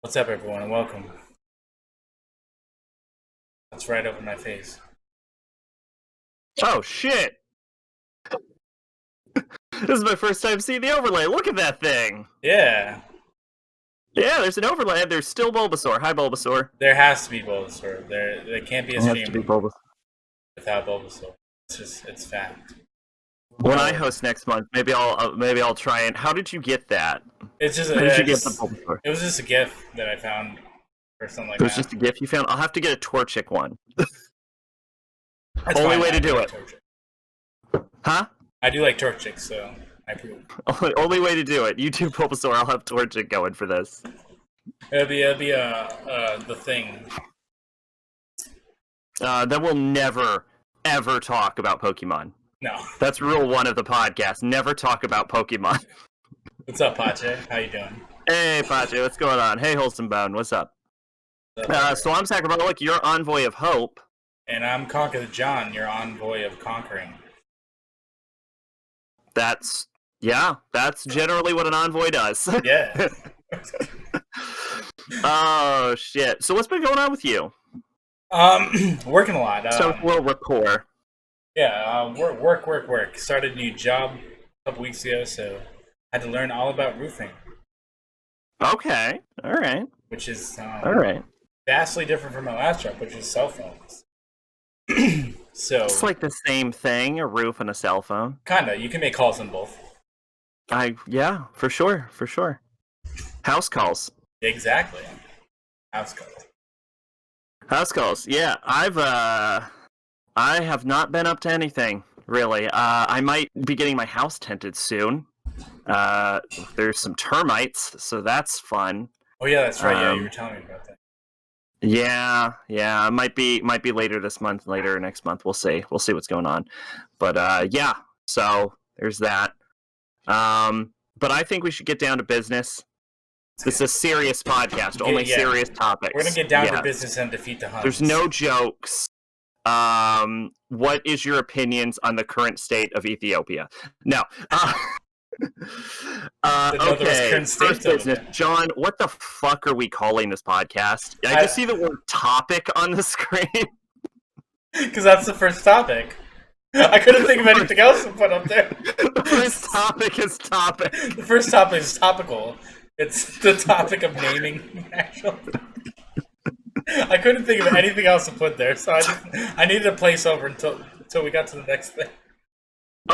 What's up, everyone, and welcome. That's right over my face. Oh, shit! This is my first time seeing the overlay. Look at that thing! Yeah, Yeah, there's an overlay. There's still Bulbasaur. Hi, Bulbasaur. there has to be Bulbasaur. There can't be a There has to stream be Bulbasaur. without Bulbasaur. It's fact. When I host next month, maybe I'll try and. How did you get that? It's just How did you get the Bulbasaur? it was just a GIF that I found or something like It was that. just a GIF you found. I'll have to get a Torchic one. That's Only fine, way I to do like it. Torchic. Huh? I do like Torchic, so I approve. Only way to do it. You do Bulbasaur. I'll have Torchic going for this. It'll be the thing. Then we'll never ever talk about Pokemon. No. That's rule one of the podcast. Never talk about Pokemon. What's up, Pache? How you doing? Hey, Pache, what's going on? Hey, Wholesome Bone, what's up? So I'm Sacrabalic, your Envoy of Hope. And I'm ConquertheJohn, your envoy of conquering. That's generally what an envoy does. Yeah. Oh, shit. So what's been going on with you? Working a lot. So a little rapport. Yeah, work. Started a new job a couple weeks ago, so had to learn all about roofing. Okay, all right. Which is All right. vastly different from my last job, which is cell phones. So It's like the same thing, a roof and a cell phone. kinda, you can make calls on both. Yeah, for sure. House calls. Exactly. House calls. House calls. Yeah, I have not been up to anything, really. I might be getting my house tinted soon. There's some termites, so that's fun. Oh yeah, that's right. Yeah, you were telling me about that. Yeah. It might be later this month, later next month. We'll see what's going on. But yeah, so there's that. But I think we should get down to business. This is a serious podcast, only serious topics. We're gonna get down to business and defeat the Huns. There's no jokes. What is your opinions on the current state of Ethiopia? No. Okay. First business. John, what the fuck are we calling this podcast? I just see the word topic on the screen. Because that's the first topic. I couldn't think of anything else to put up there. The first topic is topic. The first topic is topical. It's the topic of naming, actually. I couldn't think of anything else to put there, so I needed a placeover until we got to the next thing.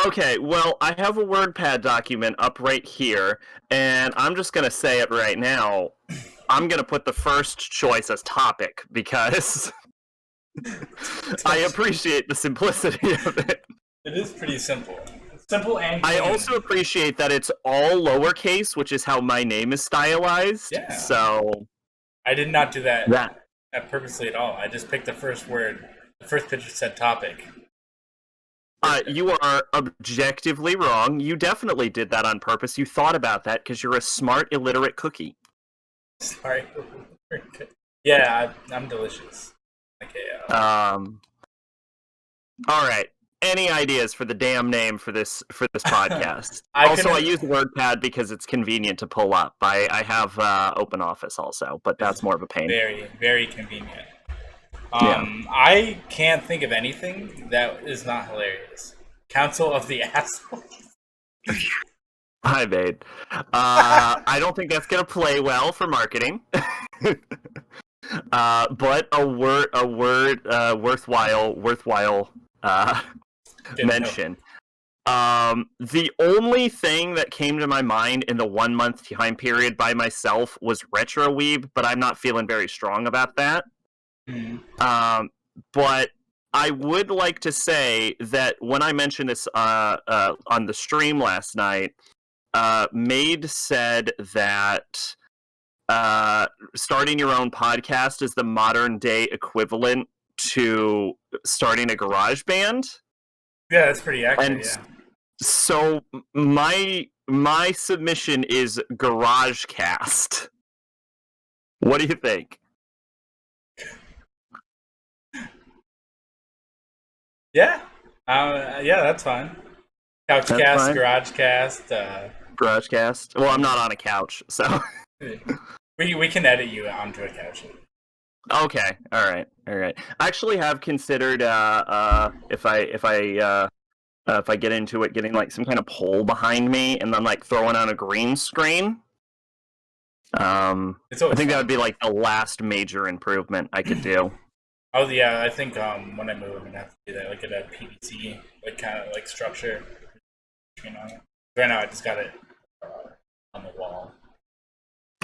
Okay, well, I have a WordPad document up right here, and I'm just going to say it right now. I'm going to put the first choice as topic, because I appreciate the simplicity of it. It is pretty simple. Simple and clean. I also appreciate that it's all lowercase, which is how my name is stylized. Yeah. So I did not do that purposely at all. I just picked the first word. The first picture said topic. You are objectively wrong. You definitely did that on purpose. You thought about that because you're a smart, illiterate cookie. Sorry. Yeah, I'm delicious. Okay. All right. Any ideas for the damn name for this podcast? I use WordPad because it's convenient to pull up. I have Open Office also, but that's more of a pain. Very, very convenient. I can't think of anything that is not hilarious. Council of the Astral. Hi, babe. I don't think that's gonna play well for marketing. But a worthwhile mention. The only thing that came to my mind in the 1 month time period by myself was Retroweeb, but I'm not feeling very strong about that. Mm-hmm. But I would like to say that when I mentioned this on the stream last night, Made said that starting your own podcast is the modern day equivalent to starting a garage band. Yeah, that's pretty accurate. And yeah. So my submission is GarageCast. What do you think? Yeah, that's fine. Couchcast, GarageCast. GarageCast. Well, I'm not on a couch, so. We can edit you onto a couch. Okay, all right. I actually have considered if I get into it, getting like some kind of pole behind me and then like throwing on a green screen. I think that would be like the last major improvement I could do. Oh yeah, I think when I move, I'm gonna have to do that, like get a PVC like kind of like structure. On it. Right now, I just got it on the wall.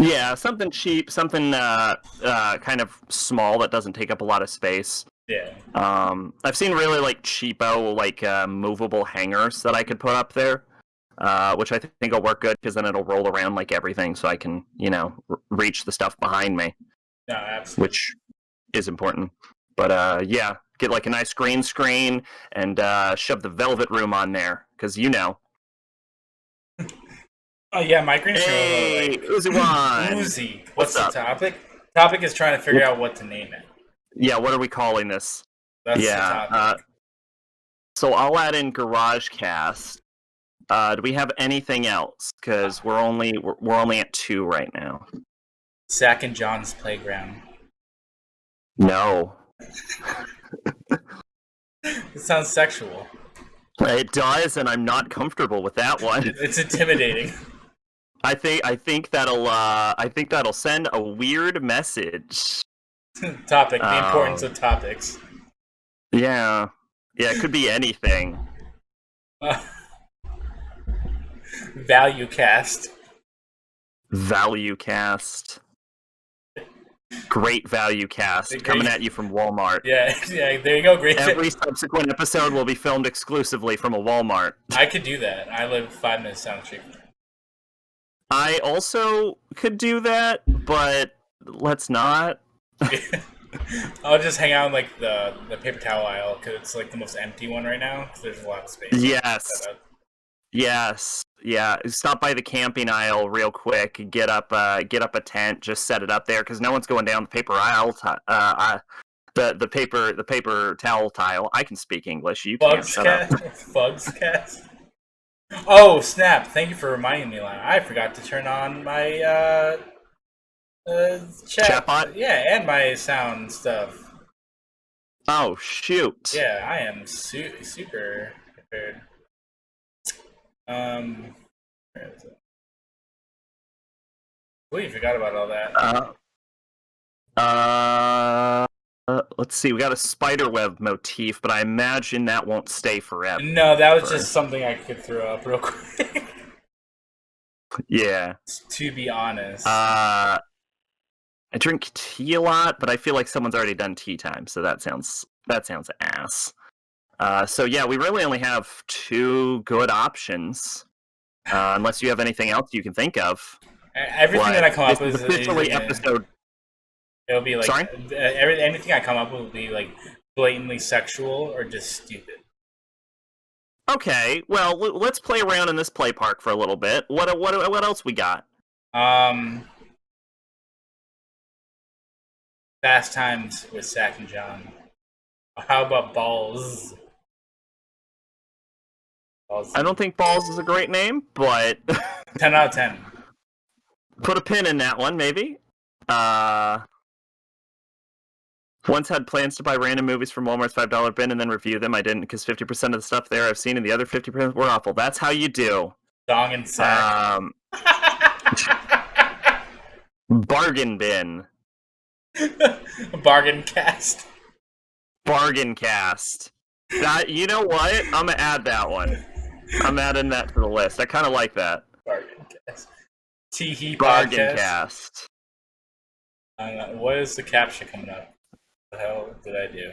Yeah, something cheap, something kind of small that doesn't take up a lot of space. Yeah. I've seen really like cheapo like movable hangers that I could put up there, which I think will work good because then it'll roll around like everything, so I can reach the stuff behind me. No, absolutely. Which is important. But yeah, get like a nice green screen and shove the velvet room on there because Oh yeah, my green screen. Hey, Uzi1. Uzi. What's the topic? Topic is trying to figure out what to name it. Yeah, what are we calling this? That's the topic. So I'll add in GarageCast. Do we have anything else? Because we're only at 2 right now. Zach and John's Playground. No. It sounds sexual. It does, and I'm not comfortable with that one. It's intimidating. I think that'll send a weird message. Topic: the importance of topics. Yeah, it could be anything. Value cast. Great value cast coming at you from Walmart. Yeah, there you go. Great. Every subsequent episode will be filmed exclusively from a Walmart. I could do that. I live 5 minutes down the street. I also could do that, but let's not. I'll just hang out in like the paper towel aisle because it's like the most empty one right now because there's a lot of space. Yes. Yeah. Stop by the camping aisle real quick. Get up a tent. Just set it up there because no one's going down the paper aisle. The paper towel tile. I can speak English. You can't. Shut up. Fugs cast. Oh snap! Thank you for reminding me, Lana. I forgot to turn on my chatbot. Yeah, and my sound stuff. Oh shoot! Yeah, I am super prepared. Where is it? We forgot about all that. Let's see. We got a spiderweb motif, but I imagine that won't stay forever. No, that was just something I could throw up real quick. Yeah. To be honest. I drink tea a lot, but I feel like someone's already done tea time, so that sounds ass. So yeah, we really only have 2 good options, unless you have anything else you can think of. Everything that I come up with is officially episode. It'll be like Sorry? Anything I come up with will be like blatantly sexual or just stupid. Okay, well let's play around in this play park for a little bit. What else we got? Fast Times with Zach and John. How about Balls? I don't think Balls is a great name, but 10 out of 10. Put a pin in that one, maybe. Once had plans to buy random movies from Walmart's $5 bin and then review them. I didn't because 50% of the stuff there I've seen and the other 50% were awful. That's how you do. Dong and sack. Bargain bin. Bargain cast. Bargain cast. That, you know what? I'm gonna add that one. I'm adding that to the list. I kind of like that. Bargain cast. Tee-hee Bargain podcast. cast. What is the caption coming up? What the hell did I do?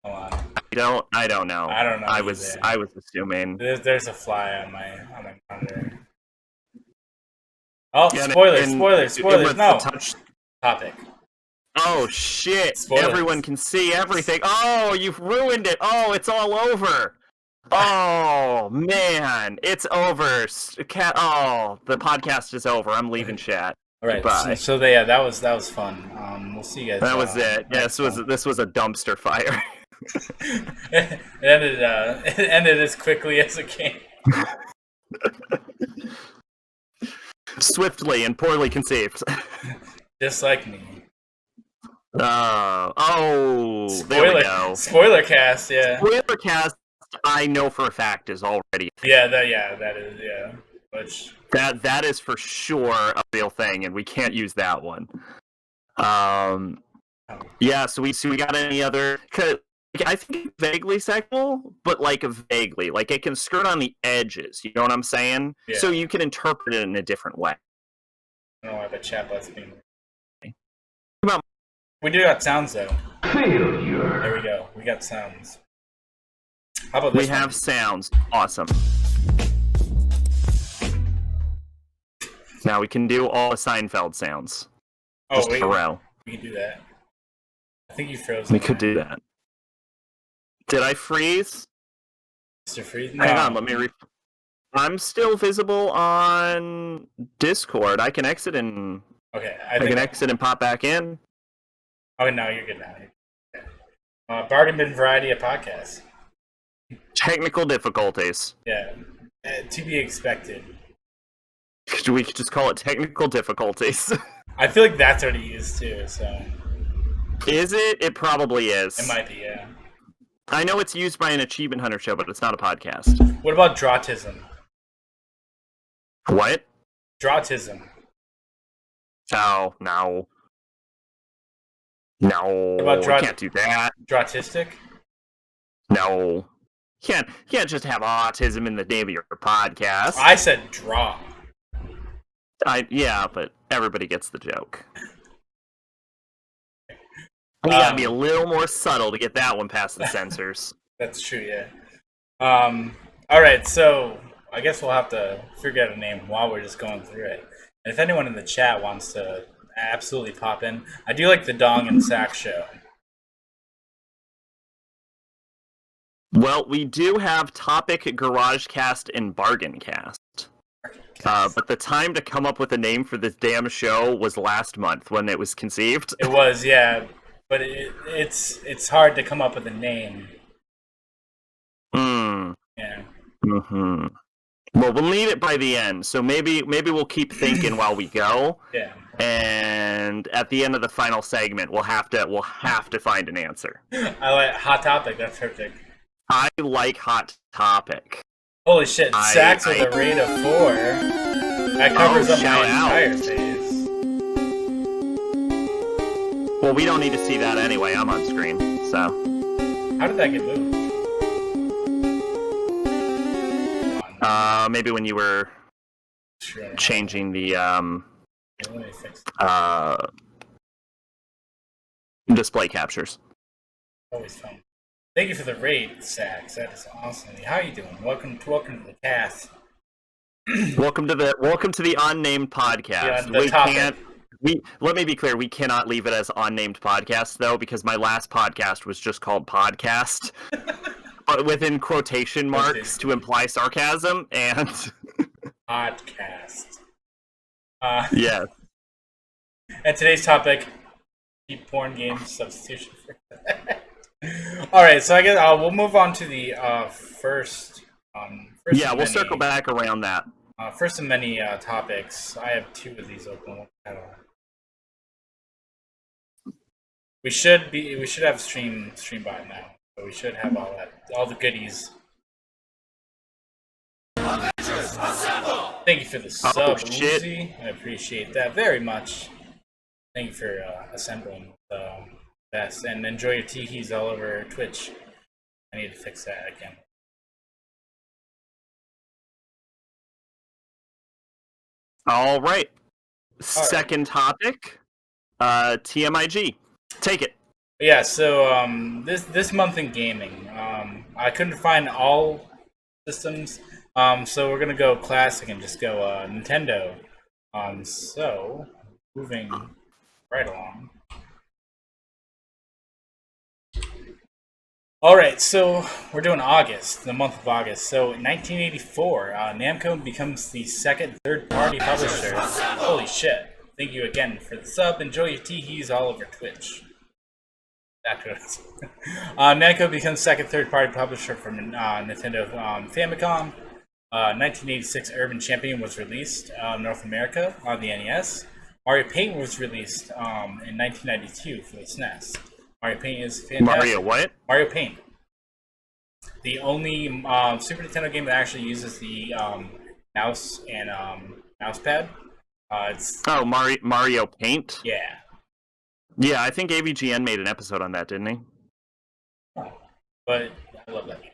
Hold on. I don't know. I don't know. I was assuming. There's a fly on my monitor. Oh, yeah, spoilers! No. Topic. Oh shit! Spoilers. Everyone can see everything. Oh, you've ruined it. Oh, it's all over. Oh man, it's over. Oh, the podcast is over. I'm leaving chat. All right. Bye. So yeah, that was fun. We'll see you guys. That was it. Yeah, this was a dumpster fire. It ended as quickly as it came. Swiftly and poorly conceived. Just like me. There we go. Spoiler cast, yeah. Spoiler cast, I know for a fact is already. Yeah, that is, yeah. Which that is for sure a real thing, and we can't use that one. Yeah. So we got any other? I think it's vaguely sexual, but like vaguely, like it can skirt on the edges. You know what I'm saying? Yeah. So you can interpret it in a different way. I don't know why the chatbot's being. Come on. We do got sounds though. Failure. There we go. We got sounds. How about this? We have sounds. Awesome. Now we can do all the Seinfeld sounds. Oh, just wait. in a row. We can do that. I think you froze. We could do that. Did I freeze? Mr. Freeze? No. Hang on, let me I'm still visible on Discord. I can exit and Okay, I can exit and pop back in. Oh no, you're good now. Okay. Bargain bin variety of podcasts. Technical difficulties. Yeah, to be expected. We could just call it technical difficulties. I feel like that's already used too. So. Is it? It probably is. It might be, yeah. I know it's used by an Achievement Hunter show, but it's not a podcast. What about draughtism? What? Draughtism. Oh, no. No, What about we can't do that. Draughtistic? No. Can't just have autism in the name of your podcast. I said draw. Yeah, but everybody gets the joke. We gotta be a little more subtle to get that one past the censors. That's true, yeah. Alright, so I guess we'll have to figure out a name while we're just going through it. And if anyone in the chat wants to absolutely pop in, I do like the Dong and Sack show. Well, we do have Topic, Garage Cast, and Bargain Cast. But the time to come up with a name for this damn show was last month when it was conceived. It was, yeah. But it's hard to come up with a name. Yeah. Mm-hmm. Well, we'll need it by the end, so maybe we'll keep thinking while we go. Yeah. And at the end of the final segment, we'll have to find an answer. I like Hot Topic. That's perfect. I like Hot Topic. Holy shit! Sacks with a rate of 4. That covers up my entire phase. Well, we don't need to see that anyway. I'm on screen, so. How did that get moved? Maybe when you were changing the display captures. Always fun. Thank you for the raid, Sax. That is awesome. How are you doing? Welcome to the cast. welcome to the unnamed podcast. Let me be clear. We cannot leave it as unnamed podcast though, because my last podcast was just called Podcast. But within quotation marks to imply sarcasm and podcast. Yeah. And today's topic: cheap porn game substitution for that. All right, so I guess we'll move on to the first. Yeah, we'll circle back around that. First of many topics. I have 2 of these open. We should have stream by now. So we should have all the goodies. Avengers, assemble! Thank you for the sub, shit. Uzi. I appreciate that very much. Thank you for assembling the best, and enjoy your teehees all over Twitch. I need to fix that again. All right. Second topic, TMIG. Take it. Yeah, so this month in gaming, I couldn't find all systems, so we're gonna go classic and just go Nintendo. So moving right along. All right, so we're doing August, the month of August. So in 1984, Namco becomes the second third-party publisher. Holy shit! Thank you again for the sub. Enjoy your teehees all over Twitch. Namco becomes second third-party publisher for Nintendo Famicom. 1986 Urban Champion was released in North America on the NES. Mario Paint was released in 1992 for the SNES. Mario Paint is fantastic. Mario what? Mario Paint. The only Super Nintendo game that actually uses the mouse and mouse pad. Mario Paint? Yeah. Yeah, I think AVGN made an episode on that, didn't he? Oh, but I love that game.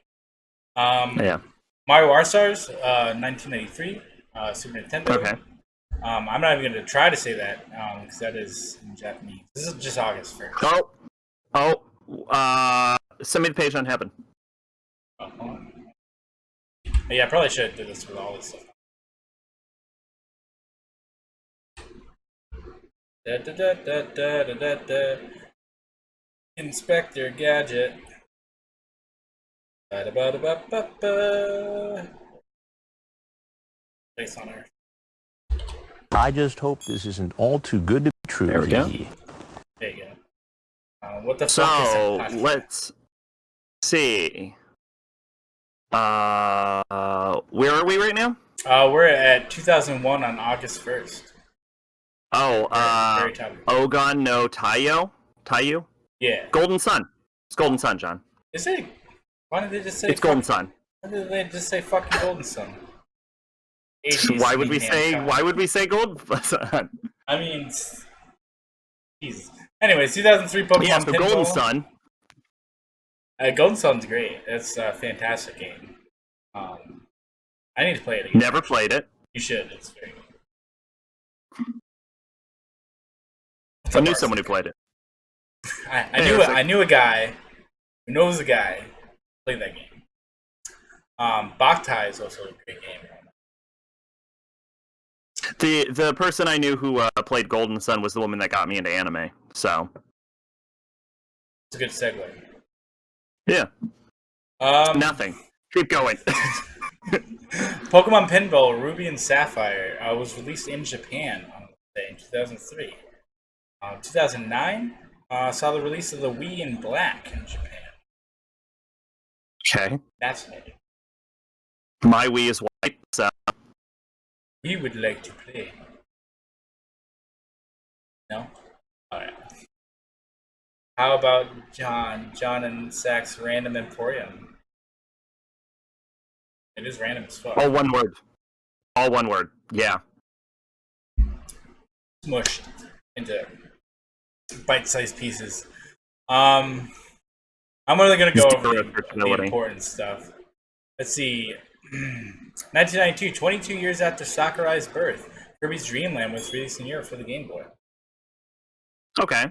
Yeah. Mario All-Stars, 1993, Super Nintendo. Okay. I'm not even going to try to say that because that is in Japanese. This is just August 1st. Send me the page on Heaven. Yeah, I probably should do this with all this stuff. Inspector Gadget. Place on Earth. I just hope this isn't all too good to be true. There we go. There you go. What the fuck is that? Let's see. Where are we right now? We're at 2001 on August 1st. Very top. Ogon no Taiyo? Taiyu? Yeah. Golden Sun. It's Golden Sun, John. Is it? Why did they just say it's Golden Sun? Why did they just say fucking Golden Sun? Why would we say Golden Sun? I mean, Jesus. Anyways, 2003 Pokemon Yeah, so Pinball. Golden Sun. Golden Sun's great. It's a fantastic game. I need to play it again. Never played it. You should. It's very good. I knew someone who played it. I knew a guy who knows a guy who played that game. Boktai is also a great game. The person I knew who played Golden Sun was the woman that got me into anime. So it's a good segue. Yeah. Nothing. Keep going. Pokemon Pinball Ruby and Sapphire was released in Japan in 2003. 2009 saw the release of the Wii in black in Japan. Okay. Fascinating. My Wii is white, so We would like to play. No? Alright. How about John and Zach's Random Emporium? It is random as fuck. all one word. All one word. Yeah. Smushed into bite-sized pieces. I'm only going to go over the important stuff. Let's see. 1992, 22 years after Sakurai's birth, Kirby's Dream Land was released in Europe for the Game Boy. Okay.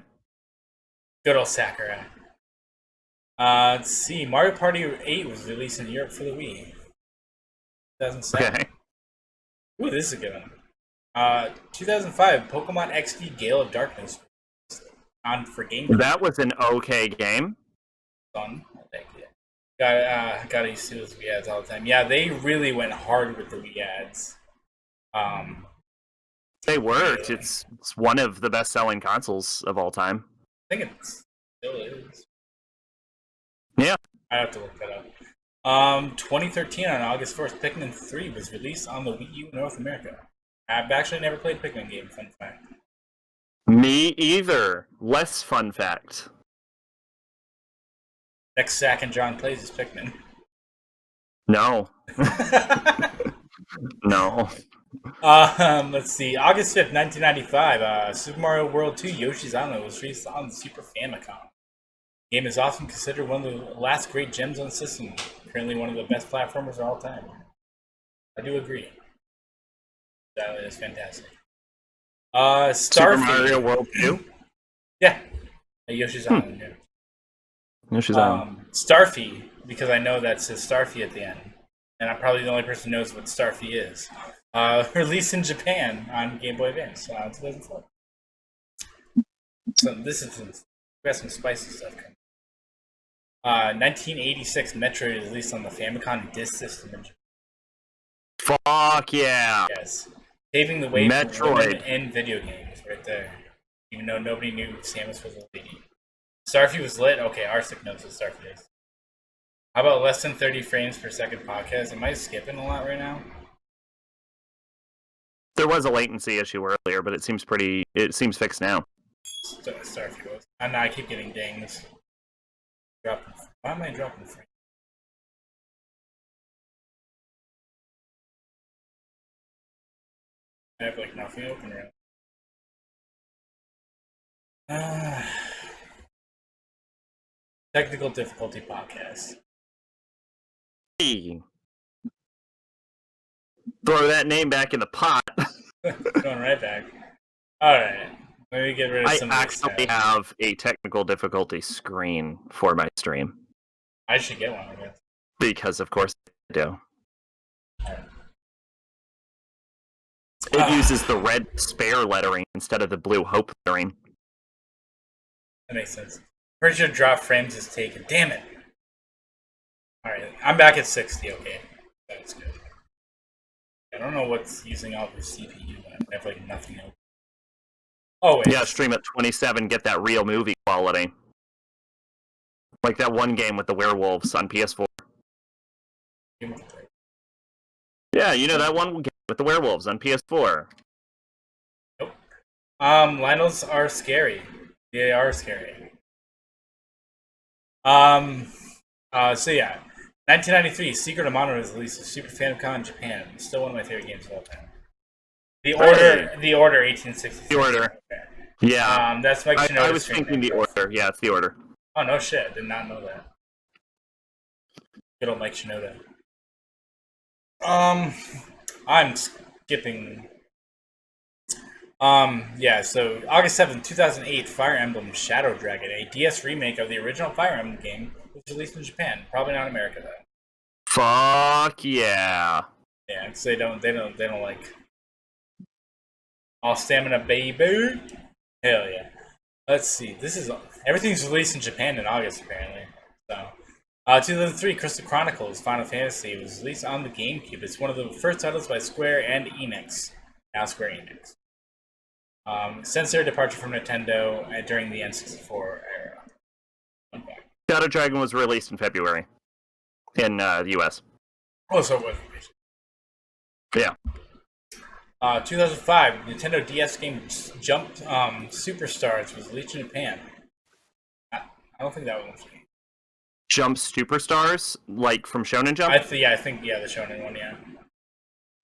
Good old Sakurai. Let's see. Mario Party 8 was released in Europe for the Wii. 2007. Okay. Ooh, this is a good one. 2005, Pokemon XD Gale of Darkness on for Game Boy. That was an okay game. Fun. I think, yeah. Gotta used to those Wii ads all the time. Yeah, they really went hard with the Wii ads. They worked. It's one of the best-selling consoles of all time. I think it still is. Yeah. I have to look that up. 2013 on August 1st, Pikmin 3 was released on the Wii U in North America. I've actually never played a Pikmin game, fun fact. Me either. Less fun fact. Next Zach and John plays is Pikmin. No. No. Let's see. August 5th, 1995, Super Mario World 2 Yoshi's Island was released on the Super Famicom. The game is often considered one of the last great gems on the system. Currently one of the best platformers of all time. I do agree. That is fantastic. Starfy. Super Mario World 2? Yeah. Yoshi's Island, yeah. Yoshi's Island. Starfy, because I know that says Starfy at the end. And I'm probably the only person who knows what Starfy is. Released in Japan on Game Boy Advance 2004. So this is we got some spicy stuff coming. 1986 Metroid is released on the Famicom Disk System in Japan. Fuck yeah! Yes. Paving the way Metroid. for women in video games right there. Even though nobody knew Samus was a lady. Starfy was lit? Okay, Arstic knows what Starfy is. How about less than 30 frames per second podcast? Am I skipping a lot right now? There was a latency issue earlier, but it seems fixed now. Sorry if it was. And I keep getting dings. Why am I dropping frames? I have like nothing open right now. Technical difficulty podcast. Hey. Throw that name back in the pot. Going right back. Alright. Let me get rid of some I of these actually tabs. have a technical difficulty screen for my stream. I should get one, I guess. Because, of course, I do. Alright. It uses the red spare lettering instead of the blue hope lettering. That makes sense. Pretty sure drop frames is taken. Damn it. Alright, I'm back at 60, okay. That's good. I don't know what's using all the CPU. I have like nothing else. Oh, wait. Yeah, stream at 27, get that real movie quality. Like that one game with the werewolves on PS4. Yeah, you know that one game with the werewolves on PS4. Nope. Lionels are scary. They are scary. So yeah. 1993, Secret of Mana was released with Super Famicom in Japan. Still one of my favorite games of all time. The Order 1866. The Order. Yeah. That's Mike Shinoda's I was thinking The Order. Yeah, it's The Order. Oh, no shit. Did not know that. Good old Mike Shinoda. I'm skipping. Yeah, so August 7th, 2008, Fire Emblem Shadow Dragon, a DS remake of the original Fire Emblem game, was released in Japan. Probably not America, though. Fuck yeah. Yeah, because they don't like all stamina, baby. Hell yeah. Let's see. Everything's released in Japan in August, apparently. So, 2003, Crystal Chronicles Final Fantasy was released on the GameCube. It's one of the first titles by Square and Enix. Now Square Enix. Since their departure from Nintendo during the N64 era. Okay. Shadow Dragon was released in February in the US. Oh, so it was. Yeah. 2005, Nintendo DS game Jump Superstars was released in Japan. I don't think that one was. Jump Superstars, like from Shonen Jump? I think the Shonen one, yeah.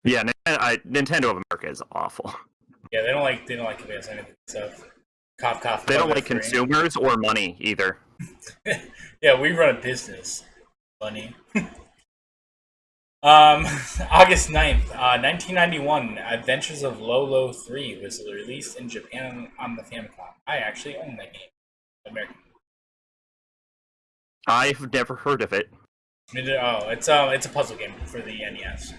Yeah, Nintendo of America is awful. Yeah, they don't like giving us anything. So, cough. They don't like consumers or money either. Yeah, we run a business. Funny. August 9th, 1991, Adventures of Lolo 3 was released in Japan on the Famicom. I actually own that game. American. I've never heard of it. It's a puzzle game for the NES.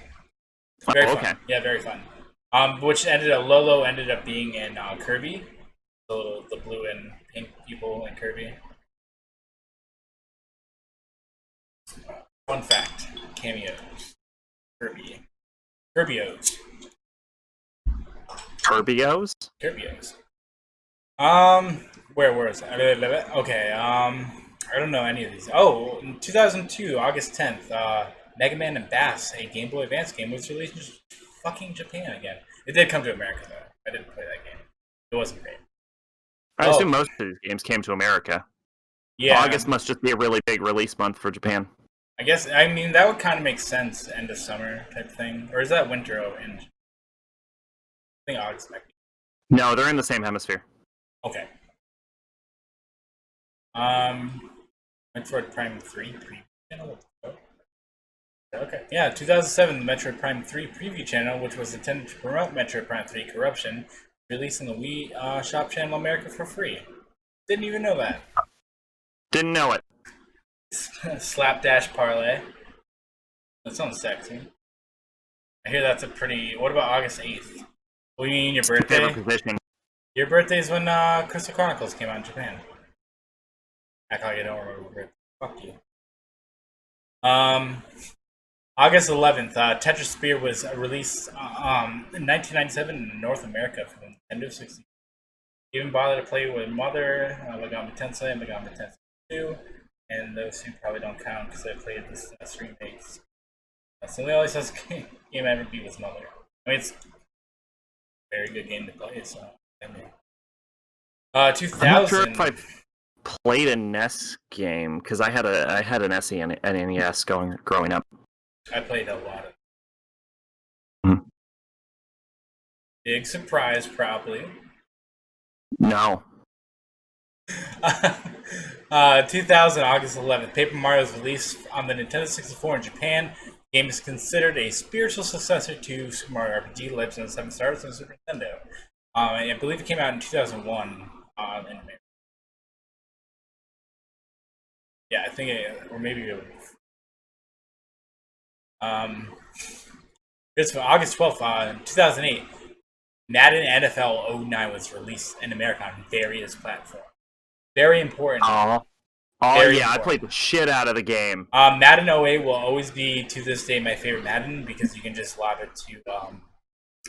Very fun. Okay. Yeah, very fun. Lolo ended up being in Kirby. The blue and pink people in Kirby. Fun fact. Cameos. Kirbyos. Where is it? Okay, I don't know any of these. Oh, in 2002, August 10th, Mega Man and Bass, a Game Boy Advance game, was released in fucking Japan again. It did come to America, though. I didn't play that game. It wasn't great. I assume most of these games came to America. Yeah. August must just be a really big release month for Japan. I guess, I mean, that would kind of make sense, end of summer type thing. Or is that winter in I think August might be. No, they're in the same hemisphere. Okay. Metroid Prime 3 preview channel. Okay. Yeah, 2007, the Metroid Prime 3 preview channel, which was intended to promote Metroid Prime 3 Corruption, released in the Wii Shop Channel America for free. Didn't even know that. Didn't know it. Slapdash Parlay. That sounds sexy. I hear that's a pretty... What about August 8th? What do you mean your birthday? Favorite position. Your birthday's when Crystal Chronicles came out in Japan. Act like I don't remember your birthday. Fuck you. August 11th, Tetris Spear was released in 1997 in North America for the Nintendo 64. Even bothered to play with Mother, Megami Tensei, and Megami Tensei 2. and those two probably don't count because I played this remakes. So the only such game I ever beat was Mother. I mean, it's a very good game to play. So I mean, 2000. I'm not sure if I've played a NES game because I had an SE and an NES growing up. I played a lot of. Hmm. Big surprise, probably. No. 2000, August 11th, Paper Mario was released on the Nintendo 64 in Japan. The game is considered a spiritual successor to Super Mario RPG Legend of the Seven Stars on Super Nintendo. I believe it came out in 2001 in America. Yeah, I think or maybe it it's for August 12th, 2008. Madden NFL 09 was released in America on various platforms. Very important. Oh Very yeah, important. I played the shit out of the game. Madden 08 will always be, to this day, my favorite Madden because you can just lob it to,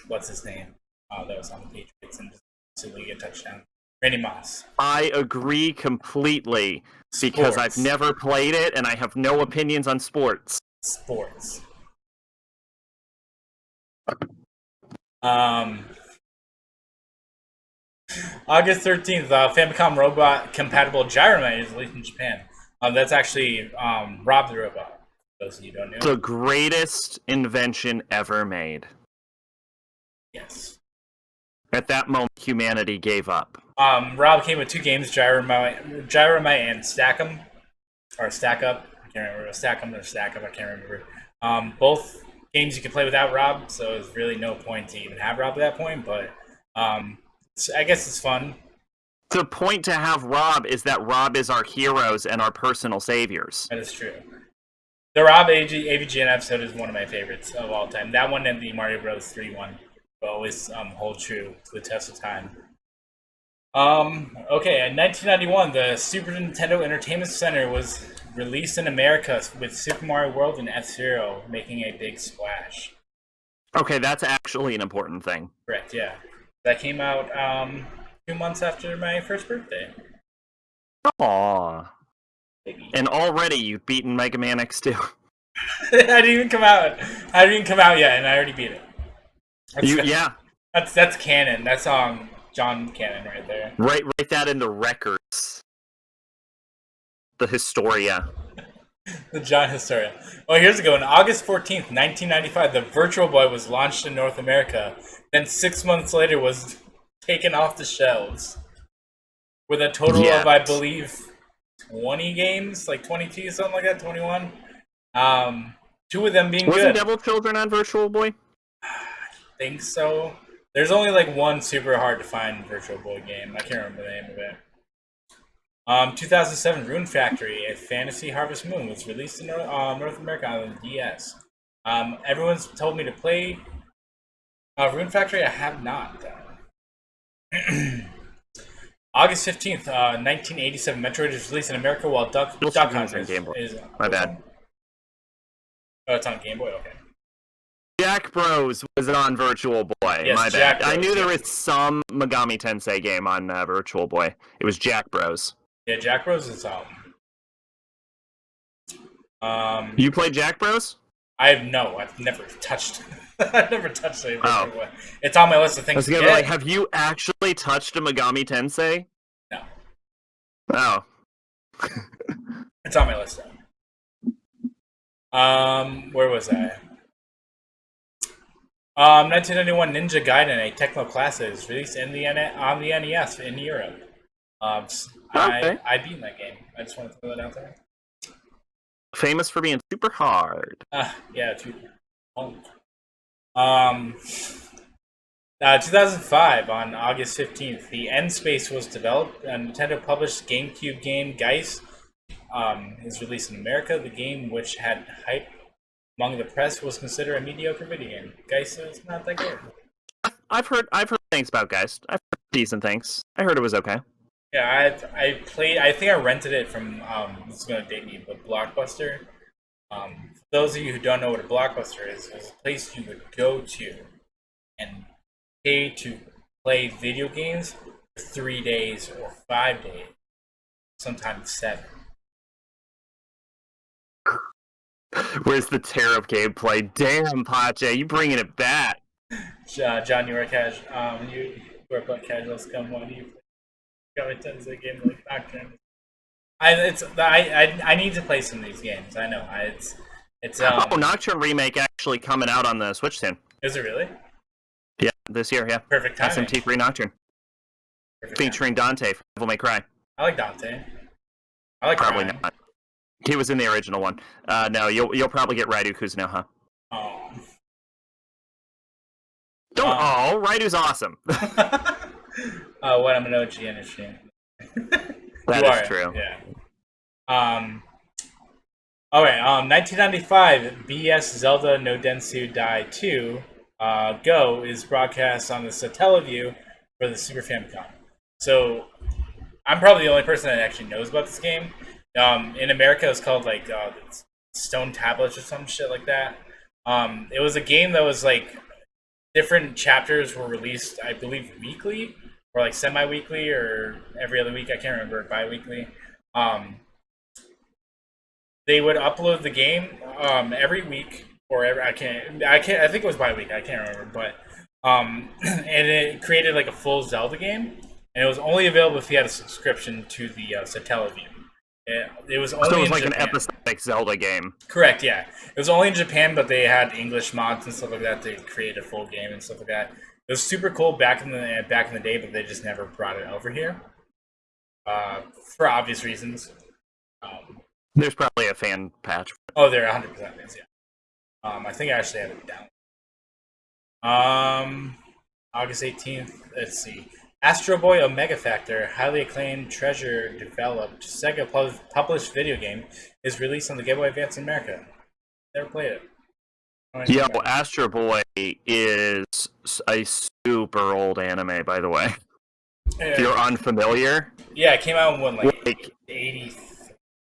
what's his name? That was on the Patriots and just simply get a touchdown. Randy Moss. I agree completely because Sports. I've never played it and I have no opinions on sports. Sports. August 13th, Famicom Robot compatible Gyromite is released in Japan. That's actually Rob the Robot. For those of you who don't know. The greatest invention ever made. Yes. At that moment, humanity gave up. Rob came with two games, Gyromite and Stack 'em. Or Stack Up. I can't remember. Stack 'em or Stack Up. I can't remember. Both games you can play without Rob, so there's really no point to even have Rob at that point, but I guess it's fun. The point to have Rob is that Rob is our heroes and our personal saviors. That is true. The Rob AVGN episode is one of my favorites of all time. That one and the Mario Bros. 3 one will always hold true to the test of time. Okay, in 1991, the Super Nintendo Entertainment Center was released in America with Super Mario World and F-Zero making a big splash. Okay, that's actually an important thing. Correct, yeah. That came out 2 months after my first birthday. Aww. And already you've beaten Mega Man X2. It hadn't even come out. Yet, and I already beat it. Yeah. That's canon. That's John Cannon right there. Write that in the records. The Historia. The John Historia. Oh, here's a good one. August 14th, 1995, the Virtual Boy was launched in North America. Then 6 months later was taken off the shelves. With a total of, I believe, 20 games? Like 22, something like that, 21? 2 of them being good. Wasn't Devil Children on Virtual Boy? I think so. There's only like one super hard to find Virtual Boy game. I can't remember the name of it. 2007, Rune Factory, a Fantasy Harvest Moon, was released in North America on the DS. Everyone's told me to play Rune Factory. I have not. August 15th, 1987, Metroid is released in America while Duck Hunt is... My bad. Oh, it's on Game Boy? Okay. Jack Bros was on Virtual Boy. Yes, My Jack bad. Bros, I knew there was some Megami Tensei game on Virtual Boy. It was Jack Bros. Yeah, Jack Bros is You played Jack Bros? I've never touched. I've never touched a Virtual Boy. It's on my list of things to get. Like, have you actually touched a Megami Tensei? No. Oh. It's on my list. Where was I? 1991, Ninja Gaiden, a techno classic, is released on the NES in Europe. Okay. I beat that game. I just want to throw that out there. Famous for being super hard. Yeah, 2005, on August 15th, the End Space was developed. A Nintendo published GameCube game Geist is released in America. The game, which had hype among the press, was considered a mediocre video game. Geist is not that good. I've heard things about Geist. I've heard decent things. I heard it was okay. Yeah, I played. I think I rented it from. This is gonna date me, but Blockbuster. For those of you who don't know what a Blockbuster is a place you would go to and pay to play video games for 3 days or 5 days, sometimes 7. Where's the terror of gameplay? Damn, Pache, you bringing it back. John, you are you are but casual scum. Why do you got into the game like Nocturne? I need to play some of these games. I know. It's Nocturne remake actually coming out on the Switch soon. Is it really? Yeah, this year. Yeah. Perfect timing. SMT3 Nocturne. Perfect Featuring Dante from Devil May Cry. I like Dante. I like Probably Ryan. not. He was in the original one. No, you'll probably get Raidu Kuzunoha. Oh. Raidu's awesome. What I'm an OG industry. That is true. Yeah. All right. 1995, BS Zelda no Densu Dai 2 Go is broadcast on the Satellaview for the Super Famicom. So I'm probably the only person that actually knows about this game. In America, it's called like Stone Tablets or some shit like that. It was a game that was like different chapters were released, I believe, weekly or like semi-weekly or every other week. I can't remember, bi-weekly. They would upload the game every week or every, I think it was bi-week. I can't remember, but and it created like a full Zelda game, and it was only available if you had a subscription to the Satellaview. It was only so it was like Japan. an episodic Zelda game. Correct, yeah. It was only in Japan, but they had English mods and stuff like that to create a full game and stuff like that. It was super cool back in the day, but they just never brought it over here for obvious reasons. There's probably a fan patch. Oh, there 100% is, yeah. I think I actually have it down. August 18th. Let's see. Astro Boy Omega Factor, highly acclaimed treasure-developed Sega-published video game, is released on the Game Boy Advance in America. Never played it. Yeah, well, Astro Boy is a super old anime, by the way. If you're unfamiliar. Yeah, it came out in like 80,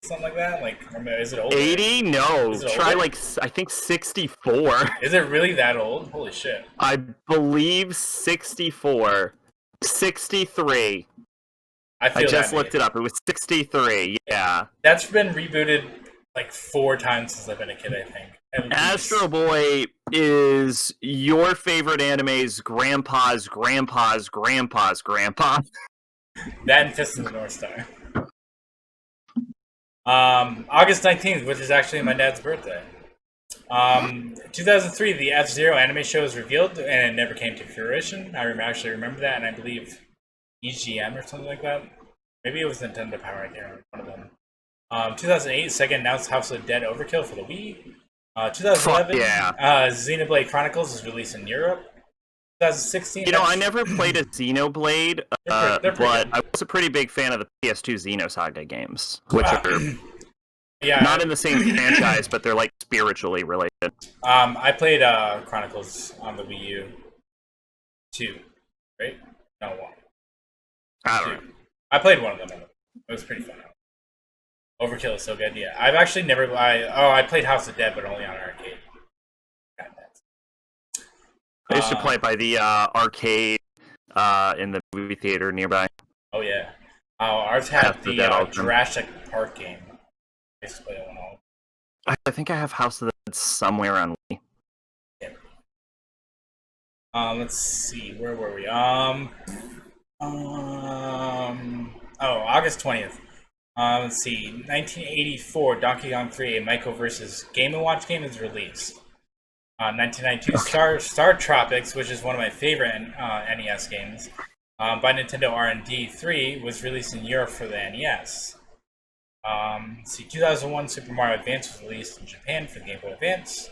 something like that. Like, is it old? 80? No, try older? like I think 64. Is it really that old? Holy shit! I believe 64. 63. I just looked it up. It was 63. Yeah. That's been rebooted like 4 times since I've been a kid, I think. Astro Boy is your favorite anime's grandpa's grandpa's grandpa's grandpa. That and Fist of the North Star. August 19th, which is actually my dad's birthday. 2003, the F-Zero anime show was revealed, and it never came to fruition. I actually remember that, and I believe EGM or something like that. Maybe it was Nintendo Power, I can't remember, one of them. 2008, Sega announced House of the Dead Overkill for the Wii. 2011, Xenoblade Chronicles was released in Europe. 2016. You know, I never played a Xenoblade, they're but I was a pretty big fan of the PS2 Xenosaga games, which are not in the same franchise, but they're like spiritually related. I played Chronicles on the Wii U 2, right? No, 1. I don't know. I played one of them. It was pretty fun. Overkill is so good. Yeah, I've actually never. I played House of Dead, but only on arcade. I used to play by the arcade in the movie theater nearby. Oh yeah. Ours had the Jurassic Park game. I used to play that one all. I think I have House of the Dead somewhere on Wii. Yeah. Let's see. Where were we? August 20th. Let's see. 1984, Donkey Kong 3, a Michael vs. Game & Watch game is released. 1992, Star Tropics, which is one of my favorite NES games, by Nintendo R&D 3, was released in Europe for the NES. Let's see. 2001, Super Mario Advance was released in Japan for the Game Boy Advance.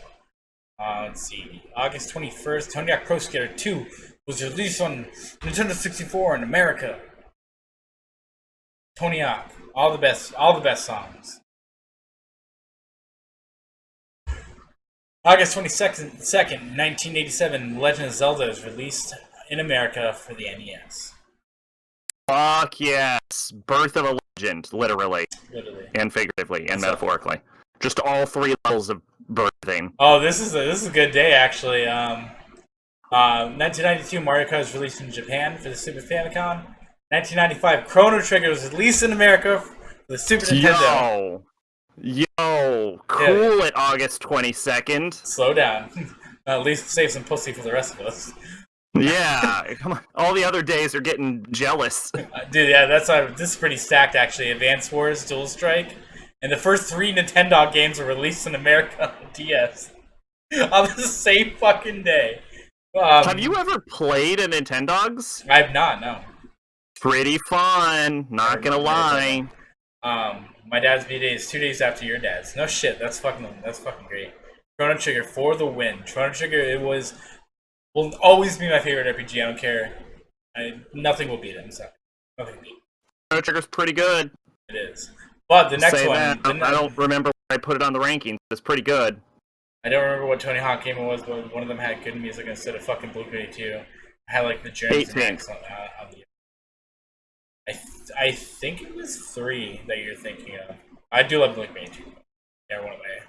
Let's see. August 21st, Tony Hawk Pro Skater 2 was released on Nintendo 64 in America. Tony Hawk, all the best songs. August 22nd, 1987, Legend of Zelda is released in America for the NES. Fuck yes! Birth of a legend, literally. And figuratively, and metaphorically. Just all 3 levels of birthing. Oh, this is a good day, actually. 1992, Mario Kart was released in Japan for the Super Famicom. 1995, Chrono Trigger was released in America for the Super Nintendo. Yo! Yo, cool it, August 22nd. Slow down. At least save some pussy for the rest of us. Yeah, come on. All the other days are getting jealous. Dude, yeah, this is pretty stacked actually. Advance Wars, Dual Strike, and the first 3 Nintendo games were released in America on DS on the same fucking day. Have you ever played a Nintendogs? I've not, no. Pretty fun, not gonna lie. My dad's B-Day is 2 days after your dad's. No shit, that's fucking great. Chrono Trigger for the win. Chrono Trigger, will always be my favorite RPG. I don't care. Nothing will beat it. So nothing will beat it. Chrono Trigger's pretty good. It is. But the next Say one, that. I don't remember where I put it on the rankings. It's pretty good. I don't remember what Tony Hawk game it was, but one of them had good music instead of fucking Blue Bay 2. I had like the Journeys and X on the. I think it was 3 that you're thinking of. I do love Blue Bay 2. Yeah, one away.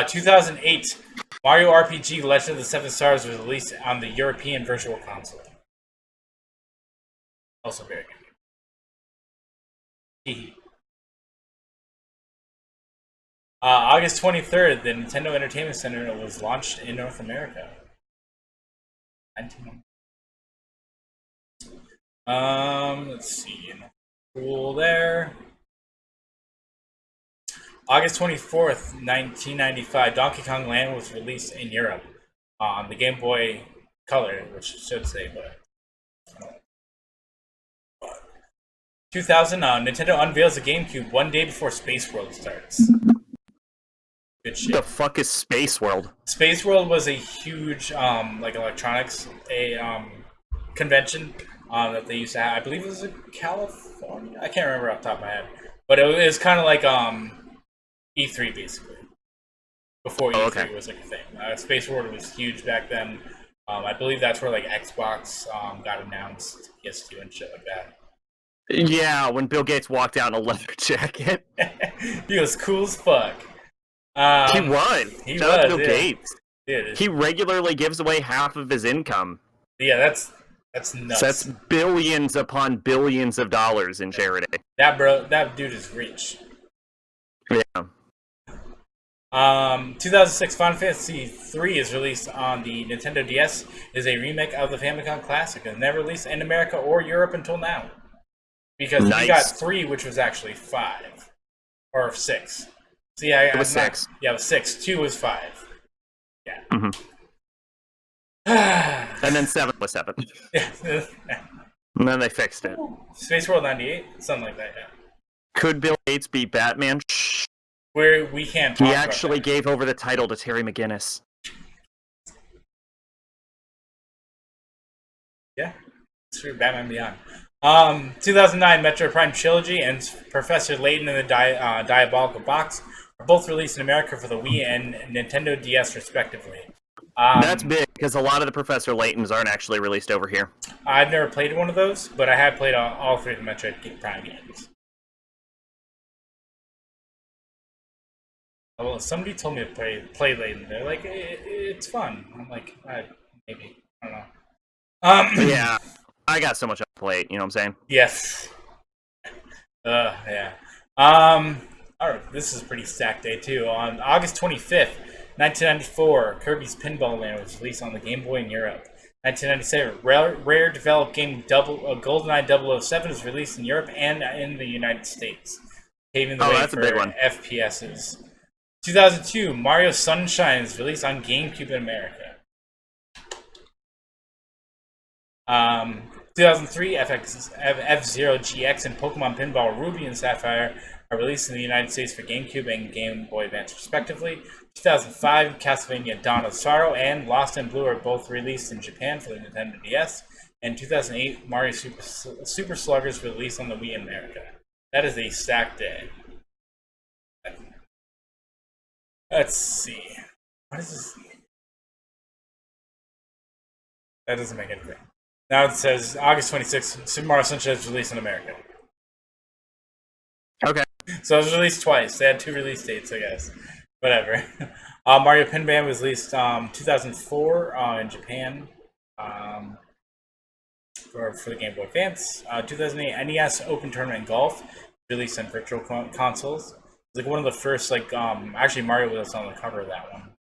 2008, Mario RPG Legend of the Seven Stars was released on the European Virtual Console. Also very good. August 23rd, the Nintendo Entertainment Center was launched in North America. Let's see. Cool there. August 24th, 1995, Donkey Kong Land was released in Europe on the Game Boy Color, which should say, but 2000, Nintendo unveils the GameCube 1 day before Space World starts. Good shit. The fuck is Space World? Space World was a huge, like electronics convention that they used to have. I believe it was in California. I can't remember off the top of my head, but it was kind of like E3 basically. Before E3 was like a thing. Space World was huge back then. I believe that's where like Xbox got announced, PS2 and shit like that. Yeah, when Bill Gates walked out in a leather jacket. He was cool as fuck. He was. Shout out to Bill Gates. Dude, he regularly gives away half of his income. Yeah, that's nuts. So that's billions upon billions of dollars in charity. That dude is rich. Yeah. 2006 Final Fantasy III is released on the Nintendo DS. It is a remake of the Famicom Classic and never released in America or Europe until now. Because we got 3, which was actually 5 or 6. So yeah, it was 6. Yeah, it was 6. 2 was 5. Yeah. Mm-hmm. And then 7 was 7. Yeah. And then they fixed it. Space World 98, something like that. Yeah. Could Bill Gates be Batman? Where we can't talk He actually gave over the title to Terry McGinnis. Yeah, it's true. Batman Beyond. 2009 Metro Prime Trilogy and Professor Layton and the Diabolical Box are both released in America for the Wii and Nintendo DS respectively. That's big because a lot of the Professor Laytons aren't actually released over here. I've never played one of those, but I have played all 3 of the Metro Prime games. Well, somebody told me to play Layton. They're like, it's fun. I'm like, maybe. I don't know. Yeah. I got so much on the plate, you know what I'm saying? Yes. Yeah. Alright, this is a pretty stacked day too. On August 25th, 1994, Kirby's Pinball Land was released on the Game Boy in Europe. 1997, rare developed game GoldenEye 007 was released in Europe and in the United States, paving the way for FPSs. 2002, Mario Sunshine is released on GameCube in America. 2003, F-Zero GX and Pokemon Pinball Ruby and Sapphire are released in the United States for GameCube and Game Boy Advance respectively. 2005, Castlevania Dawn of Sorrow and Lost in Blue are both released in Japan for the Nintendo DS. And 2008, Mario Super Sluggers released on the Wii in America. That is a stacked day. Let's see. What is this? That doesn't make anything. Now it says August 26th, Super Mario Sunshine is released in America. Okay. So it was released twice. They had 2 release dates, I guess. Whatever. Mario Pinball was released 2004 in Japan for the Game Boy Advance. 2008 NES Open Tournament Golf released on virtual consoles. It's like one of the first, like, actually Mario was on the cover of that one.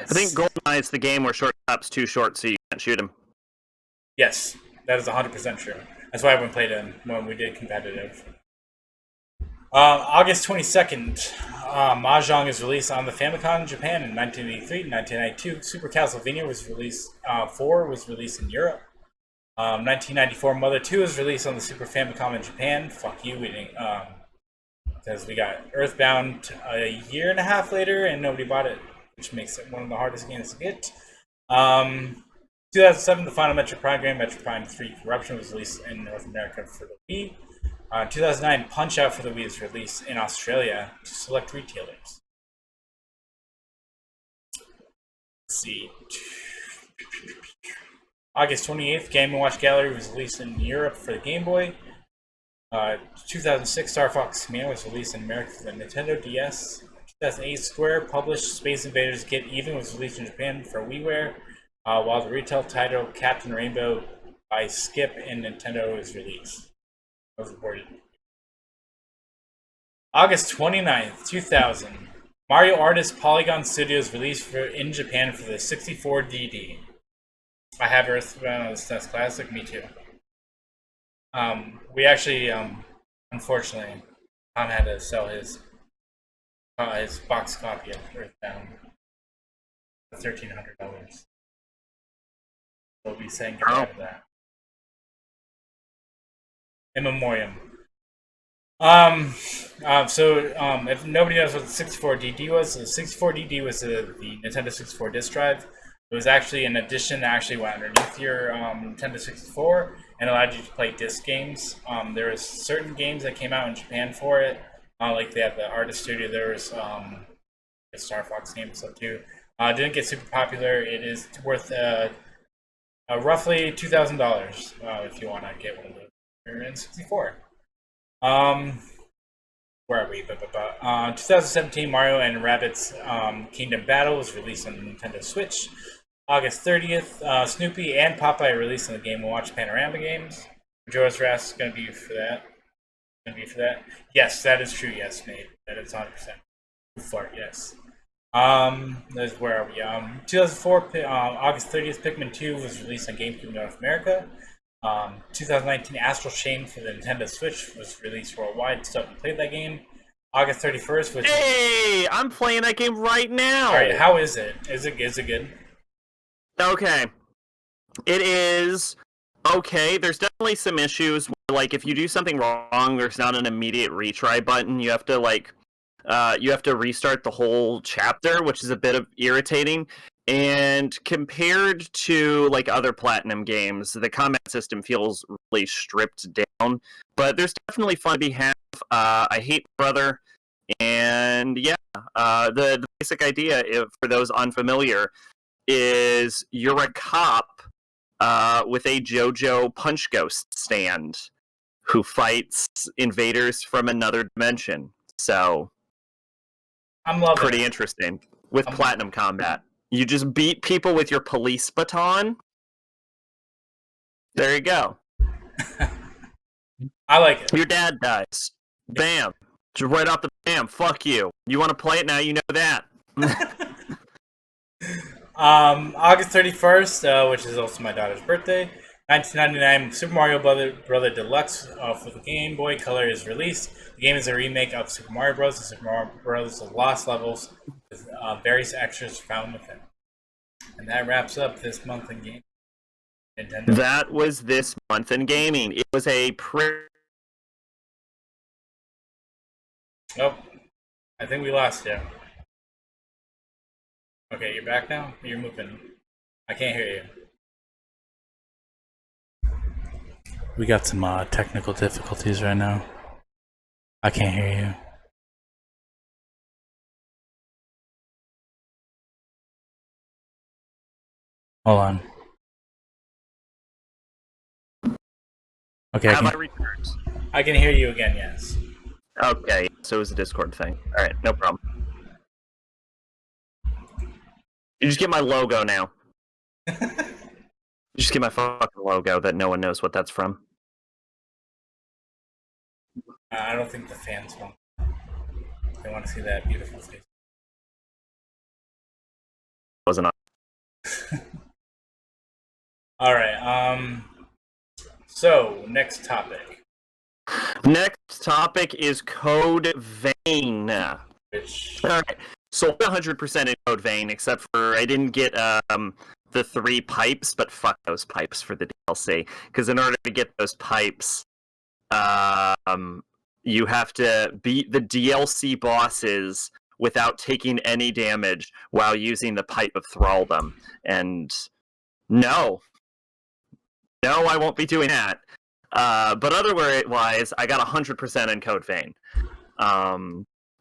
I think GoldenEye is the game where shortstop's too short, so you can't shoot him. Yes, that is 100% true. That's why I haven't played it when we did competitive. August 22nd, Mahjong is released on the Famicom in Japan in 1983. 1992, Super Castlevania was released. 4 was released in Europe. 1994, Mother 2 was released on the Super Famicom in Japan. Fuck you, we didn't. Because we got Earthbound a year and a half later, and nobody bought it, which makes it one of the hardest games to get. 2007, the final Metroid Prime game, Metroid Prime 3 Corruption, was released in North America for the Wii. 2009, Punch-Out for the Wii is released in Australia to select retailers. Let's see. August 28th, Game & Watch Gallery was released in Europe for the Game Boy. 2006, Star Fox Command was released in America for the Nintendo DS. 2008, Square published Space Invaders Get Even was released in Japan for WiiWare, while the retail title Captain Rainbow by Skip and Nintendo was released. Was reported. August 29th, 2000, Mario Artist Polygon Studios released in Japan for the 64DD. I have Earthbound on the SNES Classic, me too. We actually, unfortunately, Tom had to sell his box copy of Earthbound for $1,300. We'll be saying goodbye to that. In memoriam. If nobody knows what the 64DD was, the 64DD was the Nintendo 64 disk drive. It was actually an addition that actually went underneath your Nintendo 64 and allowed you to play disc games. There was certain games that came out in Japan for it, like they had the Artist Studio. There was a Star Fox game and stuff too. Didn't get super popular. It is worth roughly $2,000 if you want to get one of those. You're in 64. Where are we? 2017, Mario and Rabbids Kingdom Battle was released on the Nintendo Switch. August 30th, Snoopy and Popeye are released on the Game & Watch Panorama games. Majora's Mask is going to be for that. Yes, that is true. Yes, mate. That is 100%. Fart, yes. Where are we? 2004, August 30th, Pikmin 2 was released on GameCube North America. 2019, Astral Chain for the Nintendo Switch was released worldwide. Still haven't played that game. August 31st was. Hey, I'm playing that game right now. All right, how is it? Is it good? Okay, it is okay. There's definitely some issues. Where, like, if you do something wrong, there's not an immediate retry button. You have to restart the whole chapter, which is a bit of irritating. And compared to like other Platinum games, the combat system feels really stripped down. But there's definitely fun to be had. I hate Brother, and yeah, the basic idea, for those unfamiliar, is you're a cop with a JoJo punch ghost stand who fights invaders from another dimension. So I'm loving pretty it. Interesting with Platinum combat. You just beat people with your police baton. There you go. I like it. Your dad dies. Bam. Just right off the bam. Fuck you. You want to play it now? You know that. August 31st, which is also my daughter's birthday, 1999, Super Mario Brother Deluxe for the Game Boy Color is released. The game is a remake of Super Mario Bros. And Super Mario Bros. The Lost Levels with various extras found within. And that wraps up this month in gaming. Nintendo. That was this month in gaming. It was a Nope. I think we lost you. Okay, you're back now? You're moving. I can't hear you. We got some technical difficulties right now. I can't hear you. Hold on. Okay, I returned. I can hear you again, yes. Okay, so it was a Discord thing. Alright, no problem. You just get my logo now. You just get my fucking logo that no one knows what that's from. I don't think the fans want. They want to see that beautiful face. Wasn't on. All right. So next topic. Next topic is Code Vein. Which All right. So 100% in Code Vein, except for I didn't get the 3 pipes, but fuck those pipes for the DLC. Because in order to get those pipes, you have to beat the DLC bosses without taking any damage while using the pipe of thraldom. And no, I won't be doing that. But otherwise, I got 100% in Code Vein.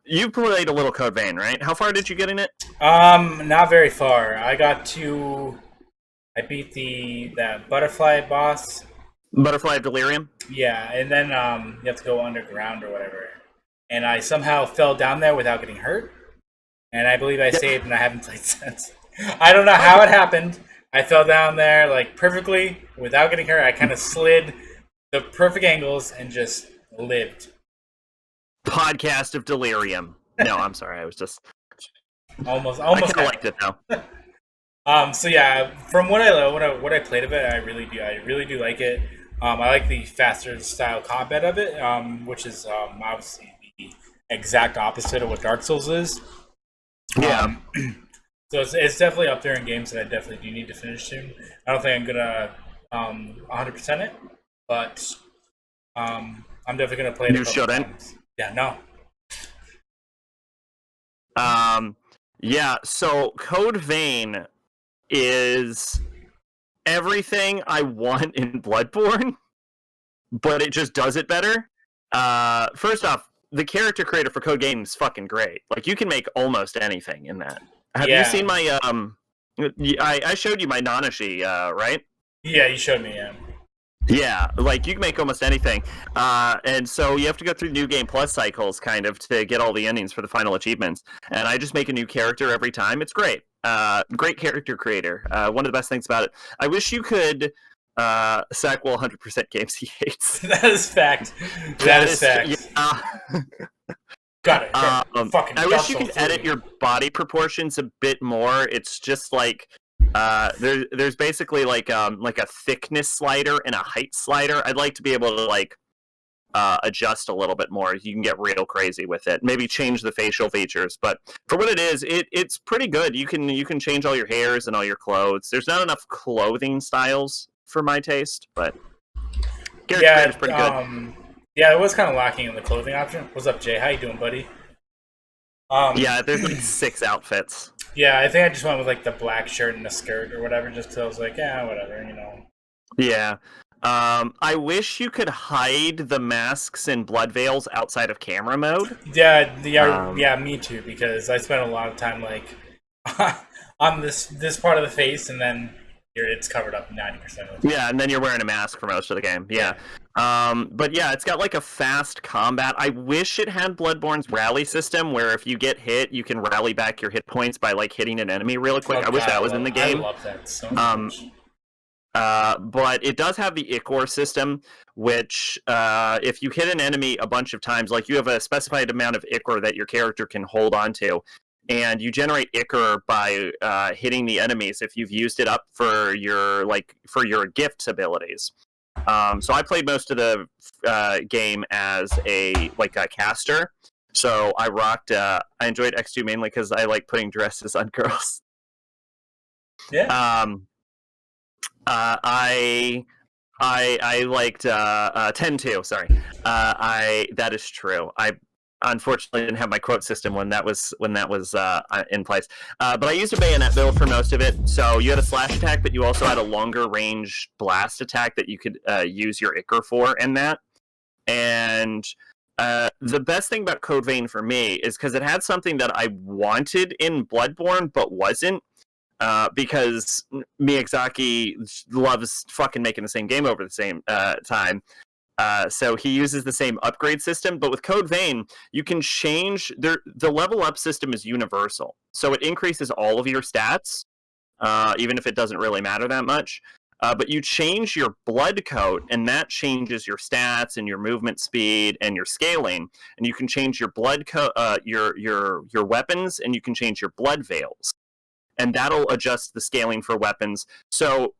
You played a little Code Vein, right? How far did you get in it? not very far. I beat that butterfly boss. Butterfly of Delirium? Yeah, and then you have to go underground or whatever. And I somehow fell down there without getting hurt. And I believe I saved, and I haven't played since. I don't know how it happened. I fell down there like perfectly without getting hurt. I kind of slid the perfect angles and just lived. Podcast of Delirium. No, I'm sorry. I was just Almost. I kind of liked it though. So yeah, from what I played of it, I really do like it. I like the faster style combat of it, which is obviously the exact opposite of what Dark Souls is. Yeah. So it's definitely up there in games that I definitely do need to finish soon. I don't think I'm gonna 100% it, but I'm definitely gonna play it. You shouldn't. Times. Yeah, no. Yeah, so Code Vein is everything I want in Bloodborne, but it just does it better. First off, the character creator for Code Vein is fucking great. Like, you can make almost anything in that. Have you seen my, I showed you my Nanashi, right? Yeah, you showed me, yeah. Yeah, like, you can make almost anything. And so you have to go through New Game Plus cycles, kind of, to get all the endings for the final achievements. And I just make a new character every time. It's great. Great character creator. One of the best things about it. I wish you could sack will 100% games he hates. That is fact. That is fact. Yeah. Got it. Fucking I wish you could edit your body proportions a bit more. It's just like there's basically like a thickness slider and a height slider. I'd like to be able to like adjust a little bit more. You can get real crazy with it. Maybe change the facial features, but for what it is, it's pretty good. You can change all your hairs and all your clothes. There's not enough clothing styles for my taste, but character is pretty good. Yeah, it was kind of lacking in the clothing option. What's up, Jay? How you doing, buddy? Yeah, there's like 6 outfits. Yeah, I think I just went with like the black shirt and the skirt or whatever, just because I was like, yeah, whatever, you know. Yeah. I wish you could hide the masks and blood veils outside of camera mode. Yeah, me too, because I spent a lot of time like on this part of the face, and then it's covered up 90% of the time. Yeah, and then you're wearing a mask for most of the game. Yeah. But yeah, it's got like a fast combat. I wish it had Bloodborne's rally system, where if you get hit, you can rally back your hit points by like hitting an enemy really quick. I wish that was in the game. I love that so much. But it does have the Ichor system, which if you hit an enemy a bunch of times, like you have a specified amount of Ichor that your character can hold on to, and you generate Ichor by hitting the enemies if you've used it up for your gifts abilities. So I played most of the game as a caster. So I rocked. I enjoyed X2 mainly because I like putting dresses on girls. Yeah. I liked 10-2. Sorry. That is true. I unfortunately didn't have my quote system when that was in place. But I used a bayonet build for most of it. So you had a slash attack, but you also had a longer range blast attack that you could use your Ichor for in that. And the best thing about Code Vein for me is because it had something that I wanted in Bloodborne but wasn't. Because Miyazaki loves fucking making the same game over the same time. So he uses the same upgrade system, but with Code Vein, you can change the level up system is universal. So it increases all of your stats, even if it doesn't really matter that much. but you change your blood coat, and that changes your stats and your movement speed and your scaling. And you can change your blood coat, your weapons, and you can change your blood veils, and that'll adjust the scaling for weapons. So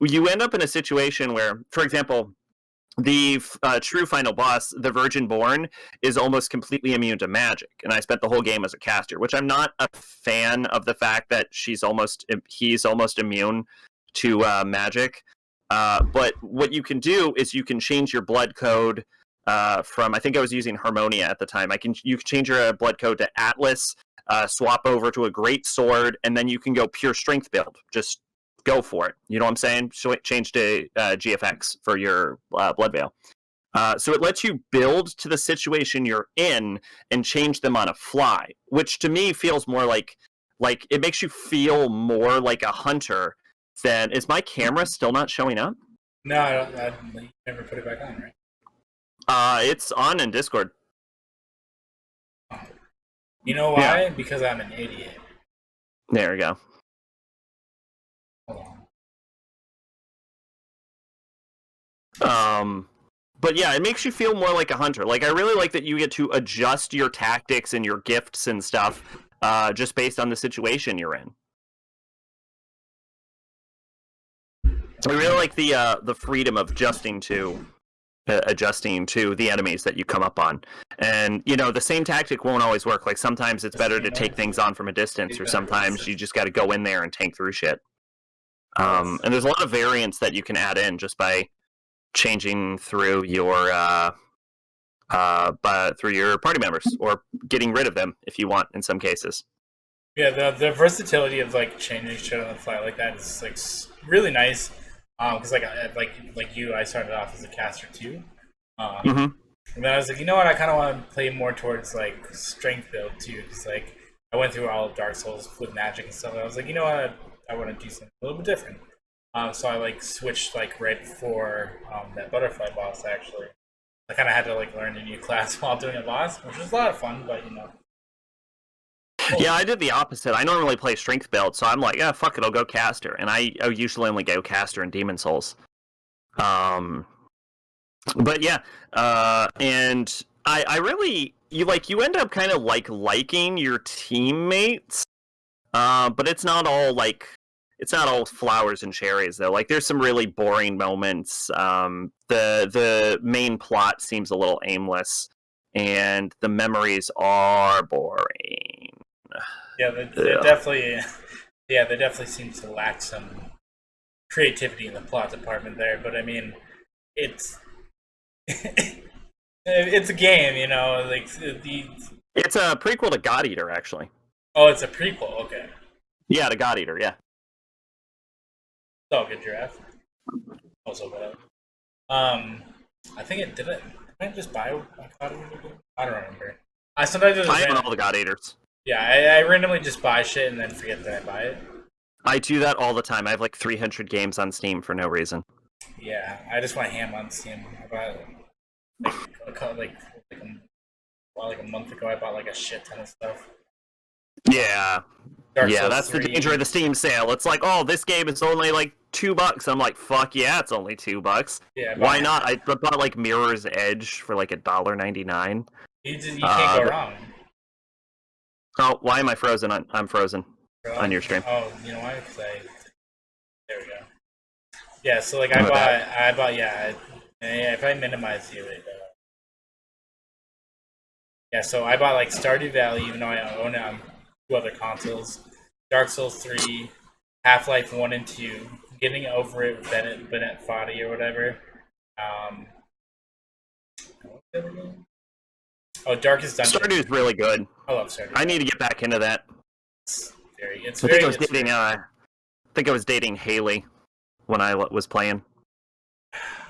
you end up in a situation where, for example, the true final boss, the Virgin Born, is almost completely immune to magic, and I spent the whole game as a caster, which I'm not a fan of the fact that he's almost immune to magic. But what you can do is you can change your blood code from, I think I was using Harmonia at the time. You can change your blood code to Atlas, swap over to a Great Sword, and then you can go pure strength build. Just go for it. You know what I'm saying? So change to GFX for your blood veil. So it lets you build to the situation you're in and change them on a fly, which to me feels more like it makes you feel more like a hunter than... Is my camera still not showing up? No, I never put it back on, right? It's on in Discord. You know why? Yeah. Because I'm an idiot. There we go. Hold on. But yeah, it makes you feel more like a hunter. Like, I really like that you get to adjust your tactics and your gifts and stuff just based on the situation you're in. I really like the freedom of adjusting to the enemies that you come up on. And, you know, the same tactic won't always work. Like, sometimes it's better to take things on from a distance, or sometimes you just got to go in there and tank through shit. And there's a lot of variants that you can add in just by changing through your party members, or getting rid of them if you want in some cases. Yeah, the versatility of like changing shit on the fly like that is like really nice. Because like you, I started off as a caster too. And then I was like, you know what? I kind of want to play more towards like strength build too. Because like I went through all of Dark Souls with magic and stuff. And I was like, you know what? I want to do something a little bit different. So I like switched like right before that butterfly boss. Actually, I kind of had to like learn a new class while doing a boss, which was a lot of fun. But you know. Yeah, I did the opposite. I normally play strength build, so I'm like, yeah, fuck it, I'll go caster. And I usually only go caster in Demon Souls. But yeah, and I really, you end up kind of like liking your teammates, but it's not all flowers and cherries though. Like, there's some really boring moments. The main plot seems a little aimless, and the memories are boring. Yeah, they definitely seem to lack some creativity in the plot department there. But I mean, it's it's a game, you know. Like it's a prequel to God Eater, actually. Oh, it's a prequel. Okay. Yeah, to God Eater. Yeah. Oh, good giraffe. Also bad. I think it did it. Did I just buy a God Eater? I don't remember. I own all the God Eaters. Yeah, I randomly just buy shit and then forget that I buy it. I do that all the time. I have like 300 games on Steam for no reason. Yeah, I just want ham on Steam. I bought like a month ago. I bought like a shit ton of stuff. Yeah. Dark yeah, Souls that's 3. the danger of the Steam sale. It's like, oh, this game is only like $2. I'm like, fuck yeah, it's only $2. Yeah, why not? I bought like Mirror's Edge for like $1.99. You can't go wrong. Oh, why am I frozen? I'm frozen on your stream. Oh, you know why? Because there we go. Yeah, so like I bought yeah. If I minimize you, yeah. So I bought like Stardew Valley, even though I own it on 2 other consoles. Dark Souls 3, Half-Life 1 and 2, Getting Over It with Bennett Foddy or whatever. Oh, Darkest Dungeon. Stardew's really good. I love Stardew. I need to get back into that. I think I was dating Haley when I was playing.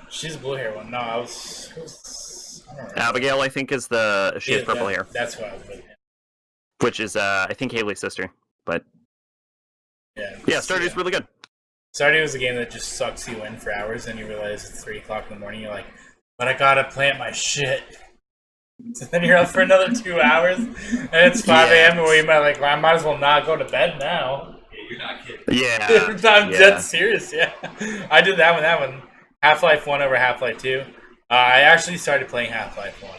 She's a blue hair one. No, I don't know. Abigail, I think, is she has purple hair. That's what I was with. Which is, I think, Haley's sister. But yeah, Stardew's really good. Stardew is a game that just sucks you in for hours, and you realize it's 3 o'clock in the morning. You're like, but I gotta plant my shit. So then you're up for another 2 hours, and it's 5 a.m. where you might I might as well not go to bed now. Yeah. I'm dead serious. Yeah, I did that one. Half-Life 1 over Half-Life 2. I actually started playing Half-Life 1.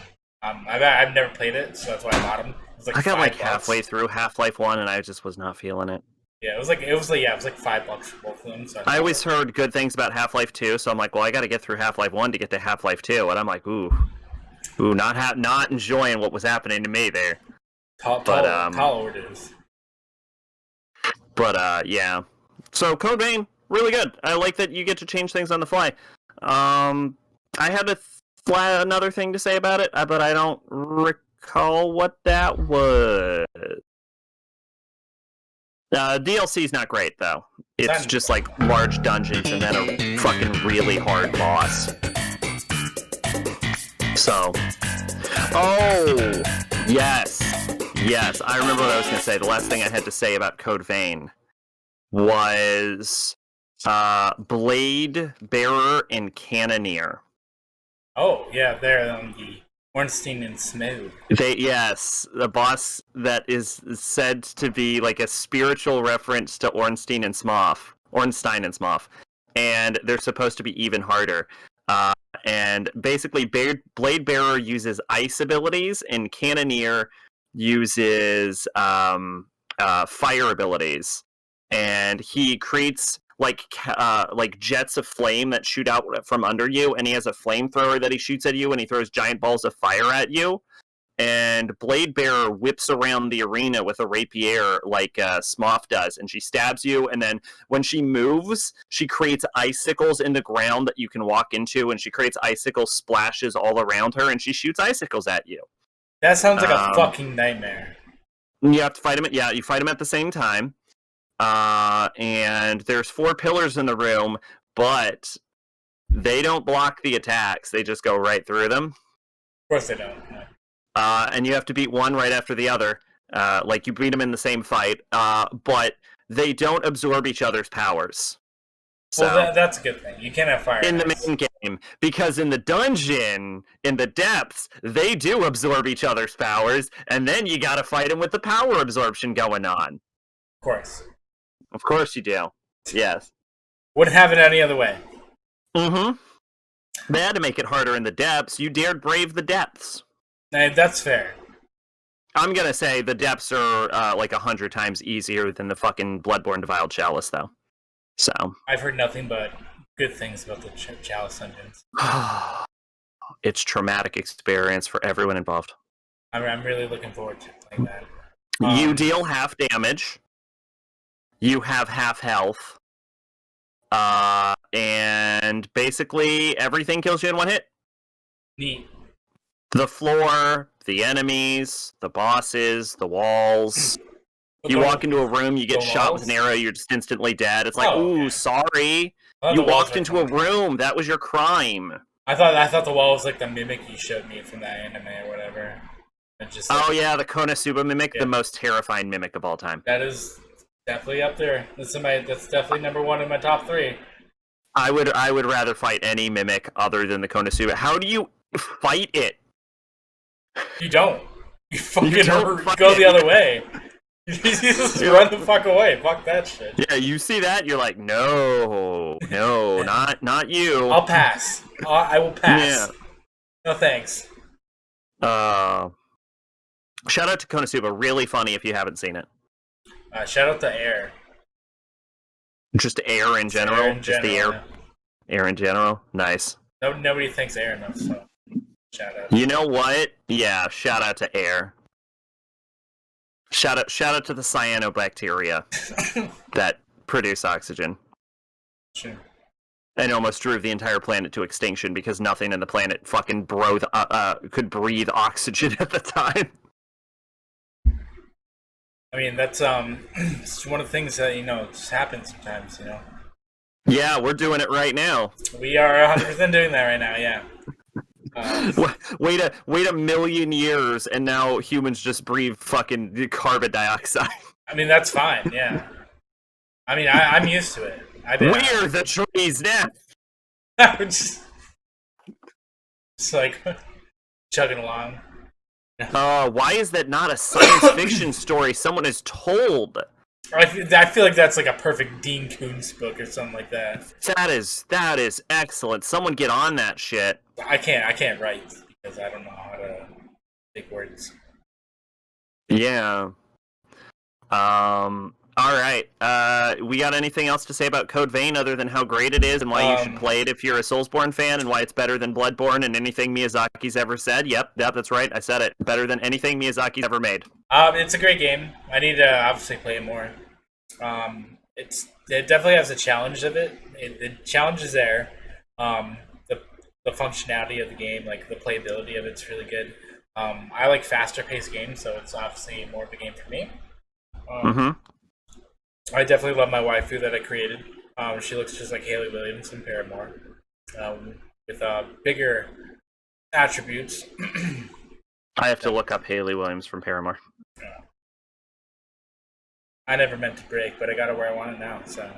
I've never played it, so that's why I bought them. It was like I got like $5. halfway through Half-Life 1 and I just was not feeling it. Yeah, it was like $5 for both of them. So I always heard good things about Half-Life 2, so I'm like, well, I got to get through Half-Life 1 to get to Half-Life 2, and I'm like, not enjoying what was happening to me there. Tall orders. But yeah. So Code Vein, really good. I like that you get to change things on the fly. I had another thing to say about it, but I don't recall what that was. DLC's not great though. It's just like large dungeons and then a fucking really hard boss. So, oh yes, I remember what I was gonna say. The last thing I had to say about Code Vein was Blade Bearer and Cannoneer. Oh yeah, they're the Ornstein and Smough. The boss that is said to be like a spiritual reference to Ornstein and Smough, and they're supposed to be even harder. And basically, Blade Bearer uses ice abilities, and Cannoneer uses fire abilities. And he creates like jets of flame that shoot out from under you, and he has a flamethrower that he shoots at you, and he throws giant balls of fire at you. And Blade Bearer whips around the arena with a rapier like Smough does, and she stabs you, and then when she moves, she creates icicles in the ground that you can walk into, and she creates icicle splashes all around her, and she shoots icicles at you. That sounds like a fucking nightmare. You have to fight him. You fight him at the same time. And there's 4 pillars in the room, but they don't block the attacks. They just go right through them. Of course they don't. No. And you have to beat one right after the other. Like you beat them in the same fight, but they don't absorb each other's powers. So, well, that's a good thing. You can't have fire in the main game, because in the dungeon, in the depths, they do absorb each other's powers, and then you gotta fight them with the power absorption going on. Of course you do. Yes. Wouldn't have it any other way. Mm-hmm. They had to make it harder in the depths. You dared brave the depths. That's fair. I'm gonna say the depths are like 100 times easier than the fucking Bloodborne Defiled Chalice, though. So I've heard nothing but good things about the Chalice dungeons. It's traumatic experience for everyone involved. I'm really looking forward to playing that. You deal half damage. You have half health. And basically everything kills you in one hit. Neat. The floor, the enemies, the bosses, the walls. You walk into a room, you get shot with an arrow, you're just instantly dead. It's like, sorry. You walked into a room. That was your crime. I thought the wall was like the mimic you showed me from that anime or whatever. Just like, yeah, the Konosuba mimic, the most terrifying mimic of all time. That is definitely up there. That's definitely number 1 in my top 3. I would rather fight any mimic other than the Konosuba. How do you fight it? You don't. You fucking go the other way. You just run the fuck away. Fuck that shit. Yeah, you see that, you're like, no, not you. I'll pass. I will pass. Yeah. No thanks. Shout out to Konosuba. Really funny if you haven't seen it. Shout out to Air. Just Air in general? Just the Air. Yeah. Air in general? Nice. Nobody thinks Air enough, so shout out. You know what? Yeah, shout out to Air. Shout out to the cyanobacteria that produce oxygen. Sure. And almost drove the entire planet to extinction because nothing in the planet fucking could breathe oxygen at the time. I mean, that's it's one of the things that, just happens sometimes, Yeah, we're doing it right now. We are 100% doing that right now, yeah. Wait a million years, and now humans just breathe fucking carbon dioxide. I mean, that's fine, yeah. I mean, I'm used to it. We're the trees now. just like chugging along. Why is that not a science fiction story someone has told? I feel like that's like a perfect Dean Koontz book or something like that. That is excellent. Someone get on that shit. I can't write because I don't know how to make words. Yeah. All right. We got anything else to say about Code Vein other than how great it is and why you should play it if you're a Soulsborne fan and why it's better than Bloodborne and anything Miyazaki's ever said? Yep, that's right. I said it. Better than anything Miyazaki's ever made. It's a great game. I need to obviously play it more. It definitely has a challenge of it. The challenge is there. The functionality of the game, like the playability of it's really good. I like faster paced games, so it's obviously more of a game for me. I definitely love my waifu that I created. She looks just like Haley Williams from Paramore, with bigger attributes. I have to look up Haley Williams from Paramore. I never meant to break, but I got it where I want it now. So,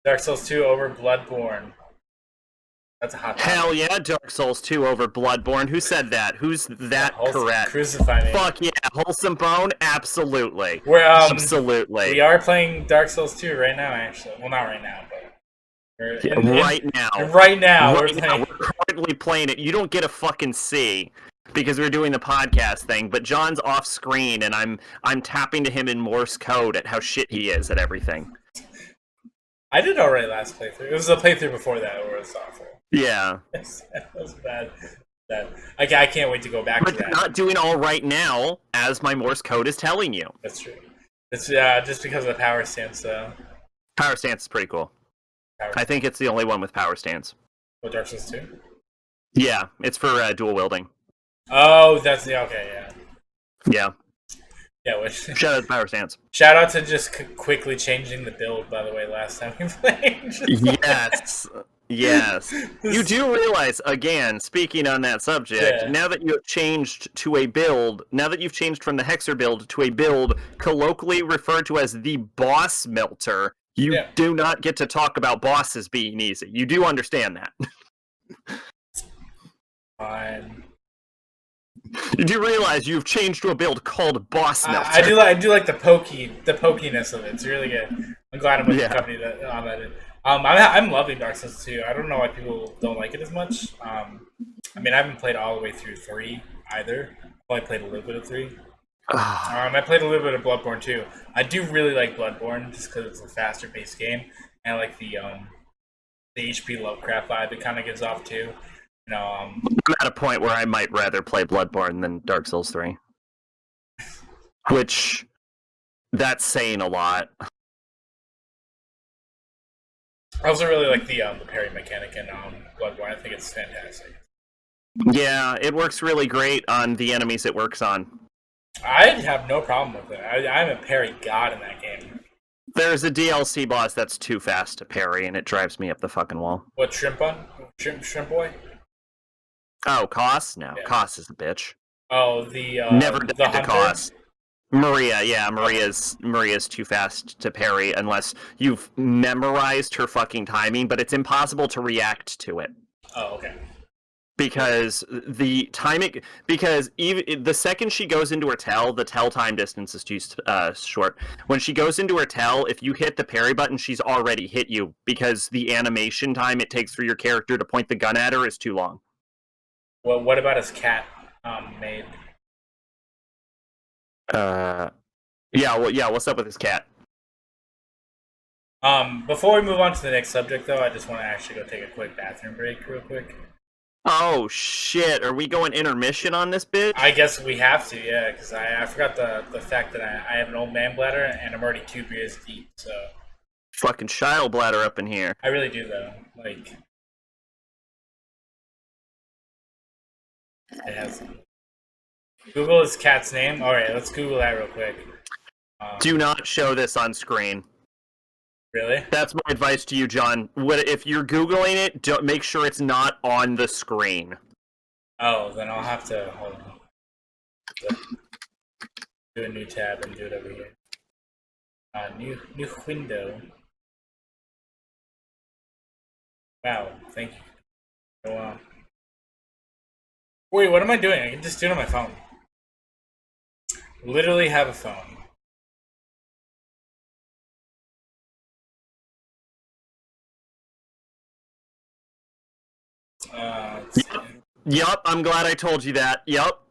Dark Souls 2 over Bloodborne. That's a hot topic. Hell yeah, Dark Souls 2 over Bloodborne. Who said that? Who's that correct? Crucify me. Fuck yeah, Wholesome Bone? Absolutely. Absolutely. We are playing Dark Souls 2 right now, actually. Well, not right now, but... Right now. We're currently playing it. You don't get a fucking C because we're doing the podcast thing, but John's off screen and I'm tapping to him in Morse code at how shit he is at everything. I did alright last playthrough. It was the playthrough before that where it was awful. Yeah. That was bad. I can't wait to go back to that. But you're not doing all right now, as my Morse code is telling you. That's true. It's just because of the power stance, though. Power stance is pretty cool. I think it's the only one with power stance. What, Dark Souls 2? Yeah, it's for dual wielding. Oh, that's the... Okay, yeah. Yeah. Yeah, shout out to power stance. Shout out to just quickly changing the build, by the way, last time we played. Yes. Yes. You do realize, again, speaking on that subject, now that you have changed to a build, now that you've changed from the Hexer build to a build colloquially referred to as the boss melter, you do not get to talk about bosses being easy. You do understand that. Fine. You do realize you've changed to a build called Boss Melter. I do like the pokiness of it. It's really good. I'm glad I'm with the company that on that. I'm loving Dark Souls 2. I don't know why people don't like it as much. I mean, I haven't played all the way through 3 either. I've only played a little bit of 3. I played a little bit of Bloodborne too. I do really like Bloodborne just because it's a faster paced game, and I like the HP Lovecraft vibe it kind of gives off too. You know, I'm at a point where I might rather play Bloodborne than Dark Souls 3, which that's saying a lot. I also really like the parry mechanic in Bloodborne. I think it's fantastic. Yeah, it works really great on the enemies it works on. I have no problem with it. I'm a parry god in that game. There's a DLC boss that's too fast to parry, and it drives me up the fucking wall. What, Shrimp Boy? Oh, Koss? No, Koss is a bitch. Oh, the never the died to Koss. Maria, Maria's too fast to parry unless you've memorized her fucking timing, but it's impossible to react to it. Oh, okay. Because even the second she goes into her tell, the tell time distance is too short. When she goes into her tell, if you hit the parry button, she's already hit you because the animation time it takes for your character to point the gun at her is too long. Well, what about his cat maid? What's up with his cat? Before we move on to the next subject, though, I just want to actually go take a quick bathroom break real quick. Oh, shit. Are we going intermission on this bitch? I guess we have to, yeah, because I forgot the fact that I have an old man bladder, and I'm already 2 beers deep, so... Fucking child bladder up in here. I really do, though. Like... It has... Google his cat's name? Alright, let's Google that real quick. Do not show this on screen. Really? That's my advice to you, John. If you're Googling it, don't make sure it's not on the screen. Oh, then I'll have to... Hold on. Do a new tab and do it over here. New window. Wow, thank you. Go on. Wait, what am I doing? I can just do it on my phone. Literally have a phone. Let's see. Yup, I'm glad I told you that. Yup.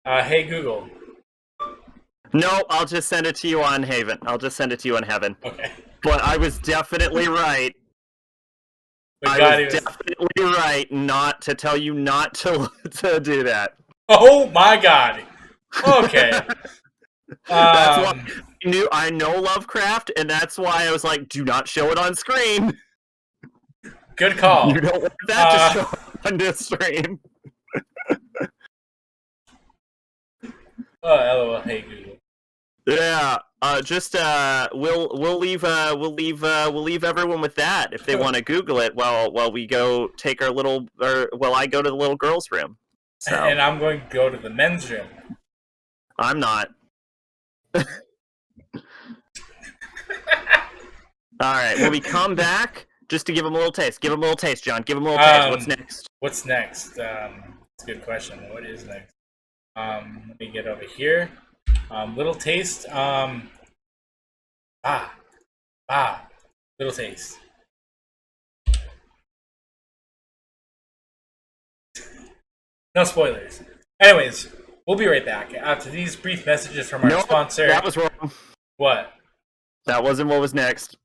Hey Google. No, I'll just send it to you on Haven. I'll just send it to you on Heaven. Okay. But I was definitely right. I was definitely right not to tell you not to do that. Oh my god. Okay. That's why I know Lovecraft, and that's why I was like, do not show it on screen. Good call. You don't want that to show up on this stream. Oh, LOL. Hey Google. Yeah. We'll leave everyone with that if they want to Google it while we go take our little while I go to the little girls' room. So. And I'm going to go to the men's room. I'm not. All right. When we come back, just to give them a little taste. Give them a little taste, John. Give them a little taste. What's next? What's next? That's a good question. What is next? Let me get over here. Little taste. Little taste. No spoilers. Anyways, we'll be right back after these brief messages from our sponsor. That was wrong. What? That wasn't what was next.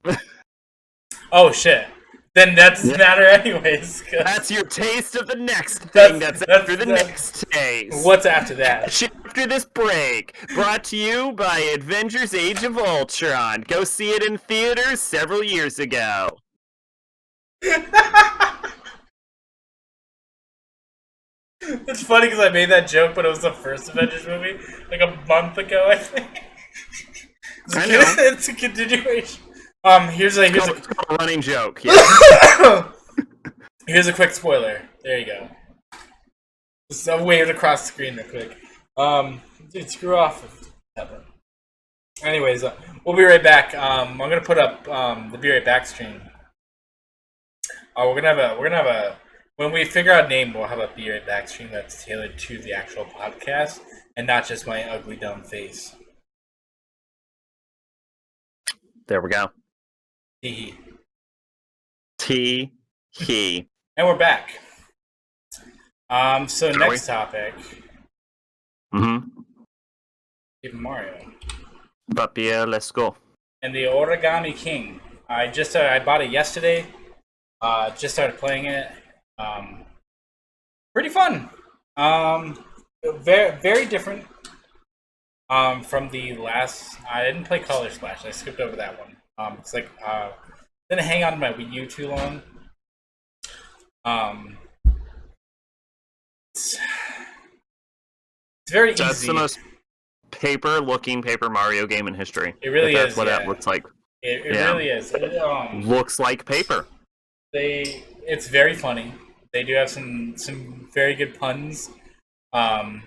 Oh shit. Then that doesn't matter anyways. That's your taste of the next thing. That's after the next taste. What's after that? After this break, brought to you by Avengers Age of Ultron. Go see it in theaters several years ago. It's funny because I made that joke, but it was the first Avengers movie, like a month ago, I think. I know. It's a continuation. Here's a running joke. Yeah. Here's a quick spoiler. There you go. Just wave it across the screen real quick. Dude, screw off. Anyways, we'll be right back. I'm gonna put up the Be Right Back stream. We're gonna have a when we figure out a name, we'll have a Be Right Back stream that's tailored to the actual podcast and not just my ugly dumb face. There we go. Tee hee. And we're back. So next topic. Super Mario. But yeah, let's go. And the Origami King. I bought it yesterday. Just started playing it. Pretty fun. Very, very different. From the last, I didn't play Color Splash. I skipped over that one. It's like didn't hang on to my Wii U too long. It's very easy. That's the most paper-looking Paper Mario game in history. It really is. That's what that looks like. It really is. Looks like paper. It's very funny. They do have some very good puns in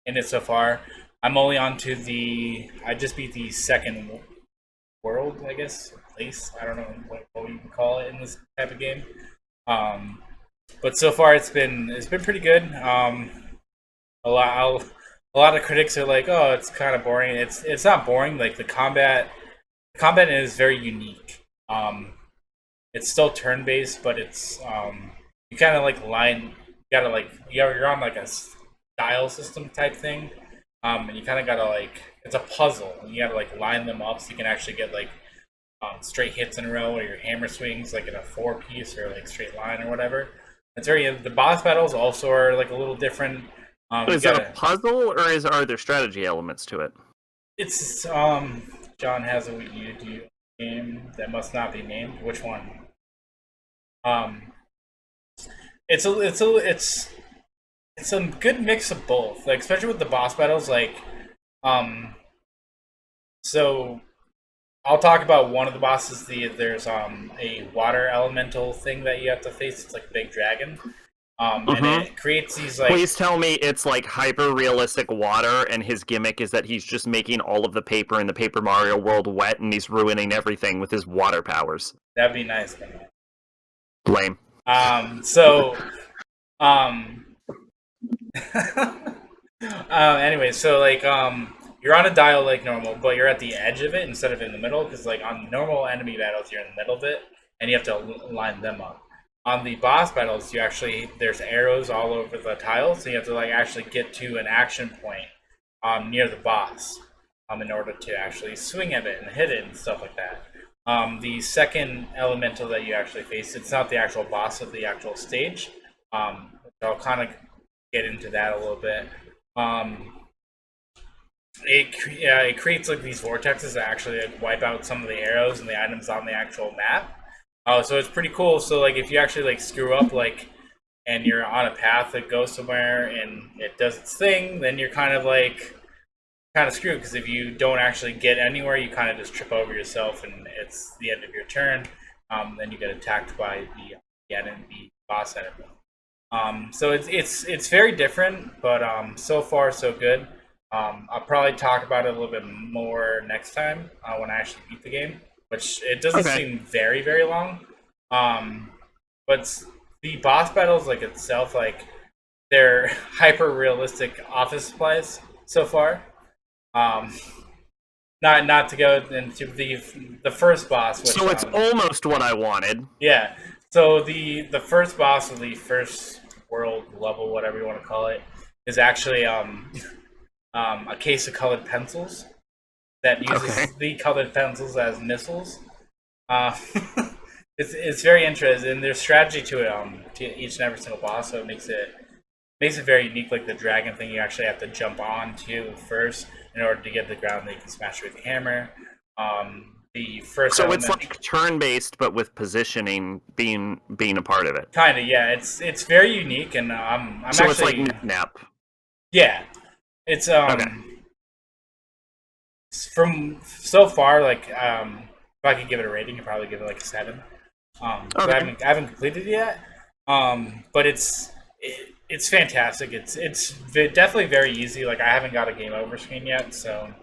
it so far. I'm only on to I just beat the second world, I guess, place. I don't know what you can call it in this type of game. But so far it's been pretty good. A lot of critics are like, oh, it's kind of boring. It's not boring. Like the combat is very unique. It's still turn-based, but it's you kind of like you're on like a dial system type thing. And you kind of gotta it's a puzzle, and you gotta line them up so you can actually get straight hits in a row, or your hammer swings in a 4-piece or straight line or whatever. It's the boss battles also are a little different. Is it a puzzle, or are there strategy elements to it? It's John has a Wii U game that must not be named. Which one? It's a good mix of both, especially with the boss battles. So I'll talk about one of the bosses. There's a water elemental thing that you have to face. It's like a big dragon, and it creates these Please tell me it's hyper realistic water, and his gimmick is that he's just making all of the paper in the Paper Mario world wet, and he's ruining everything with his water powers. That'd be nice, man. Lame. Anyway, so you're on a dial like normal, but you're at the edge of it instead of in the middle, because on normal enemy battles you're in the middle of it and you have to line them up. On the boss battles, there's arrows all over the tiles, so you have to like actually get to an action point near the boss in order to actually swing at it and hit it and stuff like that. The second elemental that you actually face, it's not the actual boss of the actual stage. I'll kind of get into that a little bit. It creates like these vortexes that actually like wipe out some of the arrows and the items on the actual map. So it's pretty cool. So like if you actually like screw up and you're on a path that goes somewhere and it does its thing, then you're kind of screwed, because if you don't actually get anywhere, you kind of just trip over yourself and it's the end of your turn. Then you get attacked by the boss enemy. So it's very different, but so far so good. I'll probably talk about it a little bit more next time when I actually beat the game, which it doesn't seem very, very long. But the boss battles like itself, like they're hyper realistic office supplies so far. Not to go into the first boss. Which, so it's almost what I wanted. Yeah. So the first boss of the first world level, whatever you want to call it, is actually a case of colored pencils that uses the colored pencils as missiles. It's very interesting, and there's strategy to it to each and every single boss, so it makes it very unique. Like the dragon thing, you actually have to jump on to first in order to get to the ground. That you can smash with the hammer. The first so element, it's like turn-based, but with positioning being a part of it. Kind of, yeah. It's very unique, and I'm so actually, it's like Nap. Yeah, it's from so far, like if I could give it a rating, I'd probably give it like a 7. I haven't completed it yet, but it's fantastic. It's definitely very easy. Like I haven't got a game over screen yet, so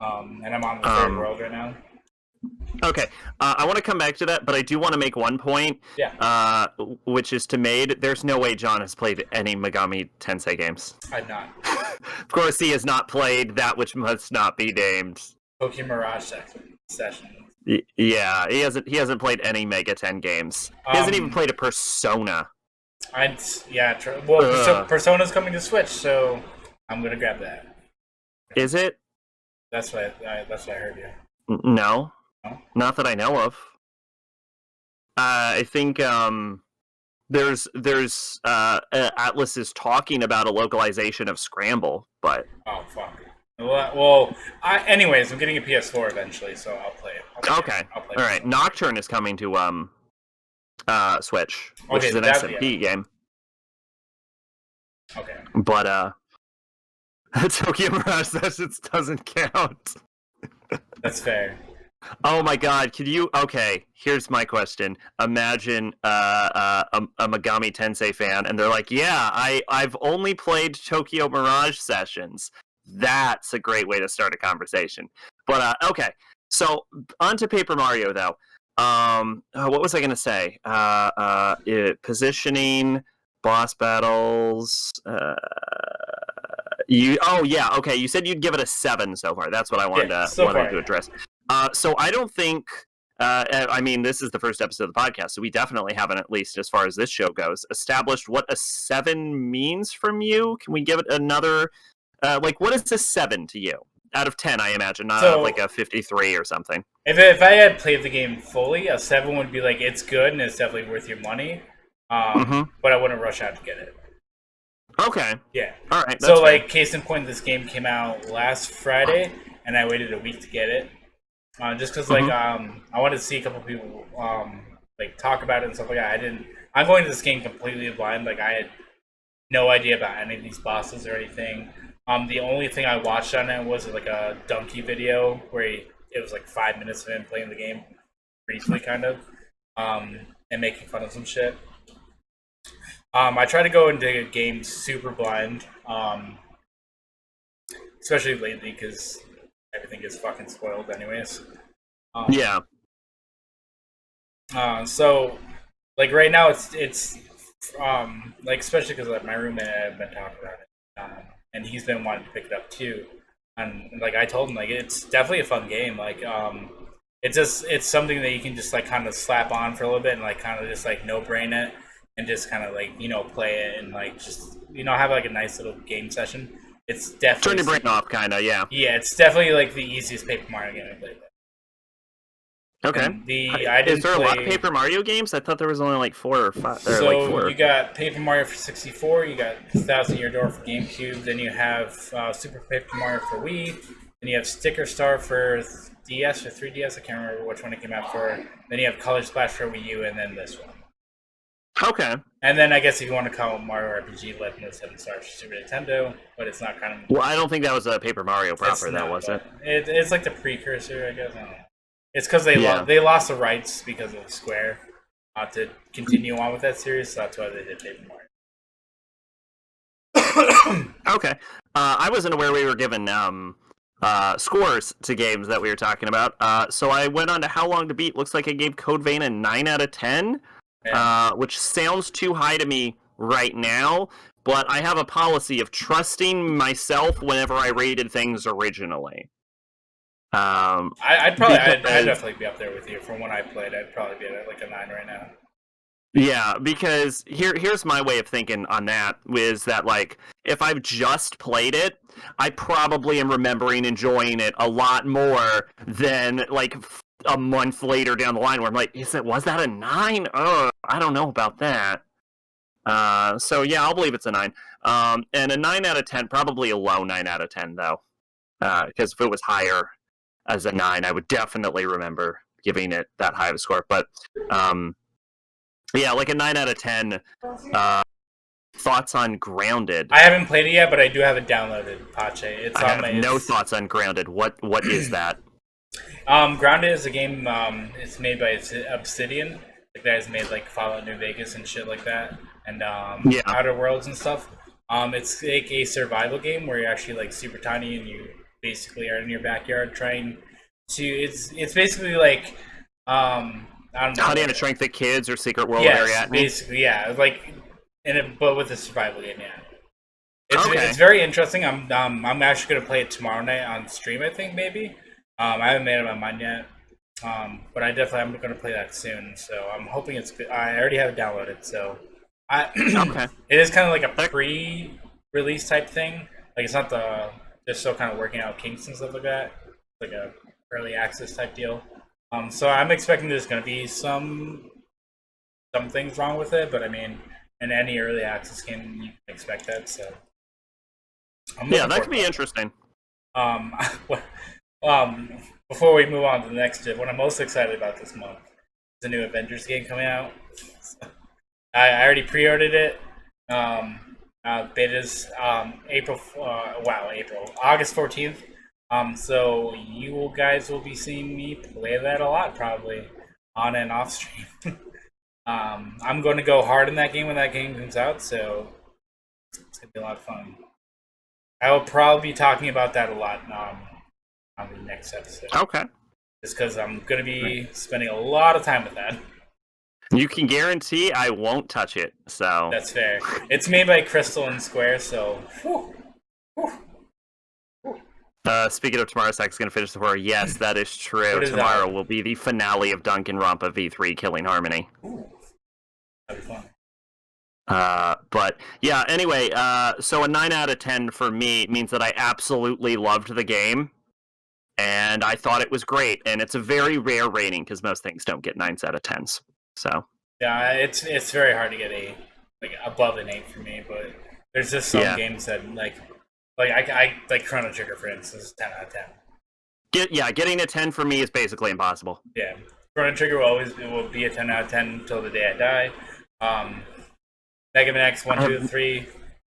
and I'm on the third world right now. Okay, I want to come back to that, but I do want to make one point. Yeah. Which is to Made. There's no way John has played any Megami Tensei games. I've not. Of course, he has not played that which must not be named. Pokemon Mirage session. Yeah, he hasn't played any Mega 10 games. He hasn't even played a Persona. Persona's coming to Switch, so I'm gonna grab that. Is it? That's what I heard. Yeah. No, not that I know of. I think there's Atlas is talking about a localization of Scramble, but oh fuck. Well, anyways, I'm getting a PS4 eventually, so I'll play it. I'll play all right. Nocturne is coming to Switch, which is an SMP game. Okay. But Tokyo Mirage Sessions doesn't count. That's fair. Oh my god, could you... Okay, here's my question. Imagine a Megami Tensei fan, and they're like, yeah, I've only played Tokyo Mirage Sessions. That's a great way to start a conversation. But, okay, so on to Paper Mario, though. What was I going to say? Positioning, boss battles... You said you'd give it a 7 so far. That's what I wanted to address. So I don't think. I mean, this is the first episode of the podcast, so we definitely haven't, at least as far as this show goes, established what a 7 means from you. Can we give it another? What is a 7 to you out of 10? I imagine, not out of like a 53 or something. If I had played the game fully, a 7 would be like it's good and it's definitely worth your money. But I wouldn't rush out to get it. Okay. Yeah. All right. So, like, case in point, this game came out last Friday, and I waited a week to get it, just because, like, I wanted to see a couple people, talk about it and stuff like that. I'm going to this game completely blind. Like, I had no idea about any of these bosses or anything. The only thing I watched on it was like a Donkey video where it was like 5 minutes of him playing the game briefly, kind of, and making fun of some shit. I try to go into games super blind, especially lately because everything is fucking spoiled anyways. Yeah. So, like right now, it's like especially because like my roommate and I have been talking about it, and he's been wanting to pick it up too. And like I told him, like it's definitely a fun game. Like it's something that you can just like kind of slap on for a little bit and like kind of just like no brain it and just kind of like play it and like just have like a nice little game session. It's definitely Turn your brain off, kind of. Yeah. Yeah, it's definitely like the easiest Paper Mario game I played. Okay. Is there a lot of Paper Mario games? I thought there was only like 4 or 5. Or so like 4. You got Paper Mario for 64, you got 1,000 Year Door for GameCube, then you have Super Paper Mario for Wii, then you have Sticker Star for DS or 3DS, I can't remember which one it came out for. Then you have Color Splash for Wii U, and then this one. Okay. And then I guess if you want to call Mario RPG Legend of 7 Stars for Super Nintendo, but it's not kind of... Well, I don't think that was a Paper Mario proper, that was it? It's like the precursor, I guess. I don't know. It's because they lost the rights because of Square to continue on with that series, so that's why they did Paper Mario. Okay. I wasn't aware we were given scores to games that we were talking about. So I went on to How Long to Beat. Looks like I gave Code Vein a 9 out of 10, which sounds too high to me right now, but I have a policy of trusting myself whenever I rated things originally. I'd definitely be up there with you. From when I played, I'd probably be at like a 9 right now. Yeah, because here's my way of thinking on that, is that like if I've just played it, I probably am remembering enjoying it a lot more than like a month later down the line where I'm like, was that a 9? Oh, I don't know about that. So yeah, I'll believe it's a 9. And a 9 out of 10, probably a low 9 out of 10 though, because if it was higher as a 9, I would definitely remember giving it that high of a score. But yeah, like a 9 out of 10. Thoughts on Grounded? I haven't played it yet, but I do have it downloaded, Pache. I have no thoughts on Grounded. What is that? Grounded is a game. It's made by Obsidian. The guys made like Fallout New Vegas and shit like that, and Outer Worlds and stuff. It's like a survival game where you're actually like super tiny and you basically are in your backyard trying to. It's basically like I don't know. Honey and a Shrink the Kids or Secret World of Ariadne. Basically, yeah, like but with a survival game, yeah. It's very interesting. I'm actually gonna play it tomorrow night on stream. I think maybe. I haven't made up my mind yet. But I'm gonna play that soon. So I'm hoping it's good. I already have it downloaded, so it is kind of like a pre-release type thing. Like it's not they're still kind of working out kinks and stuff like that. Like a early access type deal. So I'm expecting there's gonna be some things wrong with it, but I mean, in any early access game, you can expect that. So that could be interesting. Before we move on to the next tip, what I'm most excited about this month is a new Avengers game coming out. I already pre-ordered it. Beta's August 14th. So you guys will be seeing me play that a lot, probably on and off stream. I'm going to go hard in that game when that game comes out, so it's gonna be a lot of fun. I will probably be talking about that a lot on the next episode. Okay. Just because I'm going to be spending a lot of time with that. You can guarantee I won't touch it, so... That's fair. It's made by Crystal and Square, so... Speaking of tomorrow, Zach's going to finish the horror. Yes, that is true. Tomorrow will be the finale of Danganronpa V3 Killing Harmony. Ooh. That'd be fun. But yeah, anyway, so a 9 out of 10 for me means that I absolutely loved the game. And I thought it was great, and it's a very rare rating because most things don't get 9s out of 10s. So yeah, it's very hard to get above an 8 for me, but there's just some games that like I like Chrono Trigger, for instance, 10 out of 10. Getting a 10 for me is basically impossible. Yeah, Chrono Trigger will be a 10 out of 10 until the day I die. Mega Man X 1, 2, and 3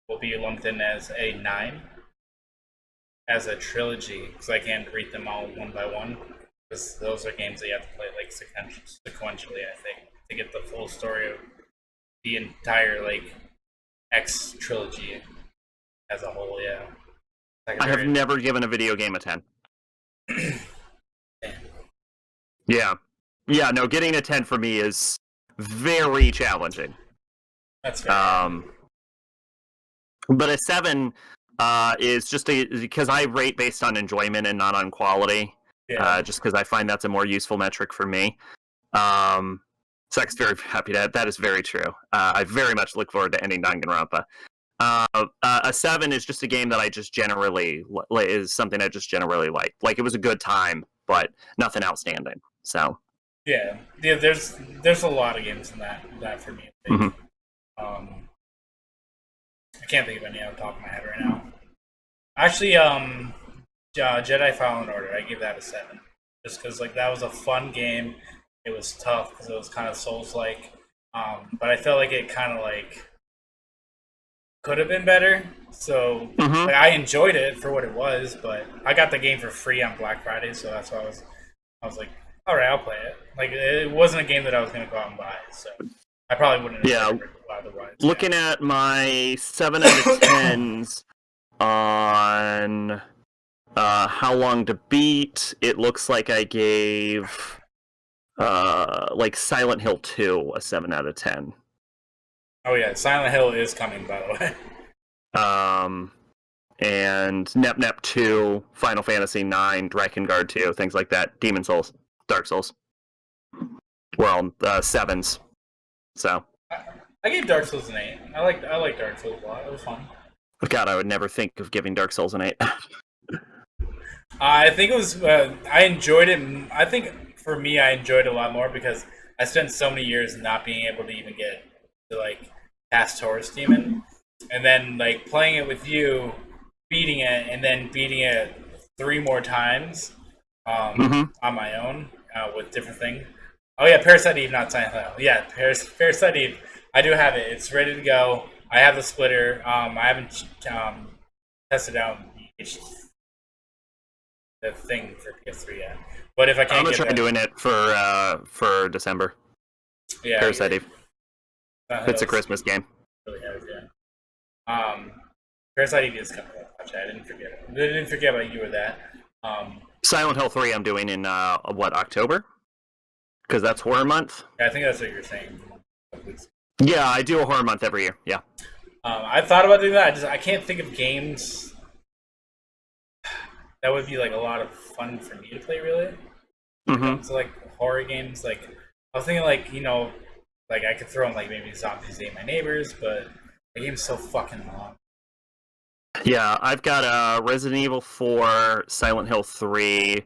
will be lumped in as a 9. As a trilogy, because I can't read them all one by one. Because those are games that you have to play like sequentially, I think, to get the full story of the entire like X trilogy as a whole. Yeah, I have never given a video game a 10. Yeah. No, getting a 10 for me is very challenging. That's fair. But a 7. Is just because I rate based on enjoyment and not on quality. just because I find that's a more useful metric for me. Zach's very happy to that is very true. I very much look forward to ending Danganronpa. A 7 is just a game that I just generally is something I just generally like. Like, it was a good time, but nothing outstanding. So yeah. There's a lot of games in that for me. I think. I can't think of any off the top of my head right now. Actually, Jedi Fallen Order, I give that a 7, just because like that was a fun game. It was tough because it was kind of Souls-like, but I felt like it kind of like could have been better. So like, I enjoyed it for what it was, but I got the game for free on Black Friday, so that's why I was like, all right, I'll play it. Like, it wasn't a game that I was going to go out and buy, so I probably wouldn't have otherwise. Looking at my 7 out of 10s on how long to beat, it looks like I gave like Silent Hill 2 a 7 out of 10. Oh yeah, Silent Hill is coming, by the way. And Nep 2, Final Fantasy 9, Drakengard 2, things like that. Demon Souls, Dark Souls. Well, 7s. So I gave Dark Souls an 8. I like Dark Souls a lot. It was fun. God, I would never think of giving Dark Souls an 8. I think it was. I enjoyed it. I think for me, I enjoyed it a lot more because I spent so many years not being able to even get to like past Taurus Demon, and then like playing it with you, beating it, and then beating it 3 more times on my own with different things. Oh yeah, Parasite Eve, not Silent Hill. Yeah, Parasite Eve. I do have it. It's ready to go. I have the splitter. I haven't tested out the thing for PS3 yet. But if I can't, I'm gonna try doing it for December. Yeah, Parasite Eve. It's a Christmas game. Really has, yeah. Parasite Eve is coming up. I didn't forget. I didn't forget about you or that. Silent Hill 3 I'm doing in October? Because that's horror month. Yeah, I think that's what you're saying. Yeah, I do a horror month every year. Yeah. I thought about doing that. I can't think of games that would be like a lot of fun for me to play. Really. So like horror games, like I was thinking, like like I could throw in like maybe Zombies Ate My Neighbors, but the game's so fucking long. Yeah, I've got Resident Evil 4, Silent Hill 3,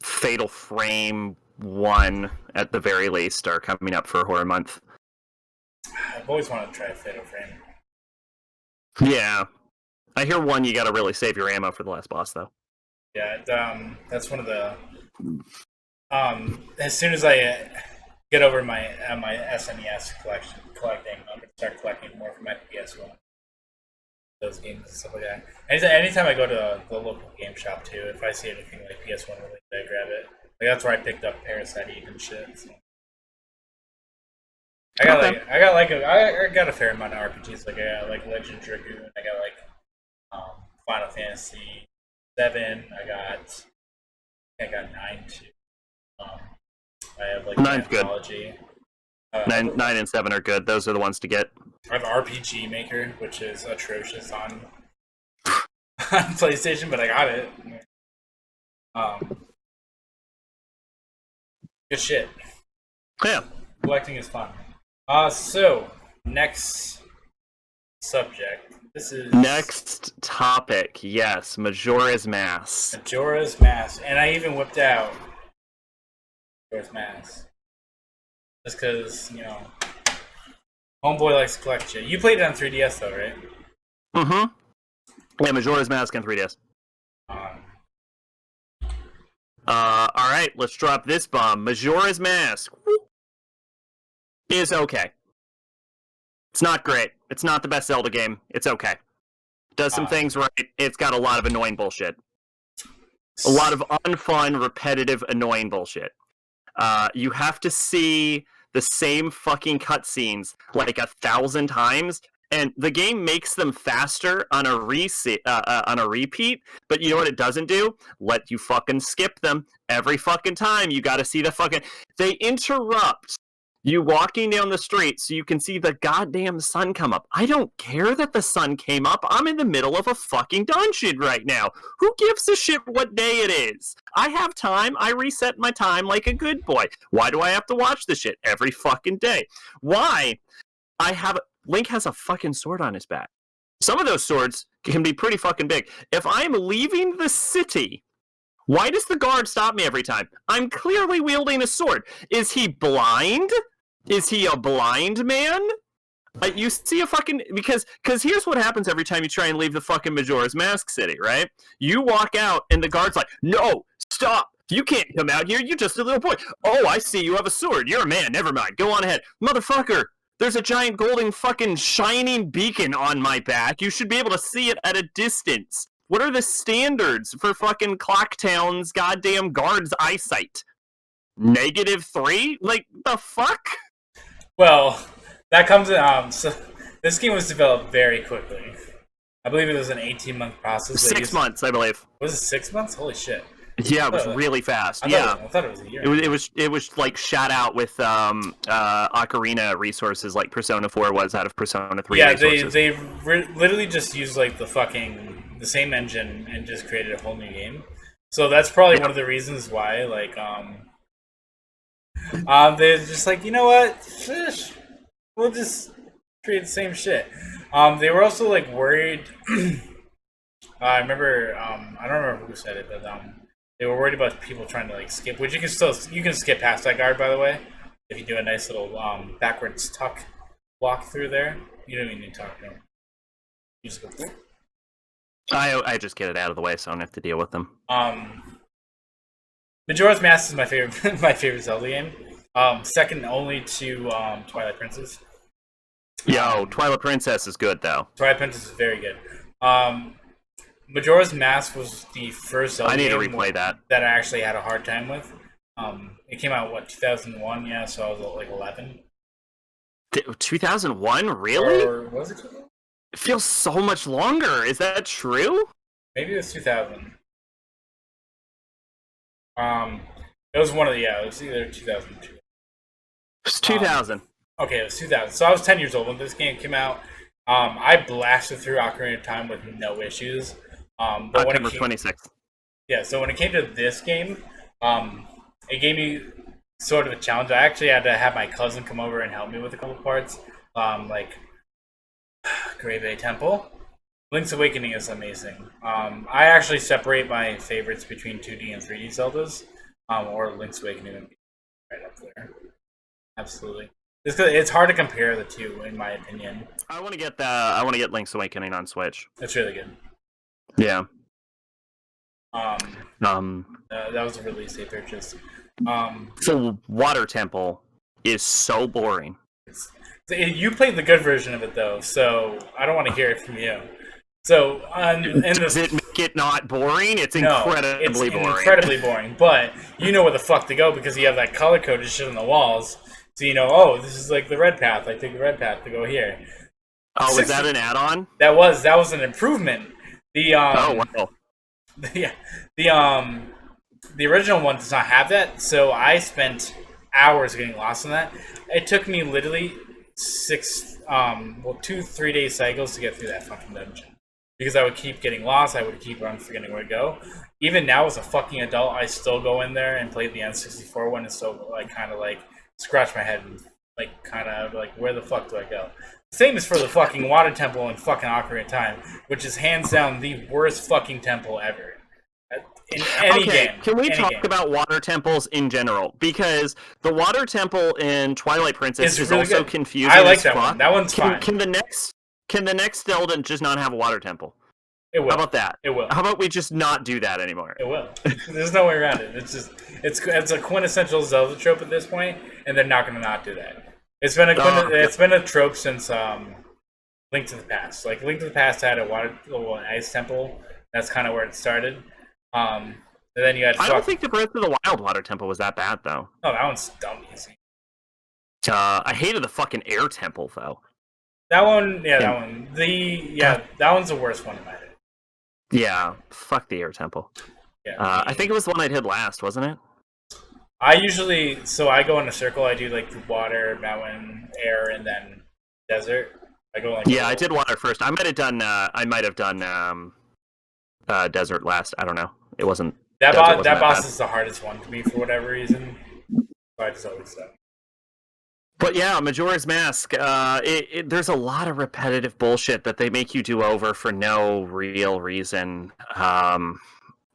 Fatal Frame 1 at the very least are coming up for horror month. I've always wanted to try Fatal Frame. Yeah. I hear 1 you gotta really save your ammo for the last boss, though. Yeah, that's one of the... as soon as I get over my SNES collecting, I'm going to start collecting more for my PS1. Those games and stuff like that. Anytime I go to the local game shop, too, if I see anything like PS1 related, I grab it. Like, that's where I picked up Parasite Eve and shit. So. I got a fair amount of RPGs. Like I got like Legend Dragoon. I got like Final Fantasy 7. I got 9 too. I have like 9's good. Anthology. 9 and 7 are good. Those are the ones to get. I have RPG Maker, which is atrocious on PlayStation, but I got it. Good shit. Yeah. Collecting is fun. So next subject. This is Next topic. Yes, Majora's Mask. Majora's Mask, and I even whipped out Majora's Mask just because homeboy likes to collect shit. You played it on 3DS though, right? Yeah, Majora's Mask on 3DS. All right, let's drop this bomb. Majora's Mask is okay. It's not great. It's not the best Zelda game. It's okay. Does some things right. It's got a lot of annoying bullshit. A lot of unfun, repetitive, annoying bullshit. You have to see the same fucking cutscenes like 1,000 times, and the game makes them faster on a repeat, but you know what it doesn't do? Let you fucking skip them every fucking time. You gotta see the fucking... They interrupt You walking down the street so you can see the goddamn sun come up. I don't care that the sun came up. I'm in the middle of a fucking dungeon right now. Who gives a shit what day it is? I have time. I reset my time like a good boy. Why do I have to watch this shit every fucking day? Why? Link has a fucking sword on his back. Some of those swords can be pretty fucking big. If I'm leaving the city, why does the guard stop me every time? I'm clearly wielding a sword. Is he blind? Is he a blind man? You see a fucking... Because here's what happens every time you try and leave the fucking Majora's Mask city, right? You walk out and the guard's like, no, stop. You can't come out here. You're just a little boy. Oh, I see you have a sword. You're a man. Never mind. Go on ahead. Motherfucker. There's a giant golden fucking shining beacon on my back. You should be able to see it at a distance. What are the standards for fucking Clocktown's goddamn guard's eyesight? -3? Like, the fuck? Well, that comes in. So this game was developed very quickly. I believe it was an 18-month process. 6 months, I believe. Was it 6 months? Holy shit. Yeah, it was really fast. I thought it was a year. It was like shot out with Ocarina resources like Persona 4 was out of Persona 3 resources. they literally just used like the same engine and just created a whole new game. So that's probably one of the reasons why like they're just like, you know what? Shush. We'll just create the same shit. They were also like worried. I remember I don't remember who said it, but they were worried about people trying to like skip, which you can skip past that guard, by the way, if you do a nice little backwards tuck walk through there. You don't even need to talk. No. You just go through. I just get it out of the way, so I don't have to deal with them. Majora's Mask is my favorite my favorite Zelda game. Second only to Twilight Princess. Twilight Princess is good though. Twilight Princess is very good. Majora's Mask was the first Zelda game to replay that I actually had a hard time with. It came out 2001, yeah, so I was like 11. 2001, really? Or was it 2001? It feels so much longer. Is that true? Maybe it was 2000. It was one of the it was either 2002. It was 2000. Okay, it was 2000. So I was 10 years old when this game came out. I blasted through Ocarina of Time with no issues. But October 26th. Yeah, so when it came to this game, it gave me sort of a challenge. I actually had to have my cousin come over and help me with a couple parts, like Grave A Temple. Link's Awakening is amazing. I actually separate my favorites between 2D and 3D Zeldas, or Link's Awakening would be right up there. Absolutely. It's hard to compare the two, in my opinion. I want to get Link's Awakening on Switch. It's really good. Yeah. That was a release date purchase. The Water Temple is so boring. You played the good version of it though, so I don't want to hear it from you. So, does it make it not boring? It's incredibly boring. Incredibly boring, but you know where the fuck to go because you have that color coded shit on the walls. So you know, oh, this is like the red path. I take the red path to go here. Oh, was that an add-on? That was an improvement. Oh wow. The original one does not have that, so I spent hours getting lost in that. It took me literally 2-3 day cycles to get through that fucking dungeon. Because I would keep getting lost, I would keep forgetting where to go. Even now as a fucking adult, I still go in there and play the N64 one and still kind of scratch my head and where the fuck do I go? Same as for the fucking Water Temple in fucking Ocarina of Time, which is hands down the worst fucking temple ever. In any game. Can we talk about water temples in general? Because the water temple in Twilight Princess is really also confusing. I like that one. That one's fine. Can the next Zelda just not have a water temple? It will. How about that? It will. How about we just not do that anymore? It will. There's no way around it. It's a quintessential Zelda trope at this point, and they're not going to not do that. It's been a trope since Link to the Past. Like Link to the Past had an ice temple. That's kind of where it started. And then you had. I don't think the Breath of the Wild water temple was that bad though. No, that one's dumb easy. I hated the fucking air temple though. That one, that one's the worst one in my head. Yeah, fuck the air temple. Yeah, I think it was the one I did last, wasn't it? I usually I go in a circle. I do like the water, mountain, air, and then desert. I go like I did water first. I might have done desert last. I don't know. It wasn't that desert boss. wasn't That boss bad. is the hardest one to me for whatever reason. So I just always say. But yeah, Majora's Mask. There's a lot of repetitive bullshit that they make you do over for no real reason.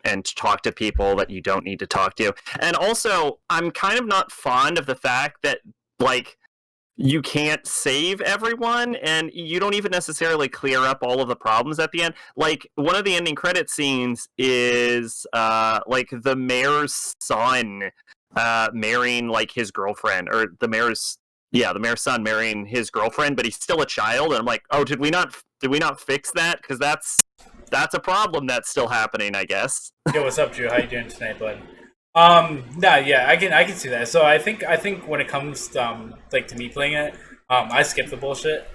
And talk to people that you don't need to talk to. And also, I'm kind of not fond of the fact that like you can't save everyone and you don't even necessarily clear up all of the problems at the end. Like one of the ending credit scenes is like the mayor's son marrying like his girlfriend, or the mayor's son marrying his girlfriend, but he's still a child. And I'm like, oh, did we not fix that? Because that's a problem that's still happening, I guess. Yo, what's up, Drew? How you doing tonight, bud? Nah, yeah, I can see that. So I think when it comes like to me playing it, I skip the bullshit.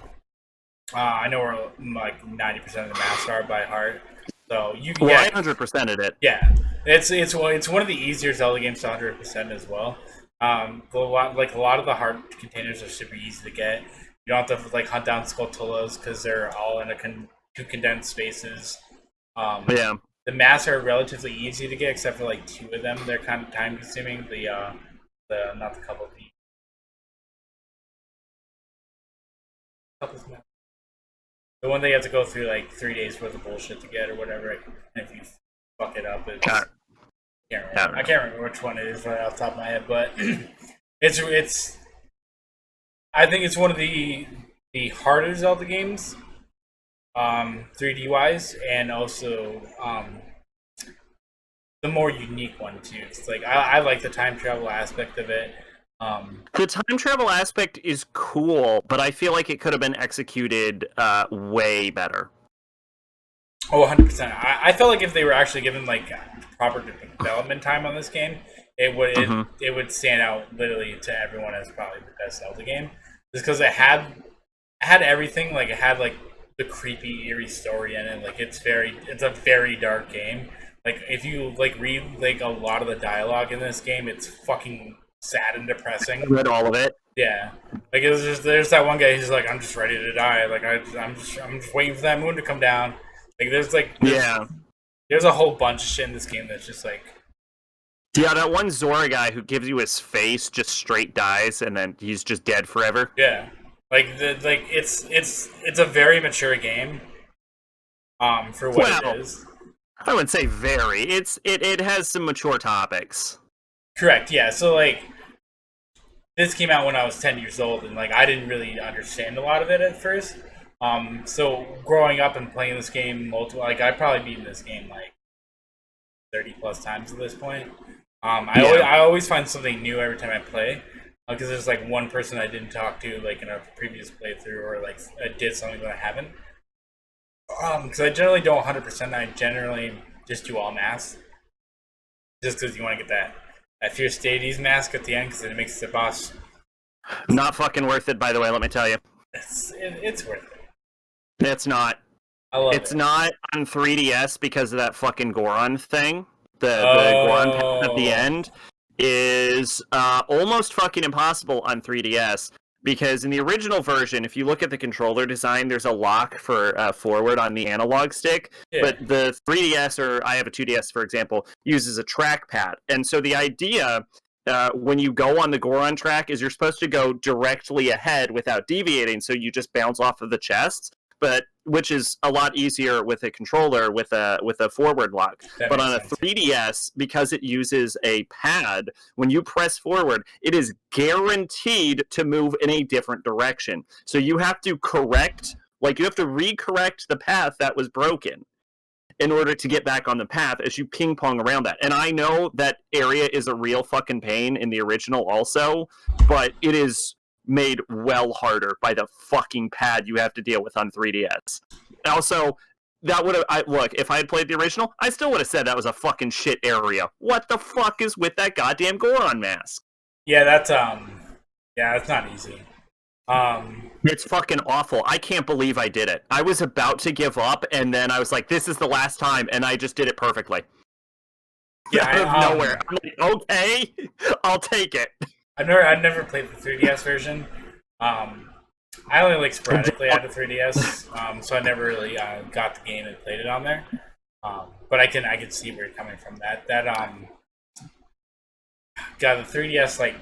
I know where like 90% of the masks are by heart. So I 100%ed it. Yeah, it's one of the easier Zelda games to 100% as well. A lot of the hard containers are super easy to get. You don't have to like hunt down Skulltulas because they're all in two condensed spaces. Yeah. The masks are relatively easy to get, except for like 2 of them. They're kind of time consuming. The not the couple feet. The one that you have to go through like 3 days worth of bullshit to get or whatever. And if you fuck it up, it's I can't remember which one it is right off the top of my head, but it's I think it's one of the harder Zelda games. 3D wise, and also the more unique one too. It's like I like the time travel aspect of it. The time travel aspect is cool, but I feel like it could have been executed way better. Oh, 100%. I felt like if they were actually given like proper development time on this game, it would stand out literally to everyone as probably the best Zelda game. Just because it had everything. Like it had like the creepy, eerie story in it. Like it's a very dark game. Like if you like read like a lot of the dialogue in this game, it's fucking sad and depressing. I read all of it. Yeah, like it was just there's that one guy. He's like, I'm just ready to die. Like I'm just waiting for that moon to come down. Like there's a whole bunch of shit in this game that's just like. Yeah, that one Zora guy who gives you his face just straight dies and then he's just dead forever. Yeah. It's a very mature game, for what it is. I wouldn't say very. It has some mature topics. Correct. Yeah. So like, this came out when I was 10 years old, and like I didn't really understand a lot of it at first. So growing up and playing this game I'd probably beaten this game like 30 plus times at this point. I always find something new every time I play. Because there's like one person I didn't talk to like in a previous playthrough, or like I did something that I haven't. Because I generally don't 100%. I generally just do all masks, just because you want to get that Fierce Deities mask at the end, because it makes the boss not fucking worth it. By the way, let me tell you, it's worth it. It's not. It's not on 3DS because of that fucking Goron thing. The Goron path at the end is almost fucking impossible on 3DS, because in the original version, if you look at the controller design, there's a lock for forward on the analog stick, but the 3DS, or I have a 2DS for example, uses a trackpad. And so the idea when you go on the Goron track is you're supposed to go directly ahead without deviating, so you just bounce off of the chests, but which is a lot easier with a controller with a forward lock. But on a 3DS, because it uses a pad, when you press forward, it is guaranteed to move in a different direction. So you have to recorrect the path that was broken in order to get back on the path as you ping pong around that. And I know that area is a real fucking pain in the original also, but it is made well harder by the fucking pad you have to deal with on 3DS. Also, that would have look, if I had played the original, I still would have said that was a fucking shit area. What the fuck is with that goddamn Goron mask? Yeah, that's not easy. It's fucking awful. I can't believe I did it. I was about to give up, and then I was like, this is the last time, and I just did it perfectly. Yeah, out of nowhere. I'm like, okay, I'll take it. I've never played the 3DS version. I only like sporadically had the 3DS, so I never really got the game and played it on there. But I can see where you're coming from. The 3DS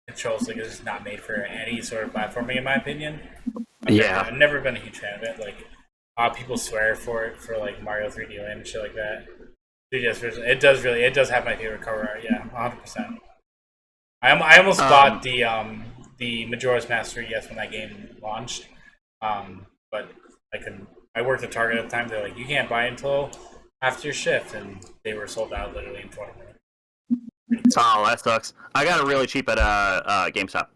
controls like is just not made for any sort of platforming, in my opinion. I've never been a huge fan of it. Like, people swear for it for like Mario 3D Land and shit like that. 3DS version, it does have my favorite cover art. Yeah, 100%. I almost bought the Majora's Mask 3DS when that game launched, but I couldn't. I worked at Target at the time. They're like, you can't buy it until after your shift, and they were sold out literally in 20 minutes. Oh, that sucks. I got it really cheap at GameStop.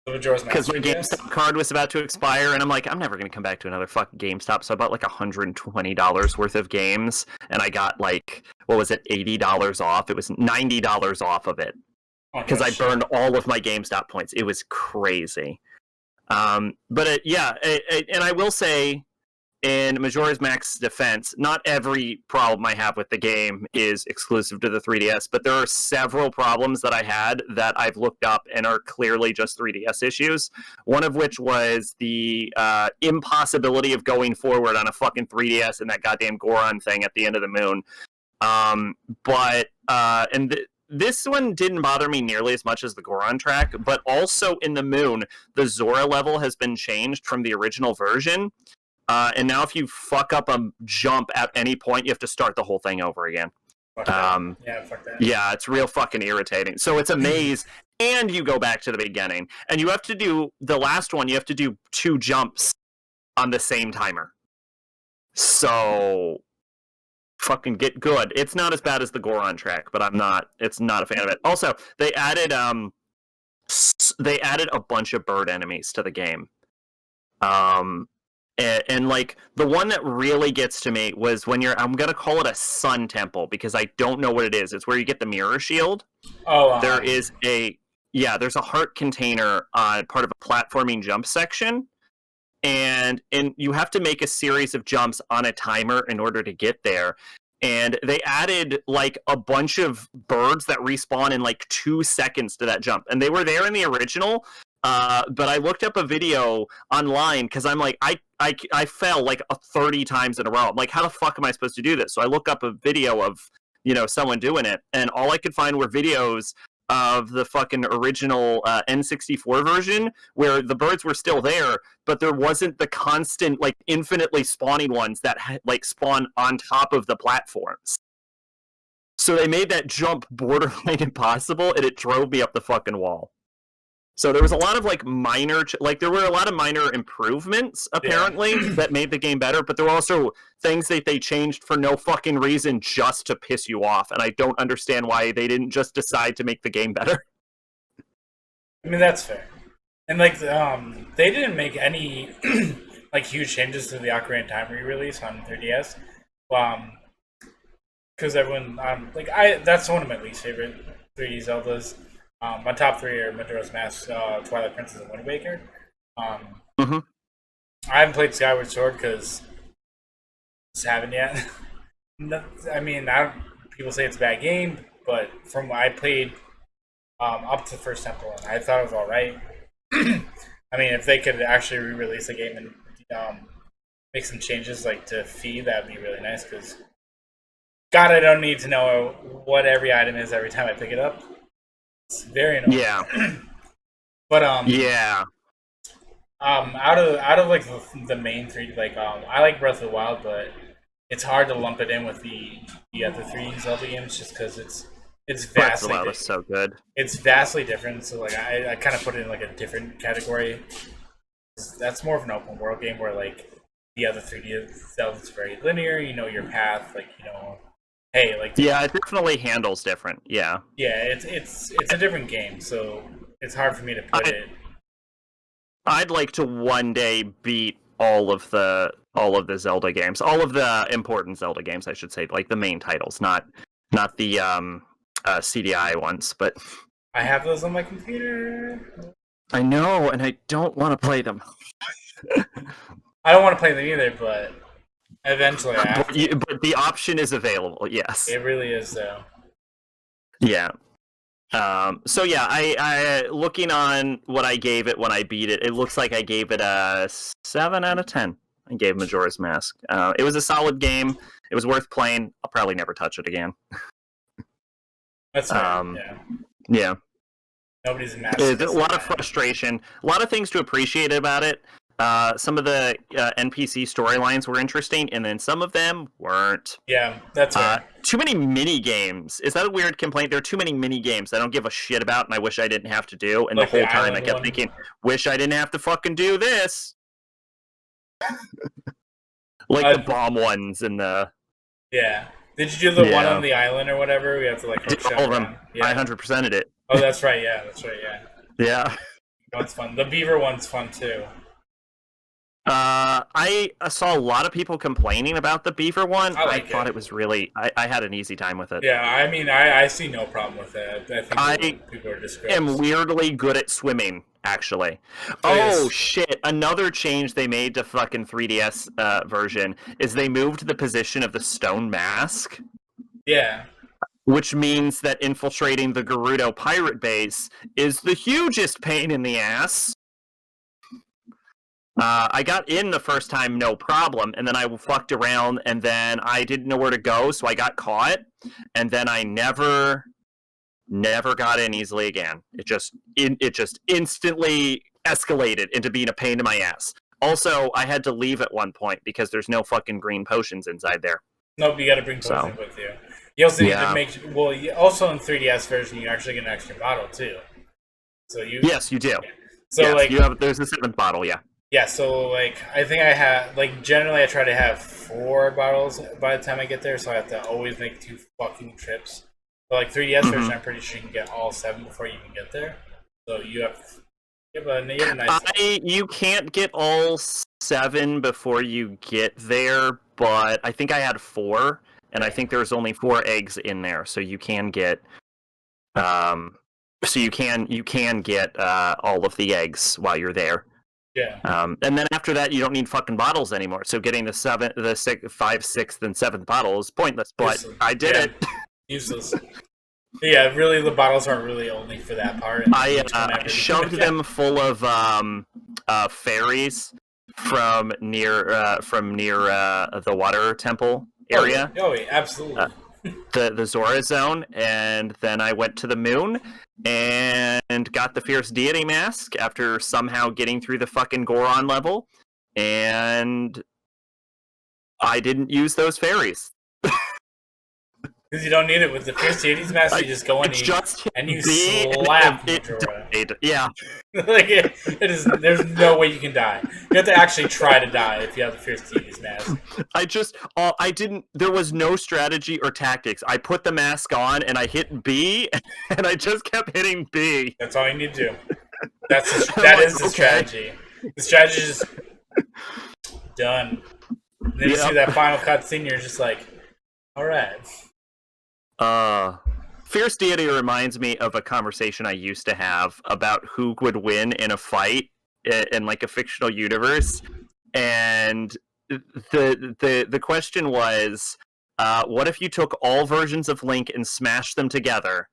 Because my GameStop card was about to expire, and I'm like, I'm never going to come back to another fucking GameStop. So I bought like $120 worth of games, and I got like, what was it, $80 off? It was $90 off of it. Because I burned all of my GameStop points. It was crazy. And I will say, in Majora's Mask's defense, not every problem I have with the game is exclusive to the 3DS, but there are several problems that I had that I've looked up and are clearly just 3DS issues. One of which was the impossibility of going forward on a fucking 3DS and that goddamn Goron thing at the end of the moon. This one didn't bother me nearly as much as the Goron track, but also in the moon, the Zora level has been changed from the original version. And now if you fuck up a jump at any point, you have to start the whole thing over again. Fuck that. Yeah, it's real fucking irritating. So it's a maze, and you go back to the beginning. And you have to do, the last one, you have to do 2 jumps on the same timer. So fucking get good. It's not as bad as the Goron track, but it's not a fan of it. Also, they added a bunch of bird enemies to the game. And like the one that really gets to me was when I'm gonna call it a sun temple because I don't know what it is. It's where you get the mirror shield. There's a heart container on part of a platforming jump section, and you have to make a series of jumps on a timer in order to get there. And they added like a bunch of birds that respawn in like 2 seconds to that jump, and they were there in the original. But I looked up a video online because I'm like, I fell like 30 times in a row. I'm like, how the fuck am I supposed to do this? So I look up a video of, someone doing it, and all I could find were videos of the fucking original N64 version where the birds were still there, but there wasn't the constant, like, infinitely spawning ones that, like, spawn on top of the platforms. So they made that jump borderline impossible, and it drove me up the fucking wall. So there was a lot of there were a lot of minor improvements apparently that made the game better, but there were also things that they changed for no fucking reason just to piss you off, and I don't understand why they didn't just decide to make the game better. I mean, that's fair. And they didn't make any like huge changes to the Ocarina of Time re-release on 3DS. Because everyone that's one of my least favorite 3D Zeldas. My top 3 are Majora's Mask, Twilight Princess, and Wind Waker. I haven't played Skyward Sword because I just haven't yet. I mean, people say it's a bad game, but from what I played up to the first temple, and I thought it was all right. I mean, if they could actually re-release the game and make some changes like to fee, that'd be really nice. Because God, I don't need to know what every item is every time I pick it up. It's very annoying. Yeah. But out of like the main 3, I like Breath of the Wild, but it's hard to lump it in with the other 3 Zelda games just because it's Breath of the Wild is so good. It's vastly different. So like I kind of put it in like a different category. That's more of an open world game where like the other 3D Zelda's very linear. You know your path, hey, like it definitely handles different. Yeah, it's a different game, so it's hard for me to put it. I'd like to one day beat all of the Zelda games, all of the important Zelda games, I should say, like the main titles, not the CDI ones. But I have those on my computer. I know, and I don't want to play them. I don't want to play them either, but Eventually, I have to. But the option is available. Yes. It really is, though. Yeah. So yeah, I looking on what I gave it when I beat it, it looks like I gave it a 7 out of 10. I gave Majora's Mask. It was a solid game. It was worth playing. I'll probably never touch it again. That's right. Yeah. Yeah. Nobody's a master. There's a lot of frustration. A lot of things to appreciate about it. Some of the NPC storylines were interesting, and then some of them weren't. Yeah, that's right. Too many mini games. Is that a weird complaint? There are too many mini games I don't give a shit about, and I wish I didn't have to do. And like the whole time I kept thinking, wish I didn't have to fucking do this. Like the bomb ones and the. Yeah. Did you do the one on the island or whatever? We have to like hook all of them. Yeah. I 100%ed it. Oh, that's right. Yeah, that's right. Yeah. Yeah. That's fun. The beaver one's fun too. I saw a lot of people complaining about the beaver one. I thought it was really. I had an easy time with it. Yeah, I mean, I see no problem with it. I think people are discouraged. Am weirdly good at swimming, actually. Oh shit! Another change they made to fucking 3DS version is they moved the position of the stone mask. Yeah. Which means that infiltrating the Gerudo pirate base is the hugest pain in the ass. I got in the first time, no problem, and then I fucked around, and then I didn't know where to go, so I got caught, and then I never got in easily again. It just instantly escalated into being a pain in my ass. Also, I had to leave at one point because there's no fucking green potions inside there. Nope, you got to bring potions with you. You also need to make also in 3DS version, you actually get an extra bottle too. So yes, you do. Yeah. So yes, there's a 7th bottle, yeah. Yeah, so, I think I have, generally I try to have 4 bottles by the time I get there, so I have to always make 2 fucking trips. But, 3DS version, I'm pretty sure you can get all 7 before you even get there. So you have a nice... You can't get all 7 before you get there, but I think I had 4, and I think there's only 4 eggs in there, so you can get... So you can get all of the eggs while you're there. Yeah. And then after that, you don't need fucking bottles anymore. So getting the 5th, 6th, and 7th bottle is pointless. But I did it. Useless. Yeah, really, the bottles aren't really only for that part. I shoved them full of fairies from near the water temple area. Oh, yeah, absolutely. The Zora zone, and then I went to the moon and got the Fierce Deity mask after somehow getting through the fucking Goron level, and I didn't use those fairies. Because you don't need it with the Fierce Deity's mask, you just go in and you slap Majora. Yeah. It is. There's no way you can die. You have to actually try to die if you have the Fierce Deity's mask. I didn't. There was no strategy or tactics. I put the mask on and I hit B, and I just kept hitting B. That's all you need to do. That is the strategy. The strategy is just done. And then you see that final cutscene, you're just like, all right. Fierce Deity reminds me of a conversation I used to have about who would win in a fight in a fictional universe, and the question was, what if you took all versions of Link and smashed them together,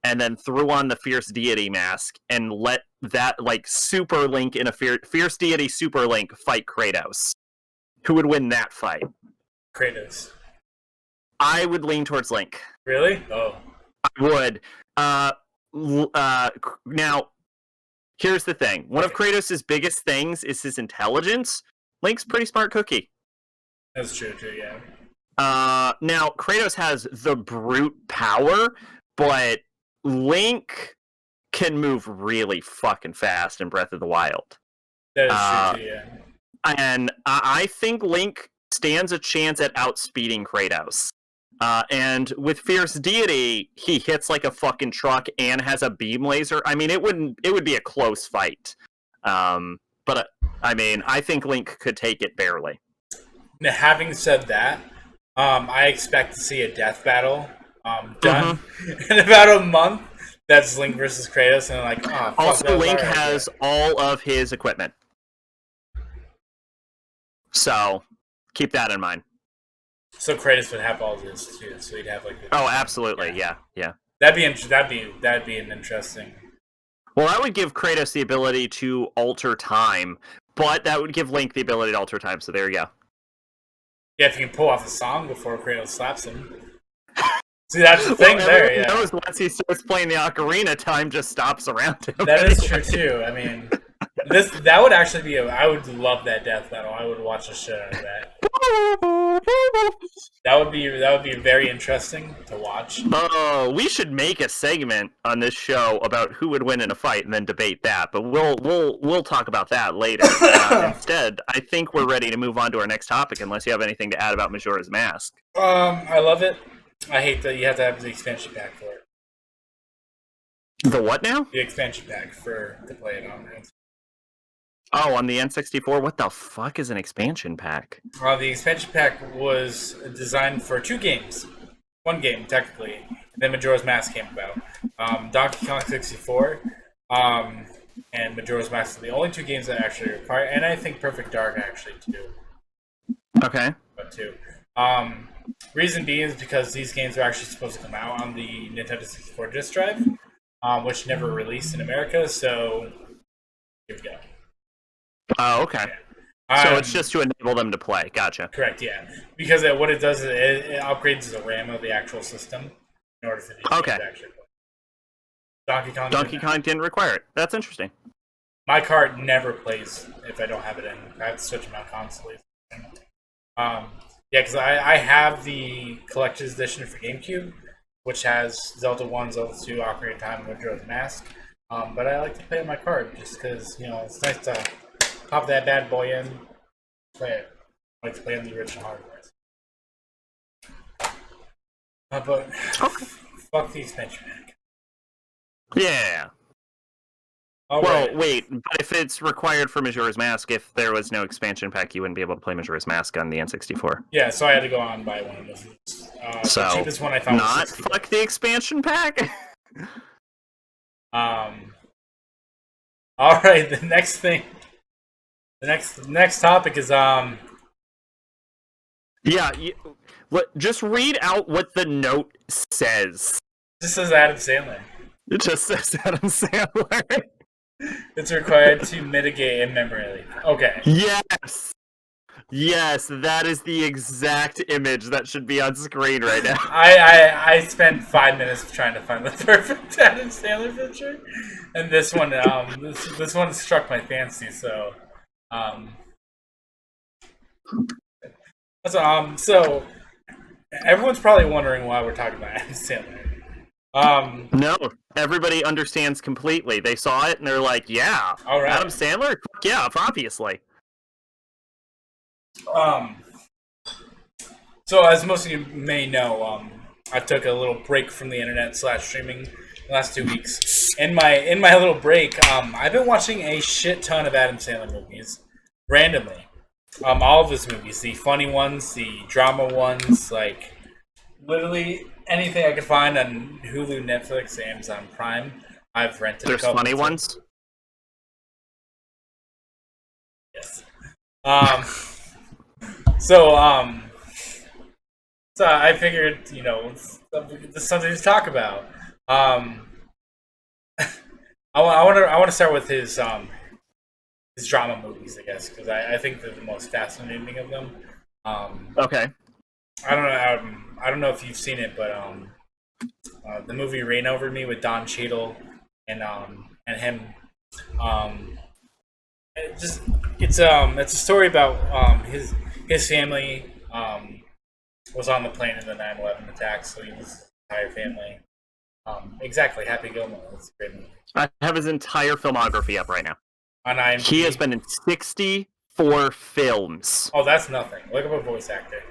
and then threw on the Fierce Deity mask and let that Super Link in a Fierce Deity Super Link fight Kratos? Who would win that fight? Kratos. I would lean towards Link. Really? Oh. I would. Now, here's the thing. One of Kratos' biggest things is his intelligence. Link's pretty smart cookie. That's true, too, yeah. Now, Kratos has the brute power, but Link can move really fucking fast in Breath of the Wild. That is true, too, yeah. And I think Link stands a chance at outspeeding Kratos. And with Fierce Deity, he hits like a fucking truck and has a beam laser. I mean, it would be a close fight. But I think Link could take it barely. Now, having said that, I expect to see a death battle done in about a month. That's Link versus Kratos, and also Link has all of his equipment. So keep that in mind. So Kratos would have all this too. So he'd have like. Oh, absolutely, yeah. That'd be an interesting. Well, that would give Kratos the ability to alter time, but that would give Link the ability to alter time. So there you go. Yeah, if you can pull off a song before Kratos slaps him. See, that's the thing there. Yeah. Knows once he starts playing the ocarina, time just stops around him. That is true too. I mean, that would actually be. I would love that death battle. I would watch the shit out of that. That would be very interesting to watch. Oh, we should make a segment on this show about who would win in a fight and then debate that. But we'll talk about that later. Instead, I think we're ready to move on to our next topic. Unless you have anything to add about Majora's Mask. I love it. I hate that you have to have the expansion pack for it. The what now? The expansion pack to play it on. Oh, on the N64? What the fuck is an expansion pack? The expansion pack was designed for 2 games. 1 game, technically. And then Majora's Mask came about. Donkey Kong 64 and Majora's Mask are the only 2 games that actually require, and I think Perfect Dark actually too. Okay. But 2. Reason being is because these games are actually supposed to come out on the Nintendo 64 disk drive, which never released in America, so here we go. Oh, okay. Yeah. So it's just to enable them to play. Gotcha. Correct, yeah. Because what it does is it upgrades the RAM of the actual system in order for the game to actually play. Donkey Kong didn't require it. That's interesting. My cart never plays if I don't have it in. I have to switch them out constantly. Yeah, because I have the collector's edition for GameCube, which has Zelda 1, Zelda 2, Ocarina of Time, and Majora's Mask. But I like to play on my cart just because, it's nice to pop that bad boy in, play it. I like to play on the original hardware. But fuck the expansion pack. Yeah. Wait, but if it's required for Majora's Mask, if there was no expansion pack, you wouldn't be able to play Majora's Mask on the N64. Yeah, so I had to go on and buy one of those. So, the cheapest one I found not was $60. fuck the expansion pack? Alright, the next topic is just read out what the note says. This says Adam Sandler. It just says Adam Sandler. It's required to mitigate a memory leak. Okay. Yes, that is the exact image that should be on screen right now. I spent 5 minutes trying to find the perfect Adam Sandler picture, and this one this one struck my fancy. So so everyone's probably wondering why we're talking about Adam Sandler. No, everybody understands completely. They saw it and they're like, "Yeah, all right. Adam Sandler, yeah, obviously." So as most of you may know, I took a little break from the internet / streaming the last 2 weeks. In my little break, I've been watching a shit ton of Adam Sandler movies randomly. All of his movies, the funny ones, the drama ones, like literally anything I could find on Hulu, Netflix, Amazon Prime. I've rented. There's funny ones. Yes. So I figured, there's something to talk about. I want to start with his drama movies, I guess, because I think they're the most fascinating of them. Okay. I don't know if you've seen it, but the movie Reign Over Me with Don Cheadle and him. It's a story about his family was on the plane in the 9/11 attack, so his entire family. Exactly, Happy Gilmore. It's a great movie. I have his entire filmography up right now. On IMDb. He has been in 64 films. Oh, that's nothing. Look up a voice actor.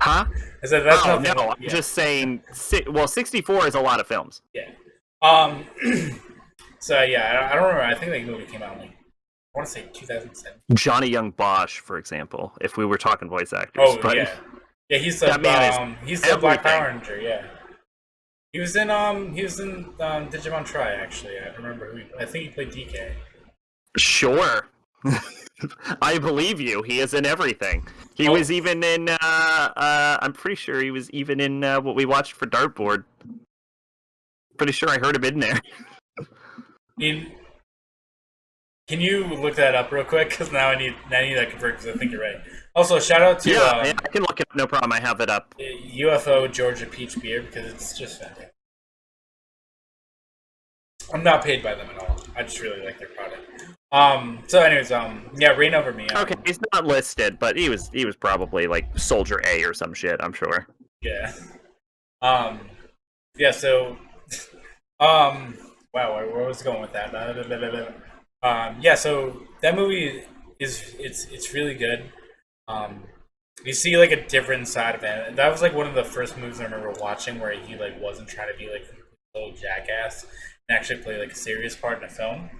Huh? I said that's nothing. No, I'm just saying. 64 is a lot of films. Yeah. So yeah, I don't remember. I think the movie came out I want to say 2007. Johnny Young Bosch, for example, if we were talking voice actors. Oh, but yeah. Yeah, he's the Black Power Ranger, yeah. He was in Digimon Tri, actually. I don't remember who I think he played DK. Sure. I believe you. He is in everything. He was even in. I'm pretty sure he was even in what we watched for Dartboard. Pretty sure I heard him in there. Can you look that up real quick? Because now I need that confirmed because I think you're right. Also, shout out to Yeah, I can look it up. No problem. I have it up. UFO Georgia Peach Beer because it's just fantastic. I'm not paid by them at all. I just really like their product. So anyways, yeah, reign over me. Okay, he's not listed, but he was probably like Soldier A or some shit, I'm sure. Yeah. Yeah, so wow, where was I going with that? Yeah, so that movie it's really good. You see like a different side of it. That was like one of the first movies I remember watching where he like wasn't trying to be like a little jackass and actually play like a serious part in a film.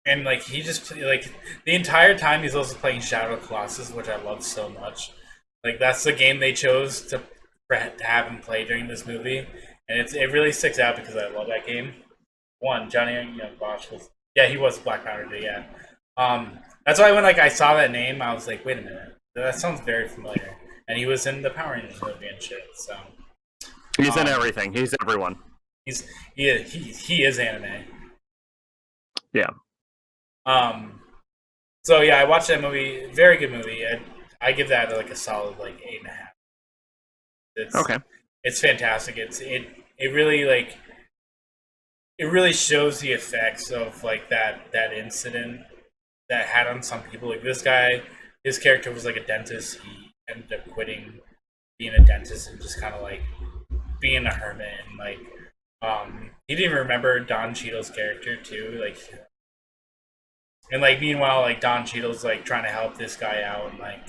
And like he just like the entire time he's also playing Shadow Colossus, which I love so much. Like that's the game they chose to have him play during this movie, and it really sticks out because I love that game. Johnny Young Bosch was he was Black Panther Day, yeah. That's why when like I saw that name, I was like, wait a minute, that sounds very familiar. And he was in the Power Rangers movie and shit. So he's in everything. He's everyone. He is anime. Yeah. So yeah, I watched that movie. Very good movie. I give that like a solid like 8.5. Okay. It's fantastic. It really like it really shows the effects of like that incident that had on some people. Like this guy, his character was like a dentist. He ended up quitting being a dentist and just kind of like being a hermit and like he didn't even remember Don Cheadle's character too. Like and like meanwhile like Don Cheadle's like trying to help this guy out and like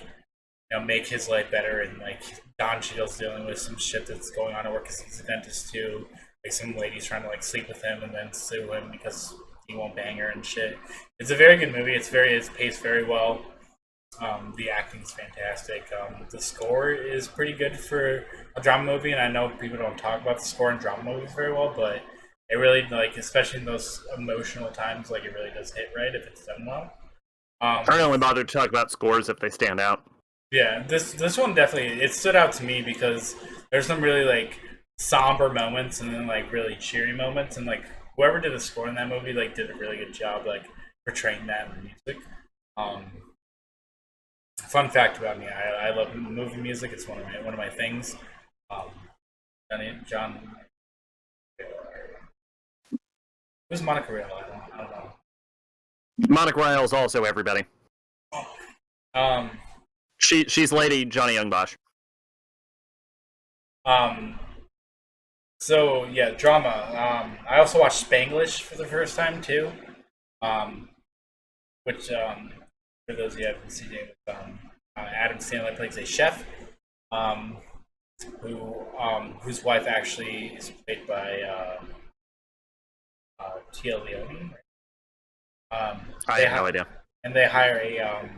make his life better, and like Don Cheadle's dealing with some shit that's going on at work because he's a dentist too. Like some lady's trying to like sleep with him and then sue him because he won't bang her and shit. It's a very good movie. It's paced very well. The acting's fantastic. The score is pretty good for a drama movie, and I know people don't talk about the score in drama movies very well, but it really like, especially in those emotional times, like it really does hit right if it's done well. I only bother to talk about scores if they stand out. Yeah, this one definitely it stood out to me because there's some really like somber moments and then like really cheery moments, and like whoever did the score in that movie like did a really good job like portraying that in the music. Fun fact about me, I love movie music. It's one of my things. John, who's Monica Rial? I don't know. Monica Rial is also everybody. She's Lady Johnny Young Bosch. So yeah, drama. I also watched Spanglish for the first time too. Which for those of you who haven't seen it, Adam Sandler plays a chef, whose wife actually is played by Tia Leone. I have no idea. And they hire a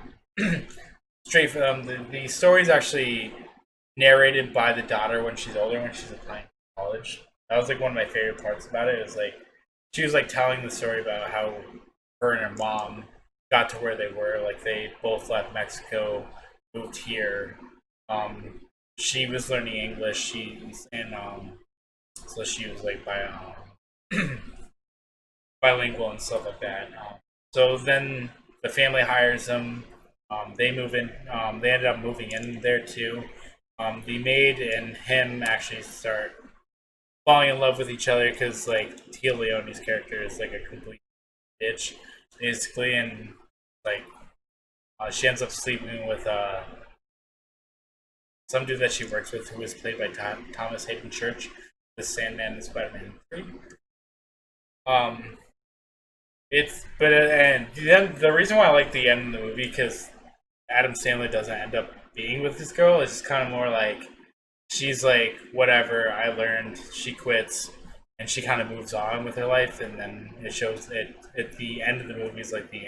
straight from the story's actually narrated by the daughter when she's older, when she's applying to college. That was like one of my favorite parts about it. It was like she was like telling the story about how her and her mom got to where they were. Like they both left Mexico, moved here. She was learning English. So she was like bilingual and stuff like that. So then the family hires them. They move in. They ended up moving in there too. The maid and him actually start falling in love with each other because like Tia Leone's character is like a complete bitch, basically, and like she ends up sleeping with some dude that she works with who is played by Thomas Hayden Church, the Sandman and Spider-Man 3. And the reason why I like the end of the movie because Adam Sandler doesn't end up being with this girl. It's just kind of more like she's like, whatever, I learned. She quits and she kind of moves on with her life, and then it shows it at the end of the movie is like the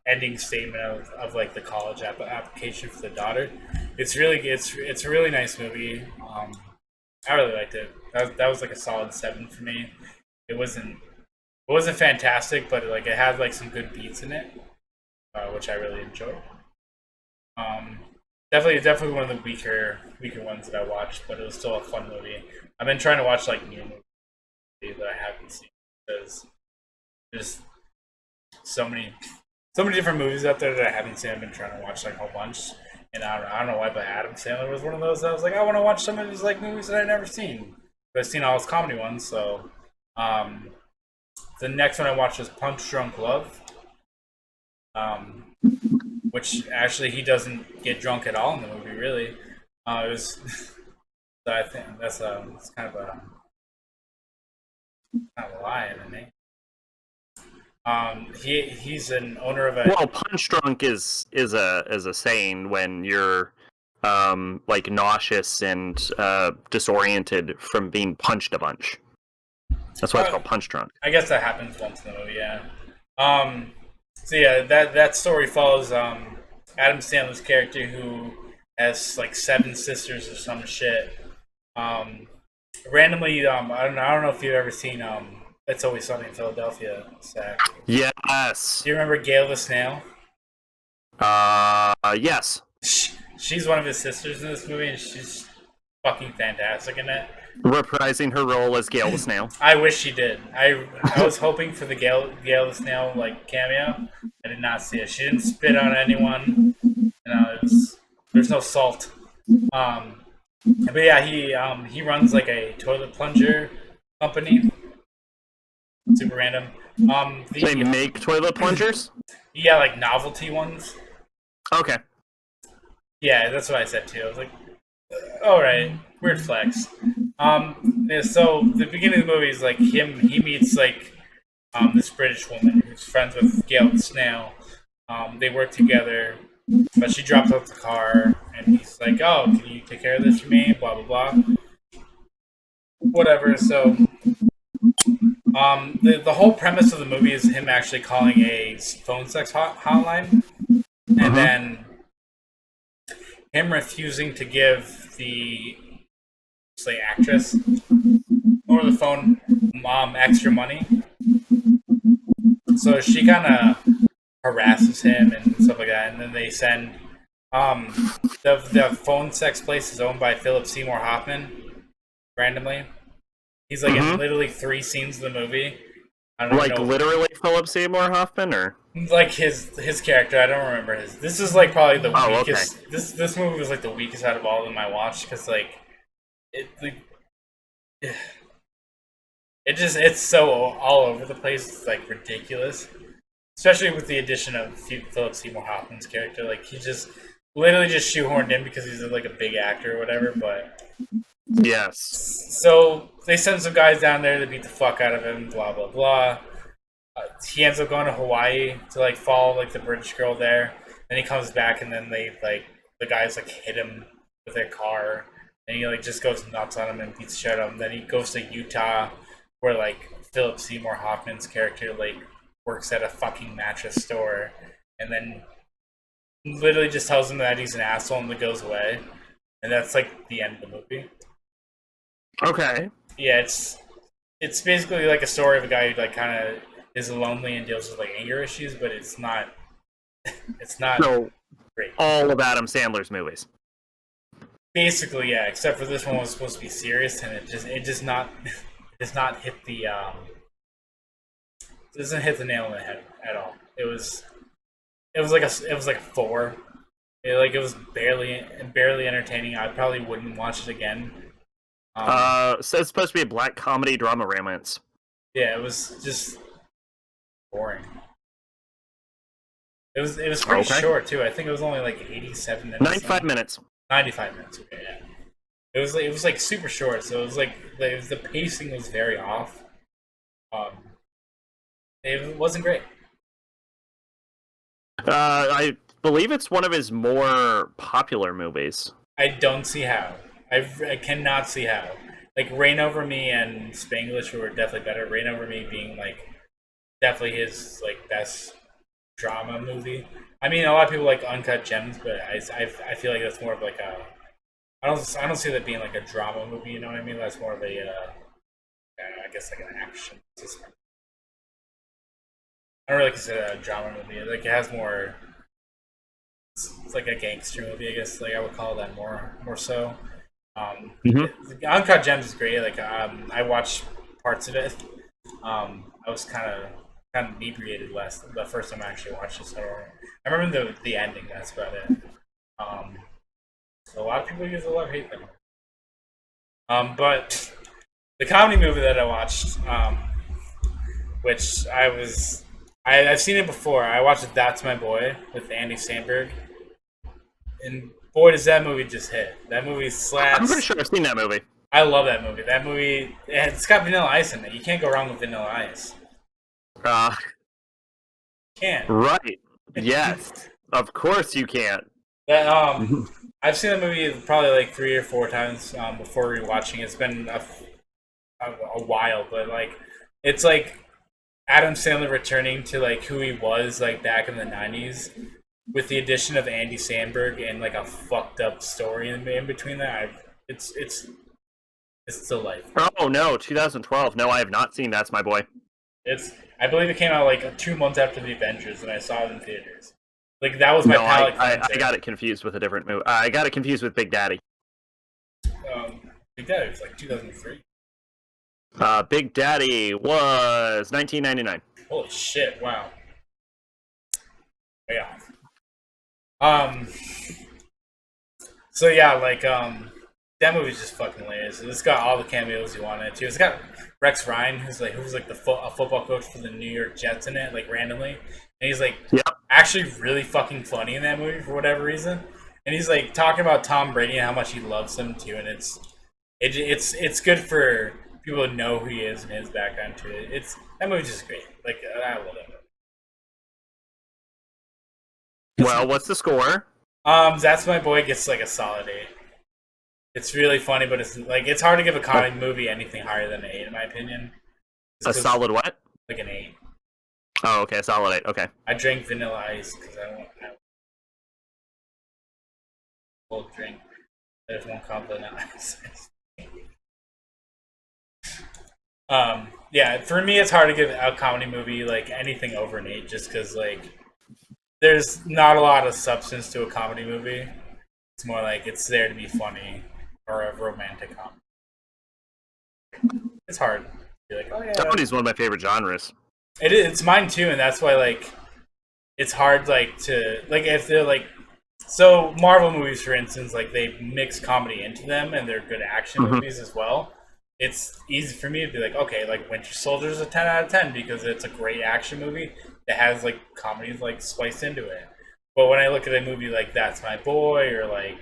ending statement of like the college application for the daughter. It's a really nice movie. I really liked it. That was like a solid 7 for me. It wasn't It wasn't fantastic, but like it had like some good beats in it, which I really enjoyed. Definitely one of the weaker ones that I watched, but it was still a fun movie. I've been trying to watch like new movies that I haven't seen because there's so many different movies out there that I haven't seen. I've been trying to watch like a whole bunch, and I don't know why, but Adam Sandler was one of those. I was like, I want to watch some of his like movies that I've never seen, but I've seen all his comedy ones. So, the next one I watched was Punch Drunk Love, which actually he doesn't get drunk at all in the movie. Really, it was. So I think that's it's kind of a lie in the name. He's an owner of a. Well, punch drunk is a saying when you're like nauseous and disoriented from being punched a bunch. That's why it's called punch drunk. I guess that happens once in the movie, yeah. So yeah, that story follows Adam Sandler's character who has like 7 sisters or some shit. Randomly, I don't know if you've ever seen It's Always Sunny in Philadelphia, Zach. Yes. Do you remember Gail the Snail? Yes. She's one of his sisters in this movie, and she's fucking fantastic in it. Reprising her role as Gail the Snail. I wish she did. I was hoping for the Gail the Snail like cameo. I did not see it. She didn't spit on anyone. There's no salt. But yeah, he runs like a toilet plunger company. Super random. They make toilet plungers? Yeah, like novelty ones. Okay. Yeah, that's what I said too. I was like, alright, weird flex. Yeah, so the beginning of the movie is like he meets like this British woman who's friends with Gail the Snail. They work together, but she drops off the car, and he's like, "Oh, can you take care of this for me?" Blah blah blah. Whatever. So, the whole premise of the movie is him actually calling a phone sex hotline, and then him refusing to give the say actress over the phone mom extra money. So she kind of harasses him and stuff like that, and then they send the phone sex place is owned by Philip Seymour Hoffman randomly. He's like in literally 3 scenes of the movie. I don't know. Literally Philip Seymour Hoffman, or like his character. I don't remember his. This is like probably the weakest. Okay. This movie was like the weakest out of all of them I watched because like it's so all over the place. It's like ridiculous, especially with the addition of Philip Seymour Hoffman's character. Like he just literally just shoehorned in because he's like a big actor or whatever. But yes, so they send some guys down there to beat the fuck out of him. Blah blah blah. He ends up going to Hawaii to like follow like the British girl there. Then he comes back and then they like the guys like hit him with their car. And he like just goes nuts on him and beats the shit out of him. Then he goes to Utah, where like Philip Seymour Hoffman's character like works at a fucking mattress store, and then literally just tells him that he's an asshole and then goes away. And that's like the end of the movie. Okay. Yeah, it's basically like a story of a guy who like kind of is lonely and deals with like anger issues, but it's not So, great. all of Adam Sandler's movies. Basically, yeah, except for this one was supposed to be serious, and it does not hit the doesn't hit the nail on the head at all. It was like a 4. It was barely entertaining. I probably wouldn't watch it again. So it's supposed to be a black comedy drama romance. Yeah, it was just boring. It was pretty short too. I think it was only like 87 minutes. 95 minutes. 95 minutes. Okay, yeah. It was like super short, so it was like the pacing was very off. It wasn't great. I believe it's one of his more popular movies. I don't see how. I cannot see how. Like Reign Over Me and Spanglish were definitely better. Reign Over Me being like definitely his like best drama movie. I mean, a lot of people like Uncut Gems, but I feel like that's more of like a. I don't see that being like a drama movie. You know what I mean? That's more of a. I guess like an action. don't really consider that a drama movie. Like it has more. It's like a gangster movie, I guess. Like I would call that more so. Uncut Gems is great. Like I watched parts of it. I was kind of inebriated the first time I actually watched it. So I remember the ending. That's about it. So a lot of people use a lot of hate them. But the comedy movie that I watched, which I've seen it before. I watched That's My Boy with Andy Samberg. And boy, does that movie just hit. That movie slaps. I'm pretty sure I've seen that movie. I love that movie. That movie, it's got Vanilla Ice in it. You can't go wrong with Vanilla Ice. Can't. Right. Yes. Of course you can't. That I've seen that movie probably like 3 or 4 times before rewatching. It's been a while, but like it's like Adam Sandler returning to like who he was like back in the 90s. With the addition of Andy Samberg and like a fucked up story in between that, it's delightful. Oh no, 2012. No, I have not seen That's My Boy. I believe it came out like 2 months after the Avengers, and I saw it in theaters. Like that was my palate. I got it confused with a different movie. I got it confused with Big Daddy. Big Daddy was like 2003. Big Daddy was 1999. Holy shit! Wow. Way off. So yeah, like that movie's just fucking hilarious. It's got all the cameos you wanted to. It's got Rex Ryan, who's like a football coach for the New York Jets in it, like randomly, and he's like actually really fucking funny in that movie for whatever reason. And he's like talking about Tom Brady and how much he loves him too, and it's good for people to know who he is and his background to it. That movie's just great. Like I love it. Well, what's the score? That's My Boy gets like a solid 8. It's really funny, but it's hard to give a comedy movie anything higher than an 8 in my opinion. A solid what? Like an 8. Oh, okay, solid 8. Okay. I drank Vanilla Ice because I won't drink. I just won't call Vanilla Ice. Yeah, for me, it's hard to give a comedy movie like anything over an 8, just because like. There's not a lot of substance to a comedy movie. It's more like it's there to be funny or a romantic comedy. It's hard. You're like, oh yeah. Comedy's one of my favorite genres. It's mine too, and that's why like it's hard like to like if they're like so Marvel movies, for instance, like they mix comedy into them and they're good action movies as well. It's easy for me to be like, okay, like Winter Soldier's a 10 out of 10 because it's a great action movie that has like comedies like spliced into it. But when I look at a movie like That's My Boy or like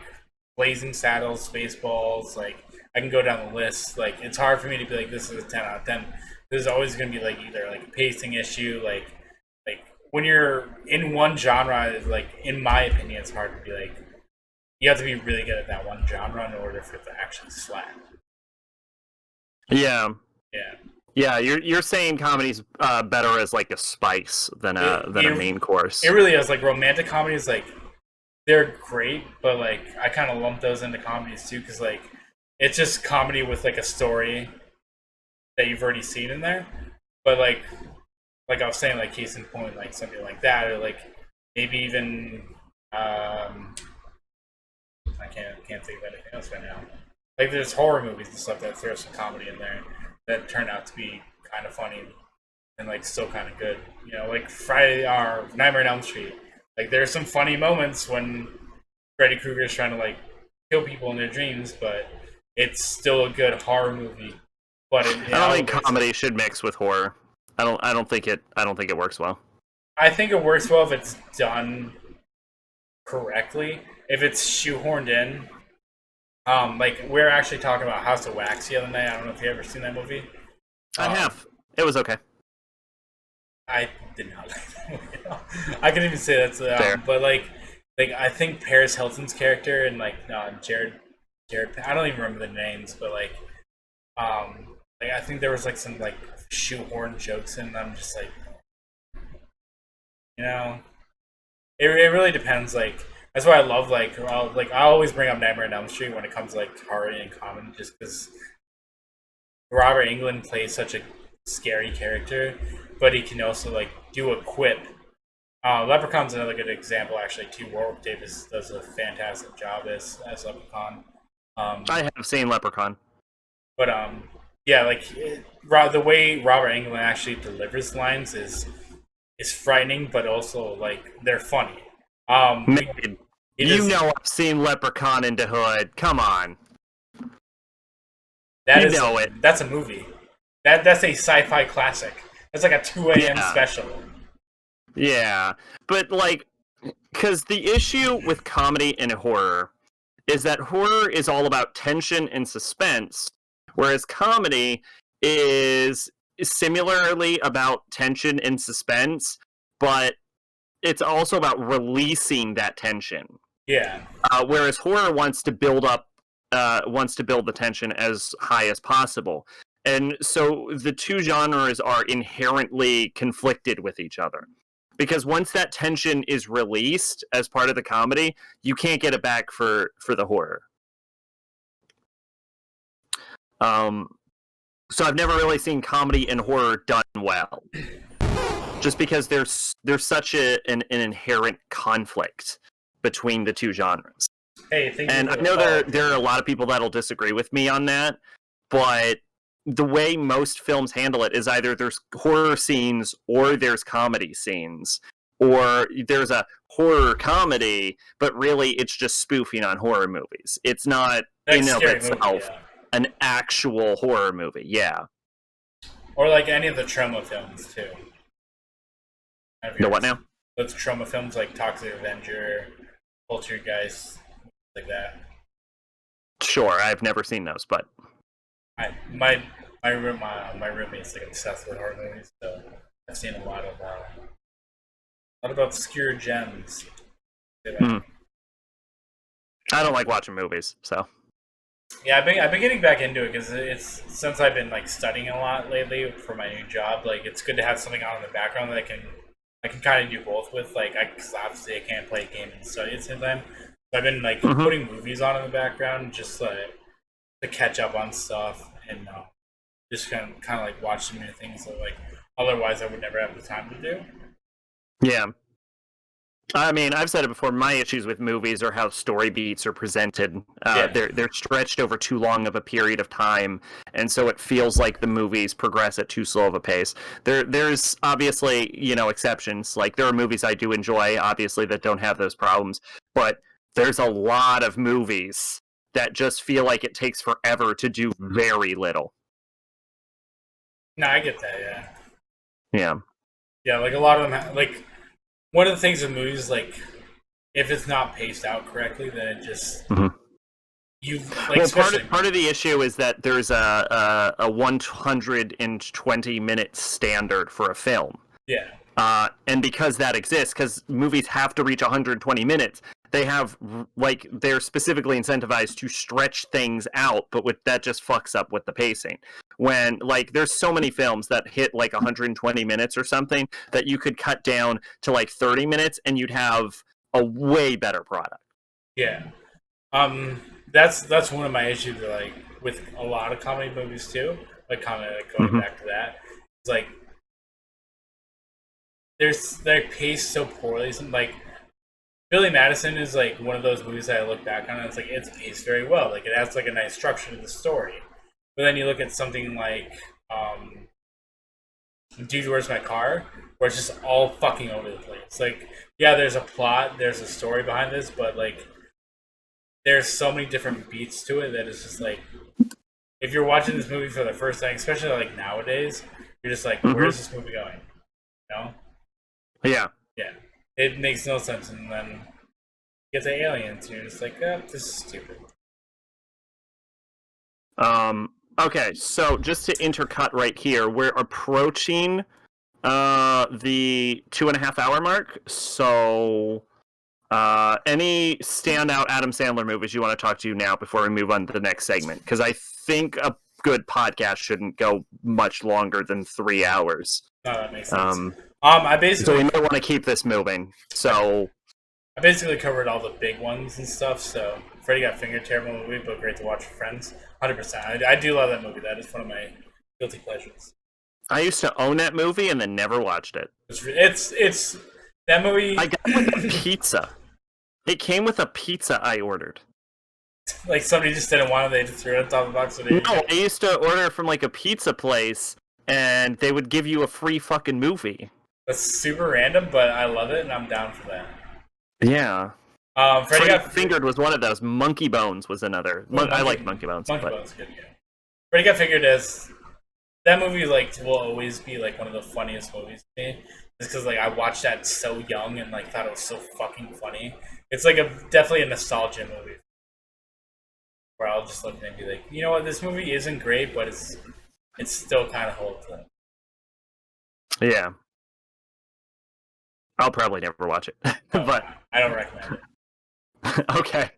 Blazing Saddles, Spaceballs, like I can go down the list. Like it's hard for me to be like this is a 10 out of 10. There's always going to be like either like a pacing issue, like when you're in one genre, like in my opinion, it's hard to be like you have to be really good at that one genre in order for it to actually slap. Yeah. Yeah. Yeah, you're saying comedy's better as like a spice than a main course. It really is. Like romantic comedies, like they're great, but like I kind of lump those into comedies too, because like it's just comedy with like a story that you've already seen in there. But like I was saying, like case in point, like something like that, or like maybe even I can't think of anything else right now. Like there's horror movies and stuff that throw some comedy in there that turn out to be kind of funny and like still kind of good. You know, like Friday or Nightmare on Elm Street. Like there's some funny moments when Freddy Krueger is trying to like kill people in their dreams, but it's still a good horror movie. But I don't think comedy should mix with horror. I don't think it works well. I think it works well if it's done correctly. If it's shoehorned in. Like we were actually talking about House of Wax the other night. I don't know if you ever seen that movie. I have. It was okay. I did not like that movie. I couldn't even say that's but like I think Paris Hilton's character and like Jared, I don't even remember the names, but like I think there was like some like shoehorn jokes and I'm just like, you know, it really depends. Like that's why I love I always bring up Nightmare on Elm Street when it comes to like horror and comedy, just because Robert Englund plays such a scary character but he can also like do a quip. Leprechaun's another good example, actually. Too. Warwick Davis does a fantastic job as Leprechaun. I have seen Leprechaun. But yeah, like the way Robert Englund actually delivers lines is frightening, but also like they're funny. You know I've seen Leprechaun in the Hood. Come on. You know it. That's a movie. That's a sci-fi classic. That's like a 2 a.m. special. Yeah, but like, because the issue with comedy and horror is that horror is all about tension and suspense, whereas comedy is similarly about tension and suspense, but it's also about releasing that tension. Yeah. Whereas horror wants to build the tension as high as possible. And so the two genres are inherently conflicted with each other. Because once that tension is released as part of the comedy, you can't get it back for the horror. So I've never really seen comedy and horror done well. Just because there's such an inherent conflict between the two genres. Hey, and I know there are a lot of people that'll disagree with me on that, but the way most films handle it is either there's horror scenes or there's comedy scenes, or there's a horror comedy, but really it's just spoofing on horror movies. It's not in and of itself an actual horror movie. Yeah. Or like any of the trauma films too. The what now? Those trauma films like Toxic Avenger, Poltergeist, like that. Sure, I've never seen those, but my roommate's like obsessed with horror movies, so I've seen a lot of obscure gems. I don't like watching movies, so. Yeah, I've been getting back into it because it's since I've been like studying a lot lately for my new job. Like it's good to have something on in the background that I can kind of do both with. Like because obviously I can't play a game and study at the same time. So I've been like putting movies on in the background just like to catch up on stuff and just kind of like watch some new things that like otherwise I would never have the time to do. Yeah. I mean, I've said it before, my issues with movies are how story beats are presented. They're stretched over too long of a period of time, and so it feels like the movies progress at too slow of a pace. There's obviously, exceptions. Like, there are movies I do enjoy, obviously, that don't have those problems, but there's a lot of movies that just feel like it takes forever to do very little. No, I get that, yeah. Yeah. Yeah, like, a lot of them, like... One of the things in movies, like, if it's not paced out correctly, then it just you like. Well, part of the issue is that there's a 120-minute standard for a film. Yeah. And because that exists, because movies have to reach 120 minutes, they have they're specifically incentivized to stretch things out, but that just fucks up with the pacing. When there's so many films that hit 120 minutes or something that you could cut down to 30 minutes and you'd have a way better product. Yeah. That's one of my issues with a lot of comedy movies too. Going back to that. It's they're paced so poorly. Billy Madison is one of those movies that I look back on and it's paced very well. It has a nice structure to the story. But then you look at something like Dude, Where's My Car? Where it's just all fucking over the place. Yeah, there's a plot, there's a story behind this, but there's so many different beats to it that it's just if you're watching this movie for the first time, especially nowadays, you're just where's this movie going? Yeah. Yeah. It makes no sense, and then you get the aliens, and you're just this is stupid. Okay, so just to intercut right here, we're approaching the 2.5-hour mark. So, any standout Adam Sandler movies you want to talk to now before we move on to the next segment? Because I think a good podcast shouldn't go much longer than 3 hours. No, that makes sense. So we might want to keep this moving. So I basically covered all the big ones and stuff. So Freddy Got Fingered, terrible movie, but great to watch with friends. 100%. I do love that movie. That is one of my guilty pleasures. I used to own that movie and then never watched it. It's that movie. I got it with a pizza. It came with a pizza I ordered. Like somebody just didn't want it, they just threw it on top of the box. No, I used to order from like a pizza place, and they would give you a free fucking movie. That's super random, but I love it, and I'm down for that. Yeah. Freddy Got Fingered was one of those. Monkey Bones was another. I like Monkey Bones. Monkey Bones, good. Yeah. Freddy Got Fingered as that movie like will always be like one of the funniest movies to me. Just because like I watched that so young and like thought it was so fucking funny. It's like definitely a nostalgia movie. Where I'll just look at it and be like, you know what, this movie isn't great, but it's still kind of holds up. Yeah. I'll probably never watch it, but I don't recommend it. Okay.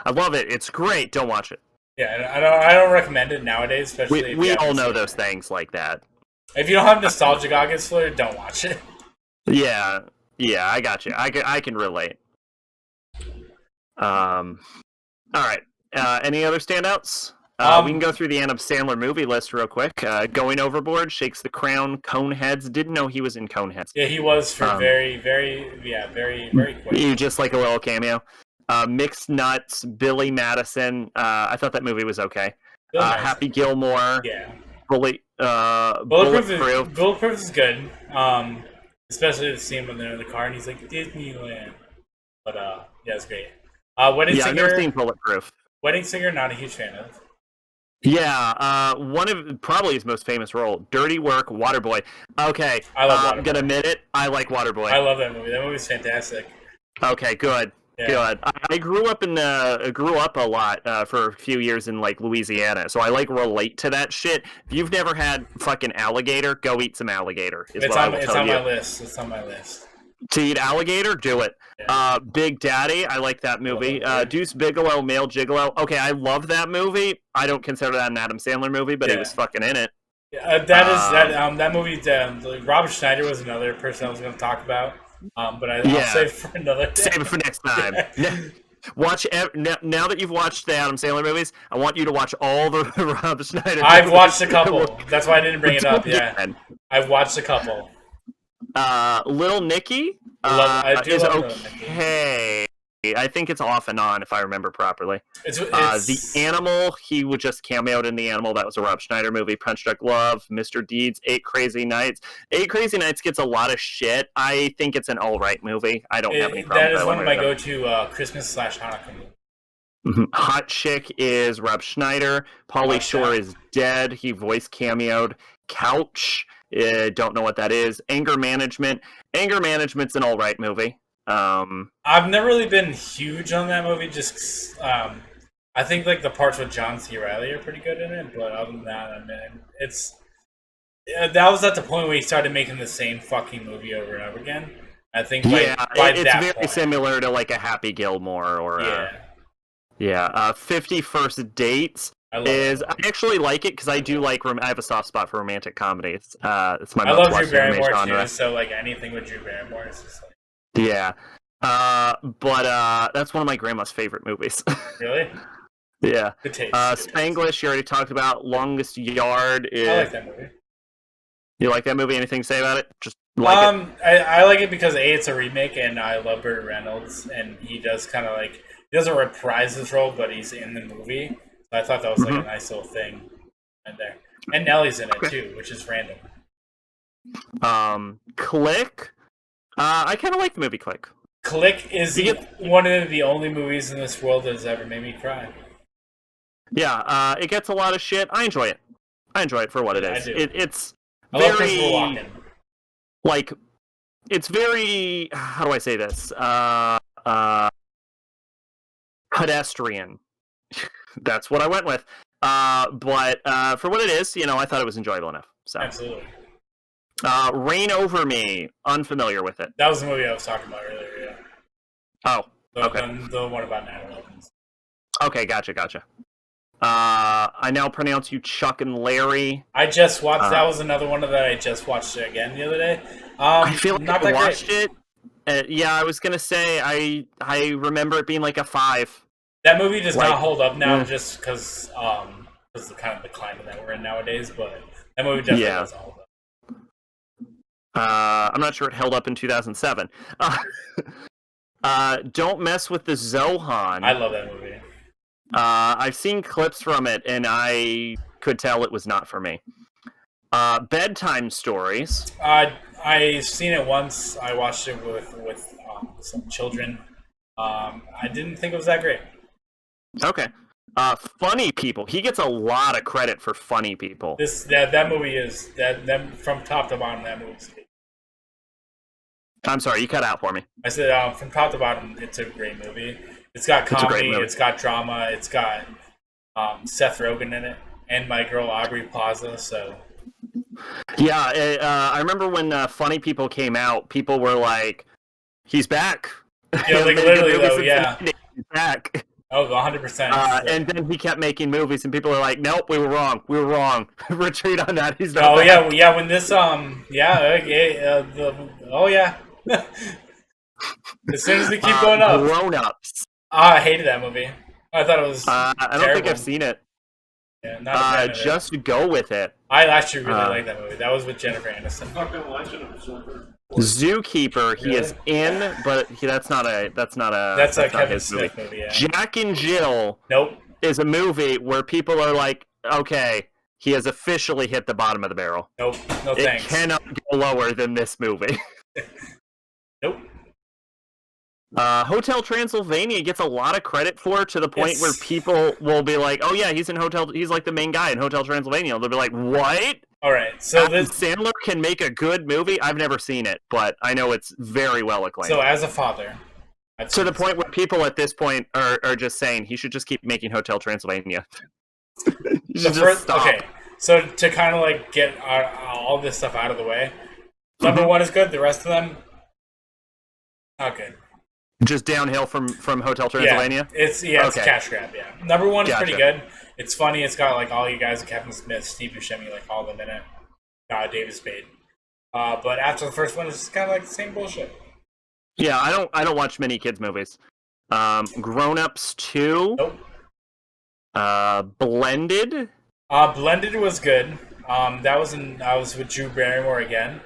I love it. It's great. Don't watch it. Yeah, I don't recommend it nowadays, especially. We all know those things like that. If you don't have nostalgic August flair, don't watch it. Yeah, I got you. I can relate. All right. Any other standouts? We can go through the Adam Sandler movie list real quick. Going Overboard, Shakes the Crown, Coneheads. Didn't know he was in Coneheads. Yeah, he was for very quick. You just like a little cameo. Mixed Nuts, Billy Madison. I thought that movie was okay. Happy Gilmore. Yeah. Bulletproof. Bulletproof is good. Especially the scene when they're in the car and he's like Disneyland. But yeah, it's great. Wedding Singer. I've never seen Bulletproof. Wedding Singer, not a huge fan of. Yeah, one of probably his most famous role, Dirty Work, Waterboy. Okay, I love Waterboy. I'm gonna admit it, I like Waterboy. I love that movie. That movie's fantastic. Okay, good. Yeah. Good. I grew up a lot for a few years in like Louisiana, so I like relate to that shit. If you've never had fucking alligator, go eat some alligator. It's on my list. It's on my list. To eat alligator, do it. Yeah. Big Daddy, I like that movie. Deuce Bigelow, Male Gigolo. Okay, I love that movie. I don't consider that an Adam Sandler movie, but he was fucking in it. Yeah, that movie. Robert Schneider was another person I was going to talk about. But I'll save it for another day. Save it for next time. Watch now that you've watched the Adam Sandler movies. I want you to watch all the Rob Schneider. I've watched a couple. That's why I didn't bring it up. Yeah, I've watched a couple. Little Nicky is okay. I think it's off and on, if I remember properly. The Animal, he would just cameoed in The Animal. That was a Rob Schneider movie. Punch Drunk Love, Mr. Deeds, 8 Crazy Nights. 8 Crazy Nights gets a lot of shit. I think it's an all-right movie. I don't have any problem with that. That is one of my go-to Christmas/Hanukkah movies. Hot Chick is Rob Schneider. Pauly Shore is dead. He voice cameoed. Couch, don't know what that is. Anger Management. Anger Management's an all-right movie. I've never really been huge on that movie. Just I think like the parts with John C. Reilly are pretty good in it, but other than that, I mean, that was at the point where he started making the same fucking movie over and over again. I think it's very similar to like a Happy Gilmore or 50 First Dates. I actually like it because I do like. I have a soft spot for romantic comedies. It's my. I love Drew Barrymore too. So like anything with Drew Barrymore is just like. Yeah, but that's one of my grandma's favorite movies. Really? Yeah. Good taste. Spanglish, you already talked about. Longest Yard is. I like that movie. You like that movie? Anything to say about it? Just like it? I like it because it's a remake, and I love Burt Reynolds, and he does kind of like he doesn't reprise his role, but he's in the movie. So I thought that was like a nice little thing in there. And Nellie's in it too, which is random. Click. I kind of like the movie Click. Click is one of the only movies in this world that has ever made me cry. Yeah, it gets a lot of shit. I enjoy it. I enjoy it for what it is. It's I love Christopher Walken. Like, it's very. How do I say this? Pedestrian. That's what I went with. But for what it is, I thought it was enjoyable enough. So. Absolutely. Reign Over Me. Unfamiliar with it. That was the movie I was talking about earlier, yeah. Oh, okay. The one about 9/11. Okay, gotcha. I now pronounce you Chuck and Larry. I just watched. That was another one that I just watched again the other day. I feel like I watched it. Yeah, I was gonna say I remember it being like a 5. That movie does not hold up now, just because the kind of the climate that we're in nowadays. But That movie definitely Yeah. does all of I'm not sure it held up in 2007. Don't Mess with the Zohan. I love that movie. I've seen clips from it, and I could tell it was not for me. Bedtime Stories. I seen it once. I watched it with some children. I didn't think it was that great. Okay. Funny People. He gets a lot of credit for Funny People. That movie is that from top to bottom. That movie's good. I'm sorry, you cut out for me. I said from top to bottom, it's a great movie. It's got comedy, it's got drama, it's got Seth Rogen in it, and my girl Aubrey Plaza. So yeah, I remember when Funny People came out, people were like, "He's back." Yeah, like literally though, yeah. He's back. Oh, 100%. And then he kept making movies, and people are like, "Nope, we were wrong. We were wrong. Retreat on that. He's not." Oh back. yeah. When this as soon as they keep going up. Grown Ups. I hated that movie. I thought it was. I don't think I've seen it. Yeah, not a fan of it. Just go with it. I actually really like that movie. That was with Jennifer Aniston. Zookeeper, he is in, but that's not a Kevin his movie. Smith movie. Yeah. Jack and Jill. Nope. Is a movie where people are like, okay, he has officially hit the bottom of the barrel. Nope. No it thanks. Cannot go lower than this movie. Nope. Hotel Transylvania gets a lot of credit for it, to the point where people will be like, oh yeah, he's like the main guy in Hotel Transylvania. They'll be like, what? All right, so Sandler can make a good movie. I've never seen it, but I know it's very well acclaimed. So as a father, to the point where people at this point are just saying he should just keep making Hotel Transylvania. Okay, so to kind of like get all this stuff out of the way, number one is good. The rest of them, not good. Just downhill from Hotel Transylvania? Yeah, it's a cash grab, yeah. Number one is pretty good. It's funny, it's got like all you guys, Kevin Smith, Steve Buscemi, like all of them in it. David Spade. But after the first one, it's just kind of like the same bullshit. Yeah, I don't watch many kids movies. Grown Ups 2. Nope. Blended. Blended was good. I was with Drew Barrymore again.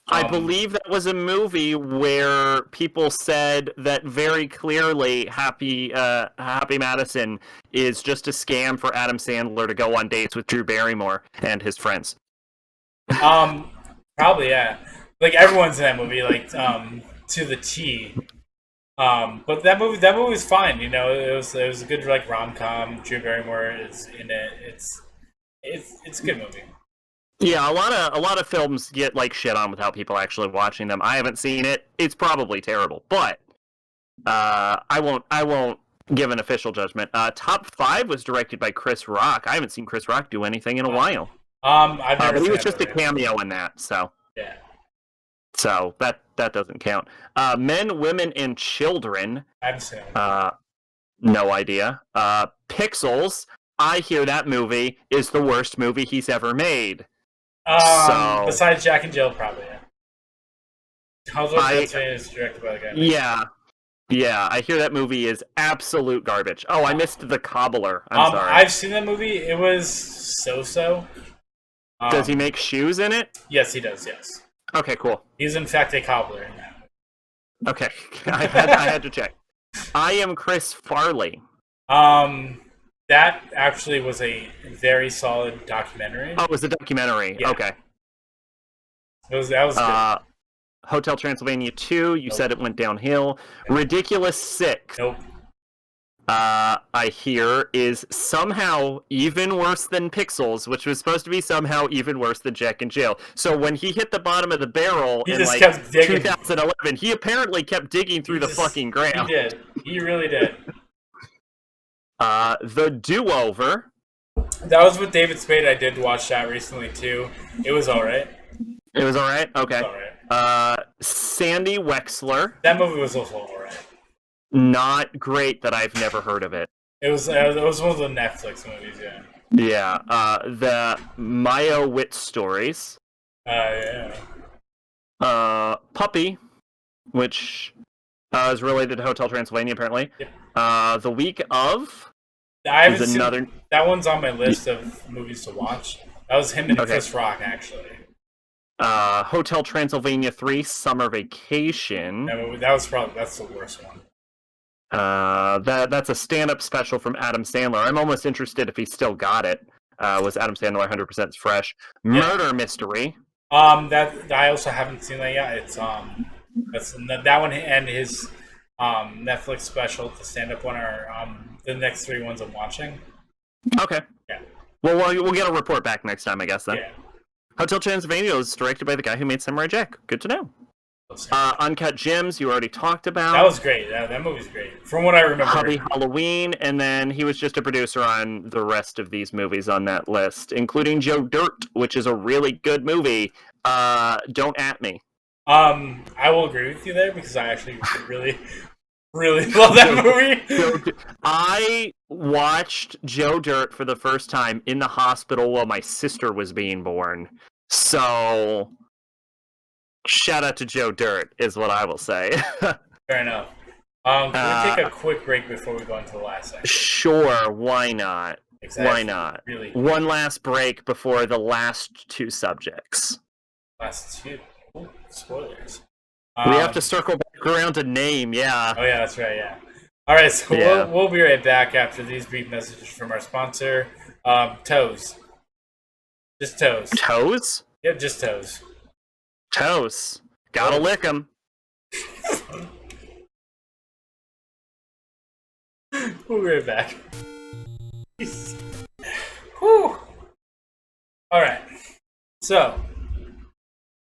I believe that was a movie where people said that very clearly Happy Madison is just a scam for Adam Sandler to go on dates with Drew Barrymore and his friends. Probably, yeah. Like everyone's in that movie, like to the T. But that movie was fine. You know, it was a good like rom-com. Drew Barrymore is in it. It's a good movie. Yeah, a lot of films get like shit on without people actually watching them. I haven't seen it. It's probably terrible, but I won't give an official judgment. Top 5 was directed by Chris Rock. I haven't seen Chris Rock do anything in a while. I've never but he seen was that just a movie. cameo in that, so Yeah. So that doesn't count. Men, Women, and Children. I haven't seen it. No idea. Pixels. I hear that movie is the worst movie he's ever made. Besides Jack and Jill, probably, yeah. Hotel Transylvania is directed by the guy. Yeah, I hear that movie is absolute garbage. Oh, I missed The Cobbler. I'm sorry. I've seen that movie. It was so-so. Does he make shoes in it? Yes, he does, yes. Okay, cool. He's in fact a cobbler in that. Okay, I had to check. I Am Chris Farley. That actually was a very solid documentary. Oh, it was a documentary. Yeah. Okay. That was good. Hotel Transylvania 2, you said it went downhill. Ridiculous 6. Nope. I hear is somehow even worse than Pixels, which was supposed to be somehow even worse than Jack and Jill. So when he hit the bottom of the barrel in like 2011, he apparently kept digging through the fucking ground. He did. He really did. The Do-Over. That was with David Spade. I did watch that recently too. It was alright. It was alright? Okay. It was alright. Sandy Wexler. That movie was also alright. Not great that I've never heard of it. It was one of the Netflix movies, yeah. Yeah. The Maya Witt Stories. Yeah. Puppy, which is related to Hotel Transylvania, apparently. Yep. The Week of. I haven't seen that one's on my list of movies to watch. That was him and Okay. Chris Rock, actually. Hotel Transylvania 3, Summer Vacation. That's the worst one. That's a stand-up special from Adam Sandler. I'm almost interested if he still got it. Was Adam Sandler 100% fresh? Murder Mystery. That I also haven't seen that yet. It's that one and his Netflix special, the stand-up one, are the next 3 ones I'm watching. Okay. Yeah. Well, we'll get a report back next time, I guess, then. Yeah. Hotel Transylvania is directed by the guy who made Samurai Jack. Good to know. Uncut Gems, you already talked about. That was great. That movie's great. From what I remember. Hubby Halloween, and then he was just a producer on the rest of these movies on that list, including Joe Dirt, which is a really good movie. Don't at me. I will agree with you there because I actually really, really love that movie. I watched Joe Dirt for the first time in the hospital while my sister was being born. So, shout out to Joe Dirt is what I will say. Fair enough. Can we take a quick break before we go into the last section? Sure, why not? Exactly. Why not? Really. One last break before the last 2 subjects. Last 2? Ooh, spoilers. We have to circle back around to name, yeah. Oh yeah, that's right, yeah. Alright, so we'll be right back after these brief messages from our sponsor, Toes. Just Toes. Toes? Yep, just Toes. Toes. Gotta lick them. We'll be right back. Whew. Alright, so,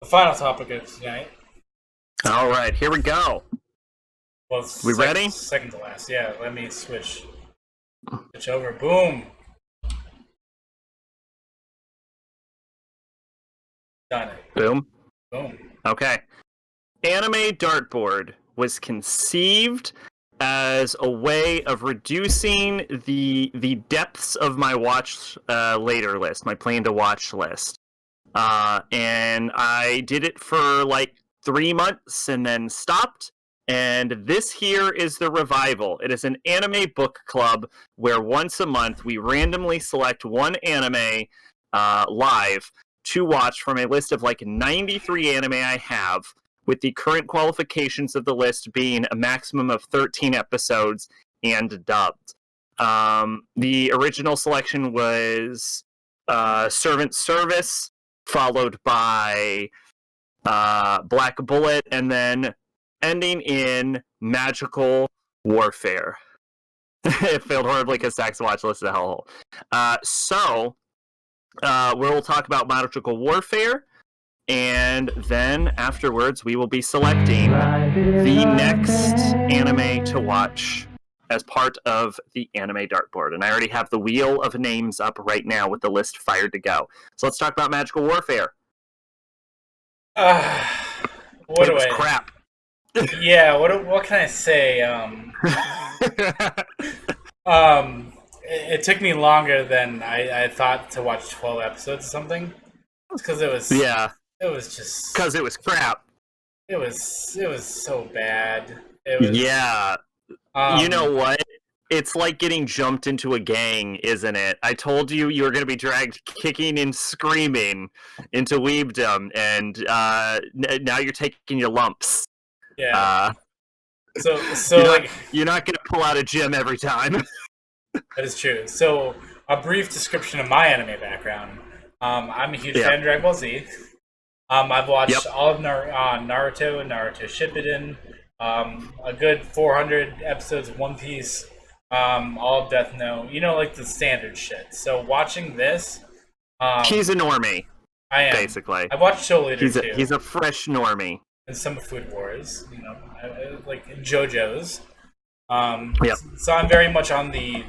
the final topic of tonight. All right, here we go. Well, we ready? Second to last. Yeah, let me switch over. Boom. Done it. Boom. Boom. Okay. Anime Dartboard was conceived as a way of reducing the depths of my watch later list, my plan to watch list. And I did it for like 3 months and then stopped. And this here is the revival. It is an anime book club where once a month we randomly select one anime live to watch from a list of like 93 anime I have, with the current qualifications of the list being a maximum of 13 episodes and dubbed. The original selection was Servant Service, followed by Black Bullet, and then ending in Magical Warfare. It failed horribly because Zach's watch list is a hellhole. So we'll talk about Magical Warfare, and then afterwards we will be selecting the next anime to watch as part of the anime dartboard. And I already have the wheel of names up right now with the list fired to go. So let's talk about Magical Warfare. What do I... crap. Yeah, what can I say? It took me longer than I thought to watch 12 episodes or something. It's because it was... Yeah. It was just... Because it was crap. It was so bad. It was, yeah. You know what? It's like getting jumped into a gang, isn't it? I told you you were going to be dragged kicking and screaming into weebdom, and now you're taking your lumps. Yeah. So you're not going to pull out a gym every time. That is true. So a brief description of my anime background. I'm a huge fan of Dragon Ball Z. I've watched all of Naruto and Naruto Shippuden, a good 400 episodes of One Piece, all of Death Note. You know, like the standard shit. So watching this, he's a normie. I am basically. I watched Show Leader too. He's a fresh normie. And some Food Wars, you know, like JoJo's. So I'm very much on the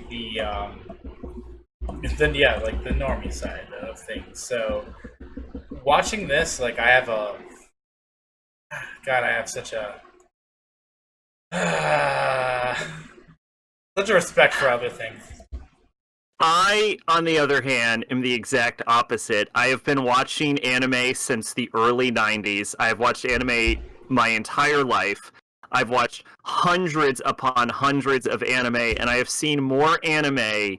normie side of things. So watching this, like, I have such a respect for other things. I, on the other hand, am the exact opposite. I have been watching anime since the early 90s. I have watched anime my entire life. I've watched hundreds upon hundreds of anime, and I have seen more anime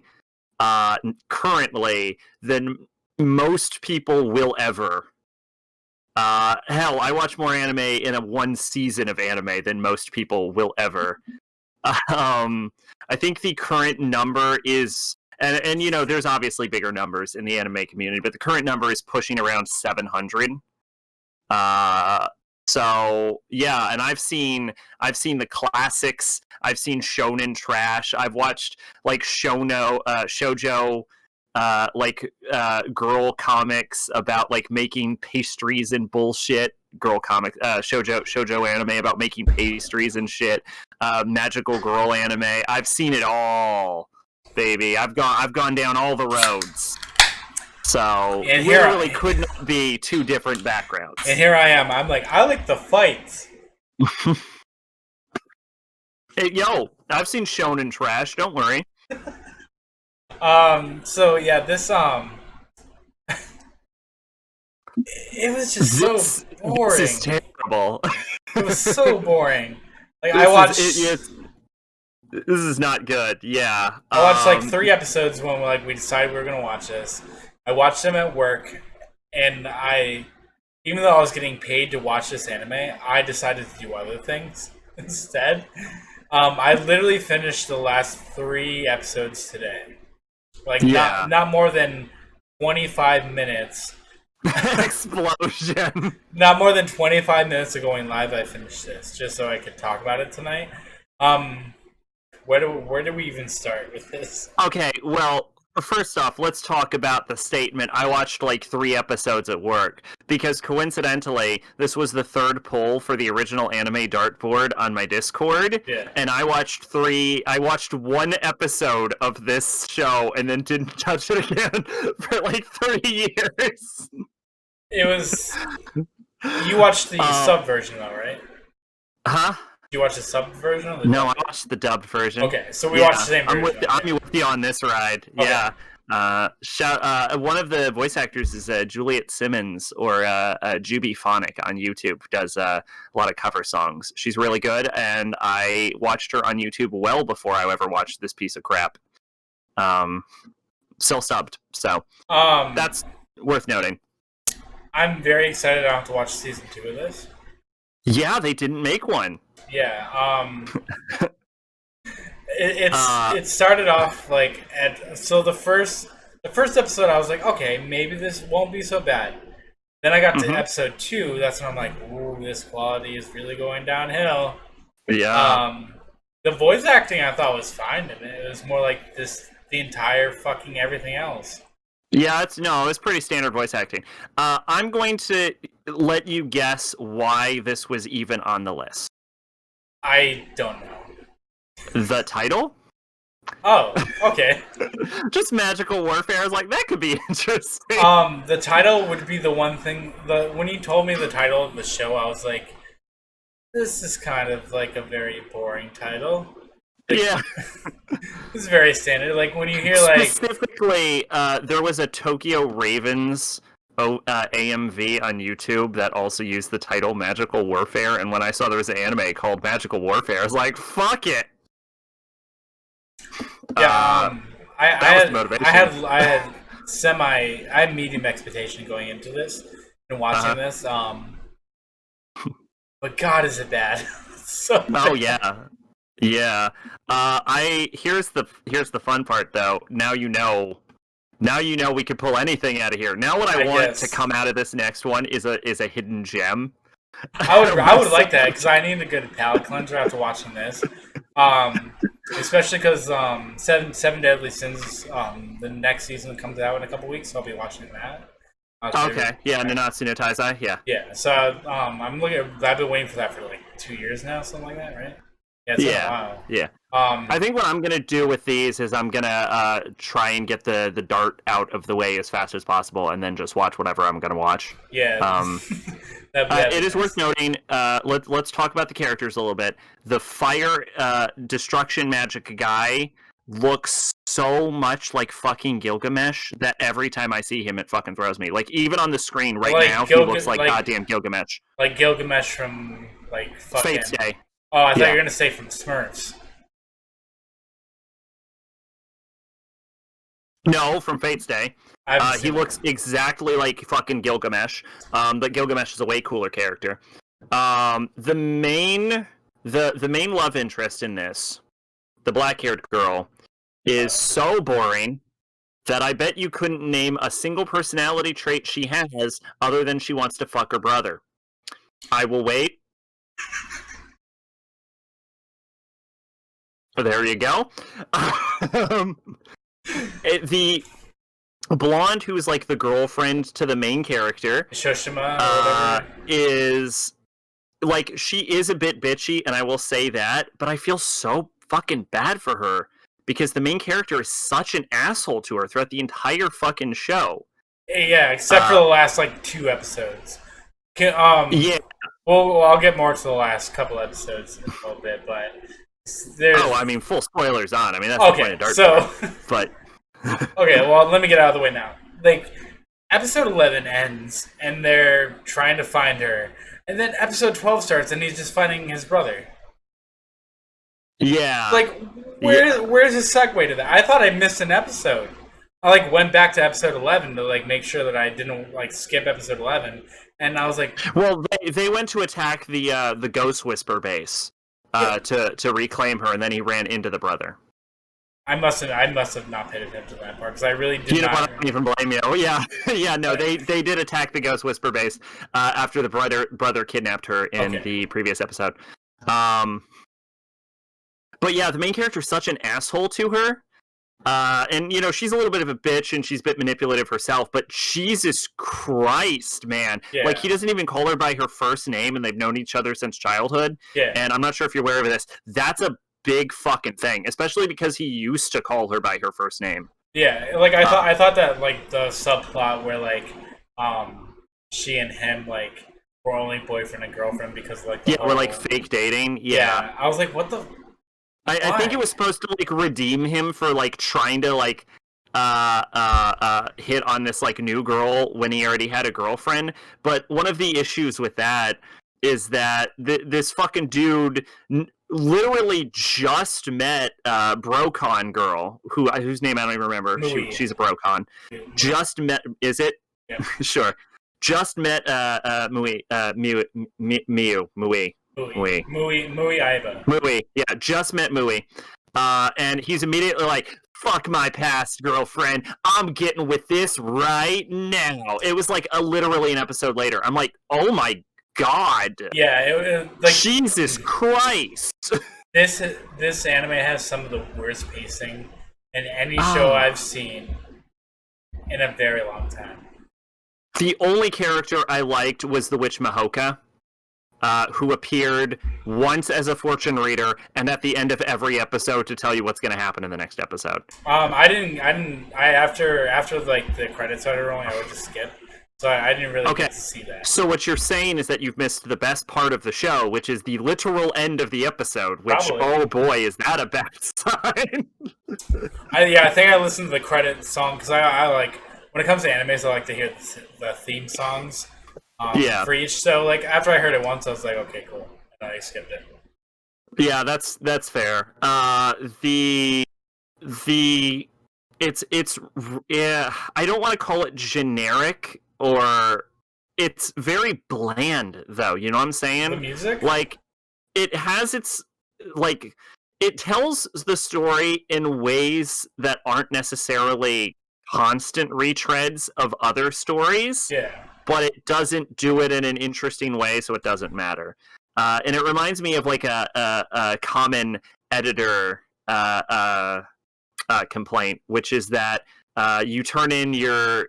currently than most people will ever. Hell, I watch more anime in one season of anime than most people will ever. I think the current number is, and you know, there's obviously bigger numbers in the anime community, but the current number is pushing around 700. So yeah, and I've seen the classics. I've seen shonen trash. I've watched like shoujo girl comics about like making pastries and bullshit. Girl comic shoujo anime about making pastries and shit. Magical girl anime. I've seen it all, baby. I've gone down all the roads. So and literally could not be two different backgrounds. And here I am. I'm like, I like the fights. Hey, yo, I've seen shonen trash. Don't worry. So yeah, this it was just so boring. This is terrible. It was so boring. Like This I watched. this is not good. Yeah, I watched like 3 episodes when we decided we were gonna watch this. I watched them at work, and even though I was getting paid to watch this anime, I decided to do other things instead. I literally finished the last 3 episodes today. Like not more than 25 minutes. Explosion. Not more than 25 minutes of going live, I finished this just so I could talk about it tonight. Where do we even start with this? Okay, well, first off, let's talk about the statement. I watched like 3 episodes at work because coincidentally, this was the 3rd poll for the original anime dartboard on my Discord. Yeah. And I watched 1 episode of this show and then didn't touch it again for like 30 years. It was. You watched the sub version though, right? Huh? Did you watch the sub version? Or the No, I dubbed watched the dubbed version. Okay, so we watched the same version. I'm with you on this ride. Okay. Yeah. One of the voice actors is Juliet Simmons or Juby Phonic on YouTube. Does a lot of cover songs. She's really good, and I watched her on YouTube well before I ever watched this piece of crap. Still subbed, so that's worth noting. I'm very excited. I don't have to watch season 2 of this. Yeah, they didn't make one. Yeah. It started off like the first episode I was like, okay, maybe this won't be so bad. Then I got to episode 2. That's when I'm like, ooh, this quality is really going downhill. Yeah. The voice acting I thought was fine in it. It was more like the entire fucking everything else. Yeah, it's pretty standard voice acting. I'm going to let you guess why this was even on the list. I don't know. The title? Oh, okay. Just magical warfare. I was like, that could be interesting. The title would be the one thing. When you told me the title of the show, I was like, this is kind of like a very boring title. Like, yeah. It's very standard. Like when you hear like specifically, there was a Tokyo Ravens AMV on YouTube that also used the title Magical Warfare, and when I saw there was an anime called Magical Warfare, I was like, fuck it. Yeah, I had medium expectation going into this and watching this. But God, is it bad? So bad. Oh yeah. Yeah. Here's the fun part though. Now you know we could pull anything out of here. Now what I want to come out of this next one is a hidden gem. I would like that because I need a good palate cleanser after watching this. Especially because Seven Deadly Sins, the next season comes out in a couple weeks, so I'll be watching that. Okay. Yeah, Nanatsu no Taizai. Yeah. Yeah. So I've been waiting for that for like 2 years now, something like that, right? Yeah, it's been a while. Yeah. I think what I'm gonna do with these is I'm gonna try and get the dart out of the way as fast as possible, and then just watch whatever I'm gonna watch. Yeah. It is worth noting. Let's talk about the characters a little bit. The fire destruction magic guy looks so much like fucking Gilgamesh that every time I see him, it fucking throws me. Like even on the screen right now, he looks like goddamn Gilgamesh. Like Gilgamesh from like fucking Fate's Day. Oh, I thought you were gonna say from Smurfs. No, from Fate's Day. I haven't He seen looks exactly like fucking Gilgamesh. But Gilgamesh is a way cooler character. The main love interest in this, the black-haired girl, is so boring that I bet you couldn't name a single personality trait she has other than she wants to fuck her brother. I will wait. There you go. The blonde, who is like the girlfriend to the main character, Shoshima or whatever. is like, she is a bit bitchy, and I will say that, but I feel so fucking bad for her because the main character is such an asshole to her throughout the entire fucking show. Yeah, except for the last like 2 episodes. Yeah. Well, I'll get more to the last couple episodes in a little bit, but there's... Oh, I mean, full spoilers on. I mean, that's the point of Dark so but okay, well, let me get out of the way now. Like, episode 11 ends, and they're trying to find her, and then episode 12 starts, and he's just finding his brother. yeah, Like, where's his segue to that? I thought I missed an episode. I like went back to episode 11 to like make sure that I didn't like skip episode 11, and I was like, well, they went to attack the Ghost Whisper base to reclaim her, and then he ran into the brother. I must have not paid attention to that part because I really did You know not. what? I don't even blame you. Oh, yeah, yeah. No, they did attack the Ghost Whisper base after the brother kidnapped her in the previous episode. But yeah, the main character is such an asshole to her. And, you know, she's a little bit of a bitch and she's a bit manipulative herself, but Jesus Christ, man. Yeah. Like, he doesn't even call her by her first name, and they've known each other since childhood. Yeah. And I'm not sure if you're aware of this. That's a big fucking thing, especially because he used to call her by her first name. Yeah, like I thought that like the subplot where like she and him like were only boyfriend and girlfriend because like we're like fake dating. Yeah. I was like, what the... I think it was supposed to like redeem him for like trying to like hit on this like new girl when he already had a girlfriend. But one of the issues with that is that this fucking dude literally just met Brocon girl whose name I don't even remember. She's a Brocon. Just met. Is it? Yeah. Sure. Just met Mui Aiba. Mui, yeah, just met Mui. And he's immediately like, fuck my past girlfriend, I'm getting with this right now. It was like literally an episode later. I'm like, oh my god. Yeah, it like Jesus Christ. This anime has some of the worst pacing in any show I've seen in a very long time. The only character I liked was the witch Mahoka. Who appeared once as a fortune reader and at the end of every episode to tell you what's going to happen in the next episode. After like the credits started rolling, I would just skip. So I didn't really get to see that. So what you're saying is that you've missed the best part of the show, which is the literal end of the episode, which, Probably. Oh boy, is that a bad sign. I think I listened to the credit song because I like, when it comes to animes, I like to hear the theme songs. For each, so like after I heard it once, I was like, okay, cool, and I skipped it. Yeah, that's fair. It's I don't want to call it generic, or it's very bland though. You know what I'm saying? The music, like, it has its like, it tells the story in ways that aren't necessarily constant retreads of other stories. Yeah. But it doesn't do it in an interesting way, so it doesn't matter. And it reminds me of like a common editor complaint, which is that you turn in your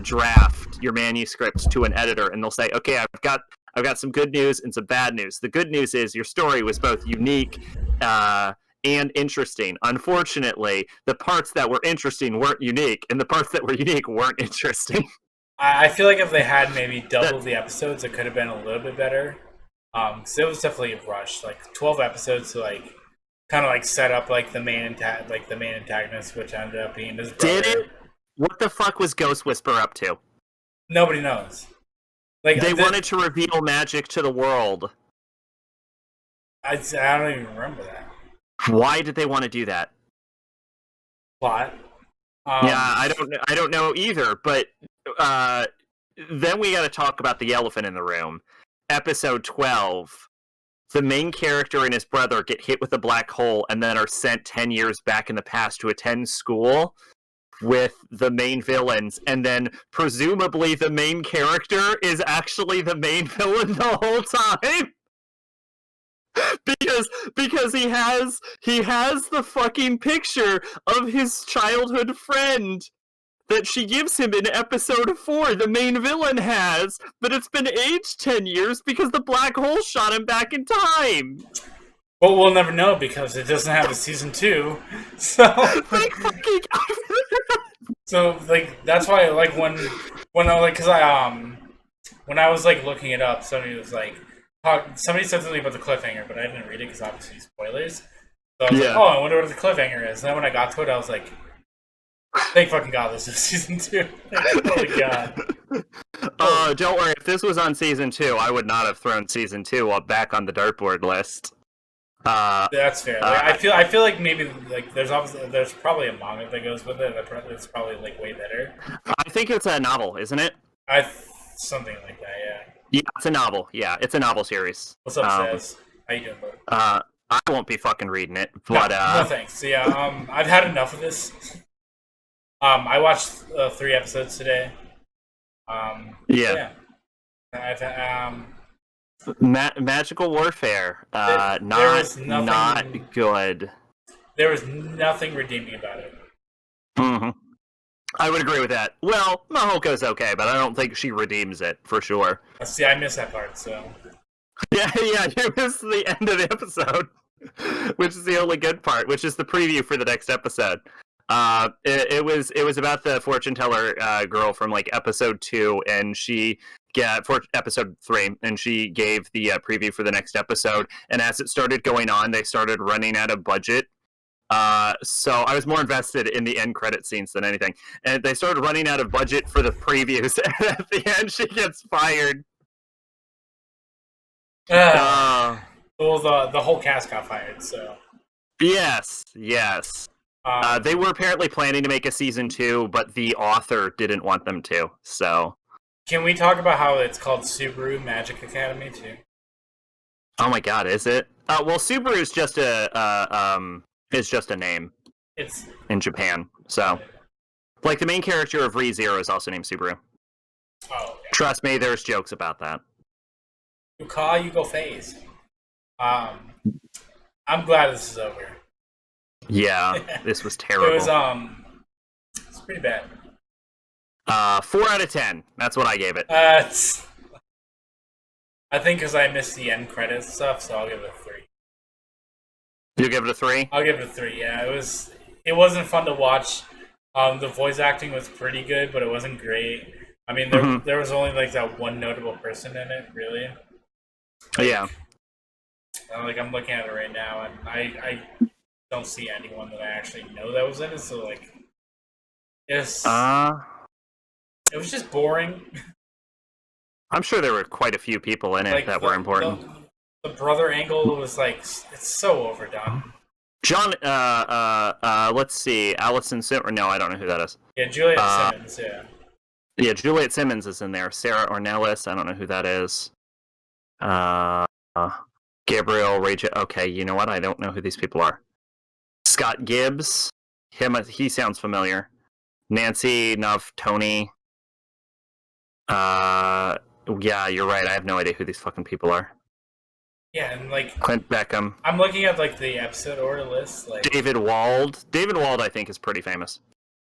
draft, your manuscript to an editor, and they'll say, "Okay, I've got some good news and some bad news. The good news is your story was both unique and interesting. Unfortunately, the parts that were interesting weren't unique, and the parts that were unique weren't interesting." I feel like if they had maybe doubled the episodes, it could have been a little bit better. Because it was definitely a rush, like 12 episodes to like kind of like set up like the main antagonist, which ended up being his brother. Did it? What the fuck was Ghost Whisper up to? Nobody knows. Like they wanted to reveal magic to the world. I don't even remember that. Why did they want to do that? Plot. Yeah, I don't know either. But then we got to talk about the elephant in the room. Episode 12. The main character and his brother get hit with a black hole and then are sent 10 years back in the past to attend school with the main villains, and then presumably the main character is actually the main villain the whole time. because he has the fucking picture of his childhood friend that she gives him in episode 4, the main villain has, but it's been aged 10 years because the black hole shot him back in time. But we'll never know because it doesn't have a season 2. So, Like, fucking... so like that's why like when I like when I was like looking it up, somebody was like somebody said something about the cliffhanger, but I didn't read it because obviously spoilers. So I was like, oh, I wonder what the cliffhanger is. And then when I got to it, I was like, thank fucking God this is season 2. Oh my God. Don't worry. If this was on season 2, I would not have thrown season 2 back on the dartboard list. That's fair. Like, I feel like maybe like there's probably a manga that goes with it. It's probably like way better. I think it's a novel, isn't it? Something like that. Yeah. Yeah, it's a novel. Yeah, it's a novel series. What's up, Saz? How you doing, bro? I won't be fucking reading it, but no thanks. So yeah, I've had enough of this. I watched 3 episodes today. yeah. I've Magical Warfare, there was nothing, not good. There was nothing redeeming about it. Mm-hmm. I would agree with that. Well, Mahoko's okay, but I don't think she redeems it, for sure. See, I missed that part, so... Yeah, you missed the end of the episode, which is the only good part, which is the preview for the next episode. It was about the fortune teller girl from, like, episode 2, and for episode 3, and she gave the preview for the next episode, and as it started going on, they started running out of budget. So I was more invested in the end credit scenes than anything. And they started running out of budget for the previews, and at the end she gets fired. Well, the whole cast got fired, so... Yes. They were apparently planning to make a season 2, but the author didn't want them to, so... Can we talk about how it's called Subaru Magic Academy, too? Oh my god, is it? Well, Subaru is just a name. It's in Japan, so like the main character of ReZero is also named Subaru. Oh, okay. Trust me, there's jokes about that. You call, you go phase. I'm glad this is over. Yeah, this was terrible. It's pretty bad. 4 out of 10. That's what I gave it. I think because I missed the end credits stuff, so I'll give it a 3. You give it a 3? I'll give it a 3. Yeah, it wasn't fun to watch. The voice acting was pretty good, but it wasn't great. I mean, there was only like that one notable person in it, really. Yeah. Like I'm looking at it right now, and I don't see anyone that I actually know that was in it. So like, it was just boring. I'm sure there were quite a few people in it like that were important. The brother angle was like, it's so overdone. John, let's see, Allison Simmons. No, I don't know who that is. Yeah, Juliet Simmons. Yeah. Yeah, Juliet Simmons is in there. Sarah Ornelas, I don't know who that is. Gabriel Rage. Okay, you know what? I don't know who these people are. Scott Gibbs. He sounds familiar. Nancy Tony. Yeah, you're right. I have no idea who these fucking people are. Yeah, and like Clint Beckham. I'm looking at like the episode order list. Like David Wald. David Wald, I think, is pretty famous.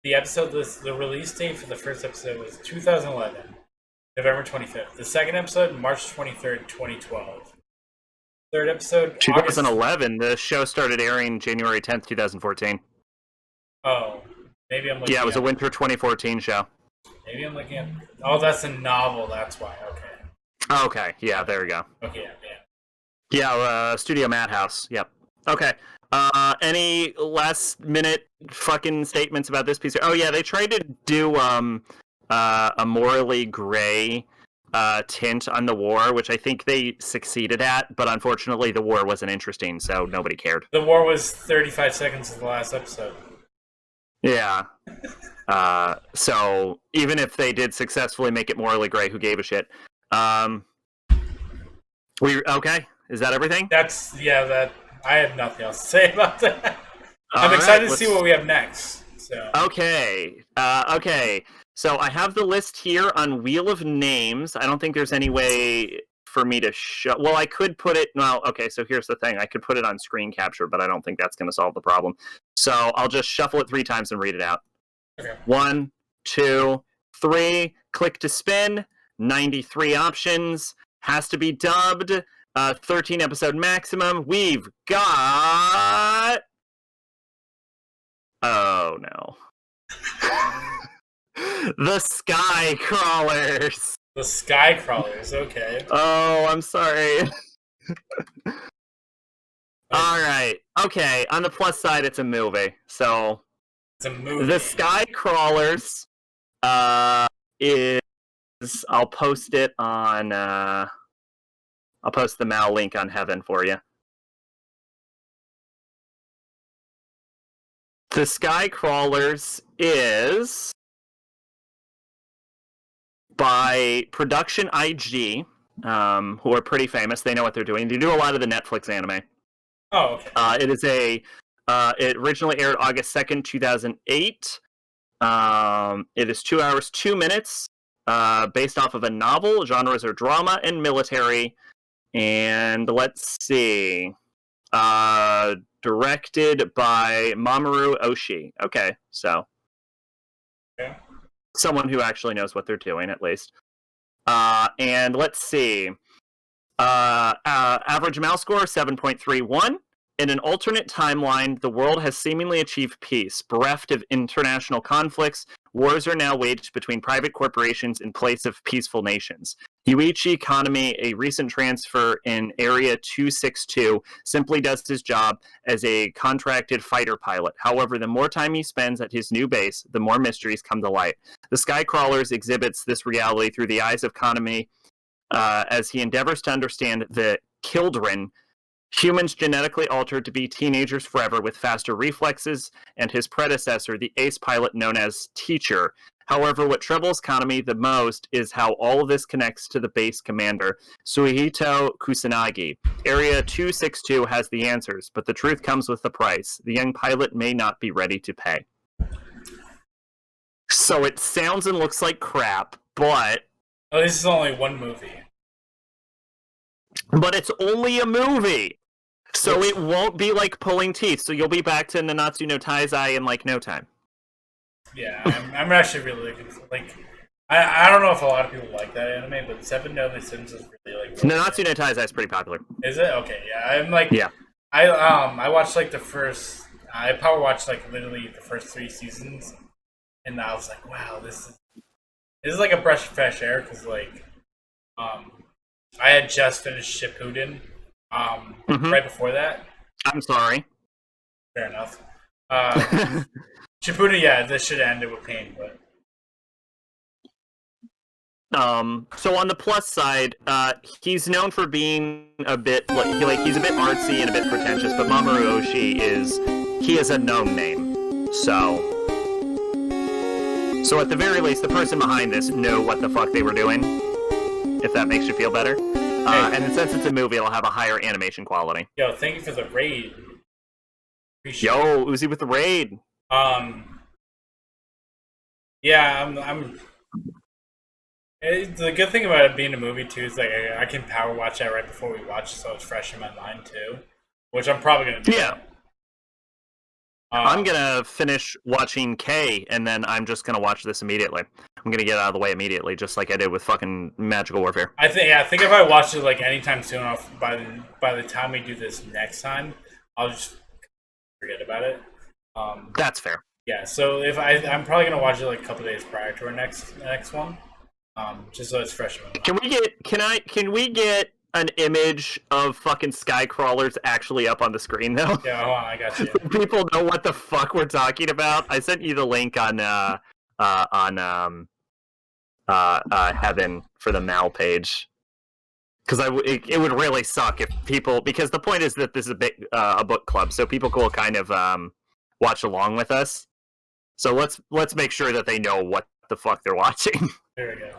The episode list. The release date for the first episode was 2011, November 25th. The second episode, March 23rd, 2012. Third episode, 2011. The show started airing January 10th, 2014. Oh, maybe I'm looking. Yeah, it was a winter 2014 show. Maybe I'm looking at. Oh, that's a novel. That's why. Okay. Okay. Yeah. There we go. Okay. Yeah. Yeah. Studio Madhouse. Yep. Okay. Any last minute fucking statements about this piece? Oh yeah, they tried to do a morally gray tint on the war, which I think they succeeded at, but unfortunately the war wasn't interesting, so nobody cared. The war was 35 seconds of the last episode. Yeah. So even if they did successfully make it morally gray, who gave a shit? We okay? Is that everything? That I have nothing else to say about that. All I'm excited right, to see what we have next. So Okay. Okay. So I have the list here on Wheel of Names. I don't think there's any way for me to show. Well, I could put it. Well, okay. So here's the thing. I could put it on screen capture, but I don't think that's going to solve the problem. So I'll just shuffle it 3 times and read it out. okay. 1, 2, 3. Click to spin. 93 options. Has to be dubbed. 13 episode maximum. We've got. Oh no. The Sky Crawlers. The Sky Crawlers. Okay. Oh, I'm sorry. All right. Okay. On the plus side, it's a movie. So It's a movie. the Sky Crawlers is. I'll post it on. I'll post the Mal link on Heaven for you. The Sky Crawlers is by Production IG, who are pretty famous. They know what they're doing. They do a lot of the Netflix anime. Oh, okay. It is it originally aired August 2nd, 2008. It is 2 hours, 2 minutes, based off of a novel. Genres are drama and military. And let's see. Directed by Mamoru Oshii. Okay, so. Okay. Someone who actually knows what they're doing, at least. And let's see. Average mouse score, 7.31. In an alternate timeline, the world has seemingly achieved peace. Bereft of international conflicts, wars are now waged between private corporations in place of peaceful nations. Yuichi Kanami, a recent transfer in Area 262, simply does his job as a contracted fighter pilot. However, the more time he spends at his new base, the more mysteries come to light. The Skycrawlers exhibits this reality through the eyes of Kanami as he endeavors to understand the Children, humans genetically altered to be teenagers forever with faster reflexes, and his predecessor, the ace pilot known as Teacher. However, what troubles Kanami the most is how all of this connects to the base commander, Suihito Kusanagi. Area 262 has the answers, but the truth comes with the price. The young pilot may not be ready to pay. So it sounds and looks like crap, but... Oh, this is only one movie. But it's only a movie! So it won't be like pulling teeth, so you'll be back to Nanatsu no Taizai in like no time. Yeah, I'm actually really looking for, like, I don't know if a lot of people like that anime, but Seven Deadly Sins is really like. Nanatsu no Taizai is pretty popular. Is it? Okay, yeah. I'm like, yeah. I watched like the first. I power watched like literally the first 3 seasons, and I was like, wow, this is like a breath of fresh air because like, I had just finished Shippuden, right before that. I'm sorry. Fair enough. Shippuden, yeah, this should have ended with pain, but. So on the plus side, he's known for being a bit he's a bit artsy and a bit pretentious, but Mamoru Oshii is a known name. So at the very least, the person behind this knew what the fuck they were doing. If that makes you feel better. And since it's a movie, it'll have a higher animation quality. Yo, thank you for the raid. Appreciate Yo, Uzi with the raid. Yeah, I'm. The good thing about it being a movie too is like I can power watch that right before we watch, so it's fresh in my mind too. Which I'm probably gonna do. Yeah. I'm gonna finish watching K, and then I'm just gonna watch this immediately. I'm gonna get out of the way immediately, just like I did with fucking Magical Warfare. I think if I watch it like anytime soon, by the time we do this next time, I'll just forget about it. That's fair. Yeah, so if I'm probably gonna watch it like a couple days prior to our next one, just so it's fresh in my mind. Can we get an image of fucking Skycrawlers actually up on the screen though? Yeah, hold on, I got you. People know what the fuck we're talking about. I sent you the link on Heaven for the Mal page. Because it would really suck if people, because the point is that this is a book club, so people will kind of watch along with us. So let's make sure that they know what the fuck they're watching. There we go.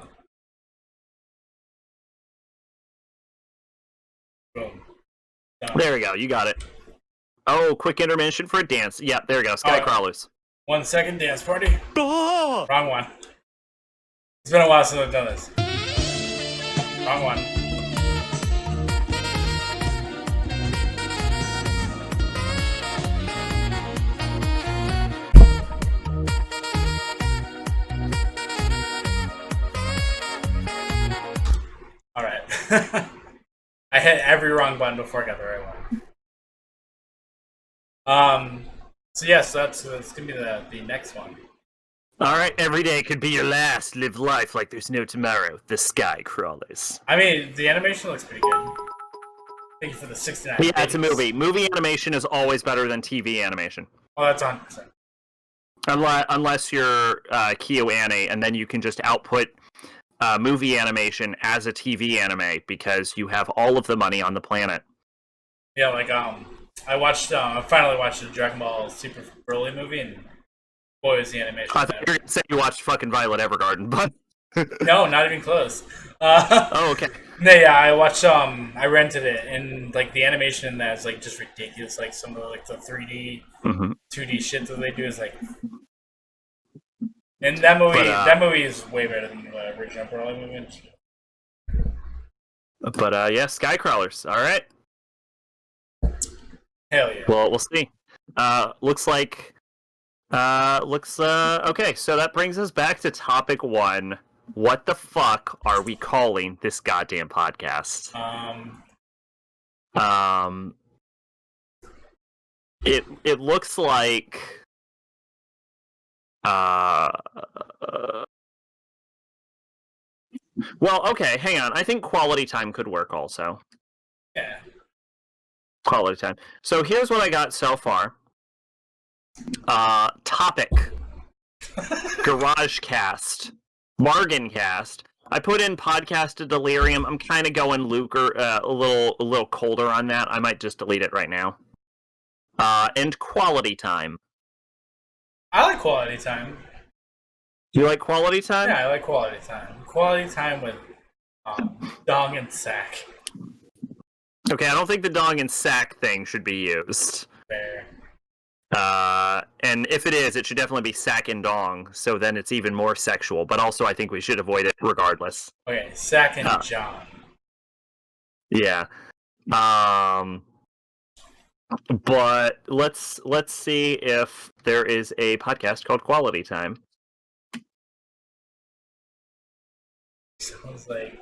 Boom. Done. There we go. You got it. Oh, quick intermission for a dance. Yeah, there we go. Skycrawlers. 1 second dance party. Oh! Wrong one. It's been a while since I've done this. Wrong one. Alright. I hit every wrong button before I got the right one. So yes, that's gonna be the next one. All right, every day could be your last. Live life like there's no tomorrow. The Skycrawlers. I mean, the animation looks pretty good. Thank you for the 69. Yeah, it's a movie. Movie animation is always better than TV animation. Oh, that's 100%. Unless you're KyoAni, and then you can just output movie animation as a TV anime because you have all of the money on the planet. Yeah, like I finally watched the Dragon Ball Super Broly movie, and boy, was the animation. I thought you were gonna say you watched fucking Violet Evergarden, but no, not even close. oh, okay. No, yeah, I watched. I rented it, and like the animation in that is like just ridiculous. Like some of the 3D, 2D shit that they do is like. And that movie is way better than the original Broly movie. But yeah, Skycrawlers. All right. Hell yeah. Well, we'll see. Looks okay. So that brings us back to topic 1. What the fuck are we calling this goddamn podcast? It looks like well, okay, hang on. I think quality time could work also. Yeah. Quality time. So here's what I got so far. Topic. Garage cast. Bargain cast. I put in podcast to delirium. I'm kind of going a little colder on that. I might just delete it right now. And quality time. I like quality time. Do you like quality time? Yeah, I like quality time. Quality time with dong and sack. Okay, I don't think the dong and sack thing should be used. Fair. And if it is, it should definitely be sack and dong, so then it's even more sexual, but also I think we should avoid it regardless. Okay, Sack and John. Yeah. But let's see if there is a podcast called Quality Time. Sounds like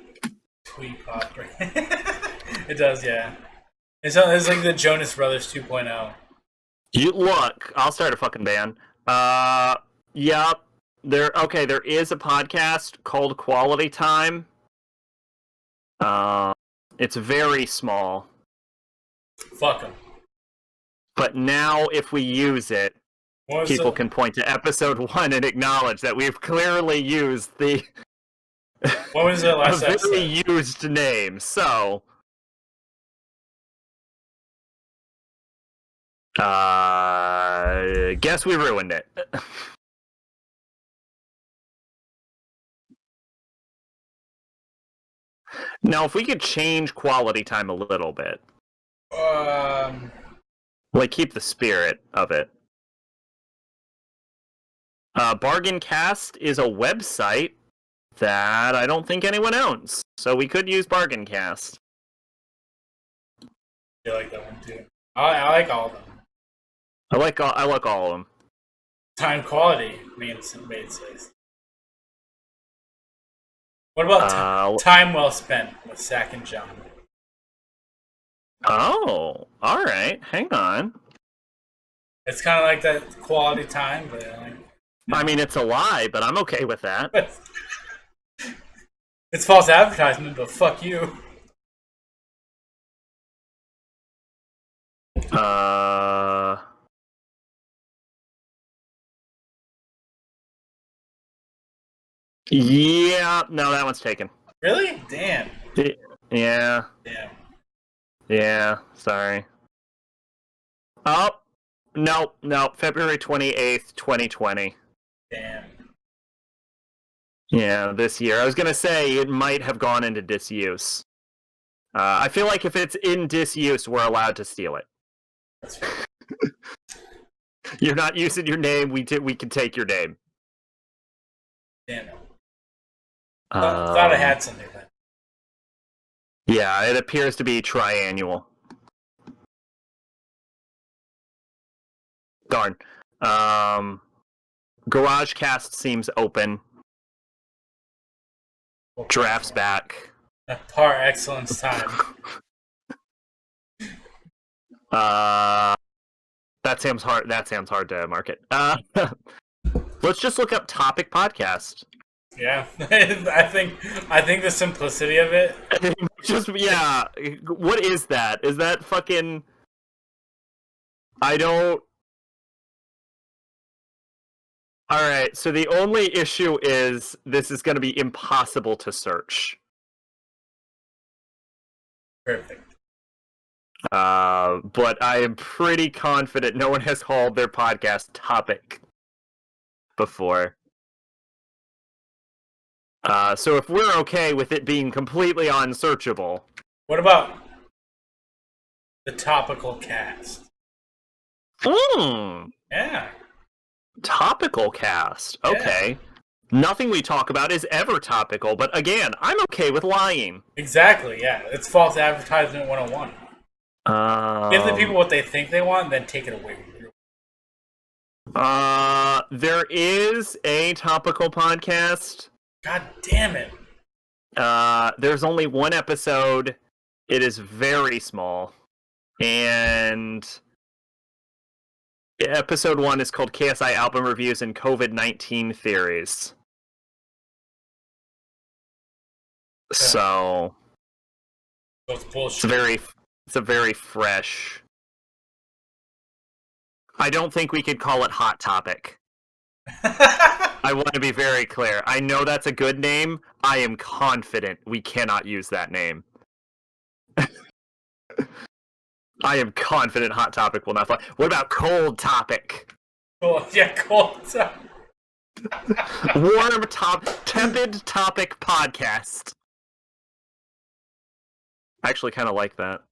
tweet pop. It does, yeah. It's like the Jonas Brothers 2.0. You look, I'll start a fucking band. Yeah. There is a podcast called Quality Time. It's very small. Fuck them. But now, if we use it, people can point to episode 1 and acknowledge that we've clearly used the what was the last very episode? used name. So, guess we ruined it. Now, if we could change quality time a little bit, like keep the spirit of it. Bargain Cast is a website that I don't think anyone owns, so we could use Bargain Cast. I like that one too. I like all of them. I like all of them. Time quality made sense. What about time well spent with Sack and John? Oh, all right. Hang on. It's kind of like that quality time, but I mean, it's a lie, but I'm okay with that. It's false advertisement, but fuck you. Yeah, no, that one's taken. Really? Damn. Yeah. Damn. Yeah, sorry. Oh, no, February 28th, 2020. Damn. Yeah, this year. I was gonna say it might have gone into disuse. I feel like if it's in disuse, we're allowed to steal it. That's fair. You're not using your name. We can take your name. Damn it. Thought I had something then. Yeah, it appears to be triannual. Darn. GarageCast seems open. Drafts back. Par excellence time. That sounds hard. That sounds hard to market. Let's just look up Topic Podcast. Yeah, I think the simplicity of it. Just yeah. What is that? Is that fucking? I don't. All right. So the only issue is this is going to be impossible to search. Perfect. But I am pretty confident no one has called their podcast Topic before. So if we're okay with it being completely unsearchable. What about the topical cast? Yeah. Topical cast. Okay. Yeah. Nothing we talk about is ever topical, but again, I'm okay with lying. Exactly, yeah. It's false advertisement 101. Give the people what they think they want, and then take it away from you. There is a topical podcast. God damn it. There's only one episode. It is very small. And episode 1 is called KSI Album Reviews and COVID-19 Theories. So it's bullshit. It's a very fresh. I don't think we could call it Hot Topic. I want to be very clear. I know that's a good name. I am confident we cannot use that name. I am confident Hot Topic will not fly. What about Cold Topic? Cool. Yeah, cold. Tepid Topic Podcast. I actually kind of like that.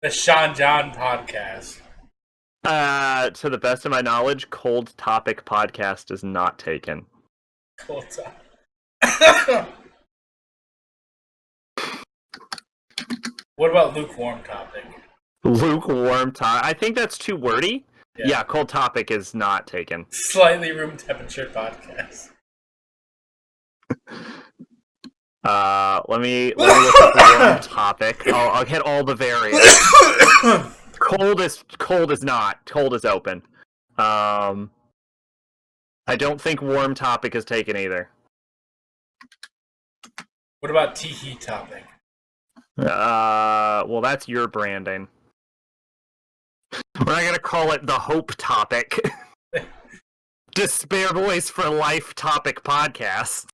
The Sean John podcast. To the best of my knowledge, Cold Topic Podcast is not taken. Cold Topic. What about lukewarm topic? Lukewarm topic. I think that's too wordy. Yeah, Cold Topic is not taken. Slightly room temperature podcast. Let me look up the warm topic. I'll hit all the variants. Cold is not. Cold is open. I don't think warm topic is taken either. What about tee-hee topic? Well, that's your branding. We're not gonna call it the Hope Topic. Despair Boys for Life Topic Podcast.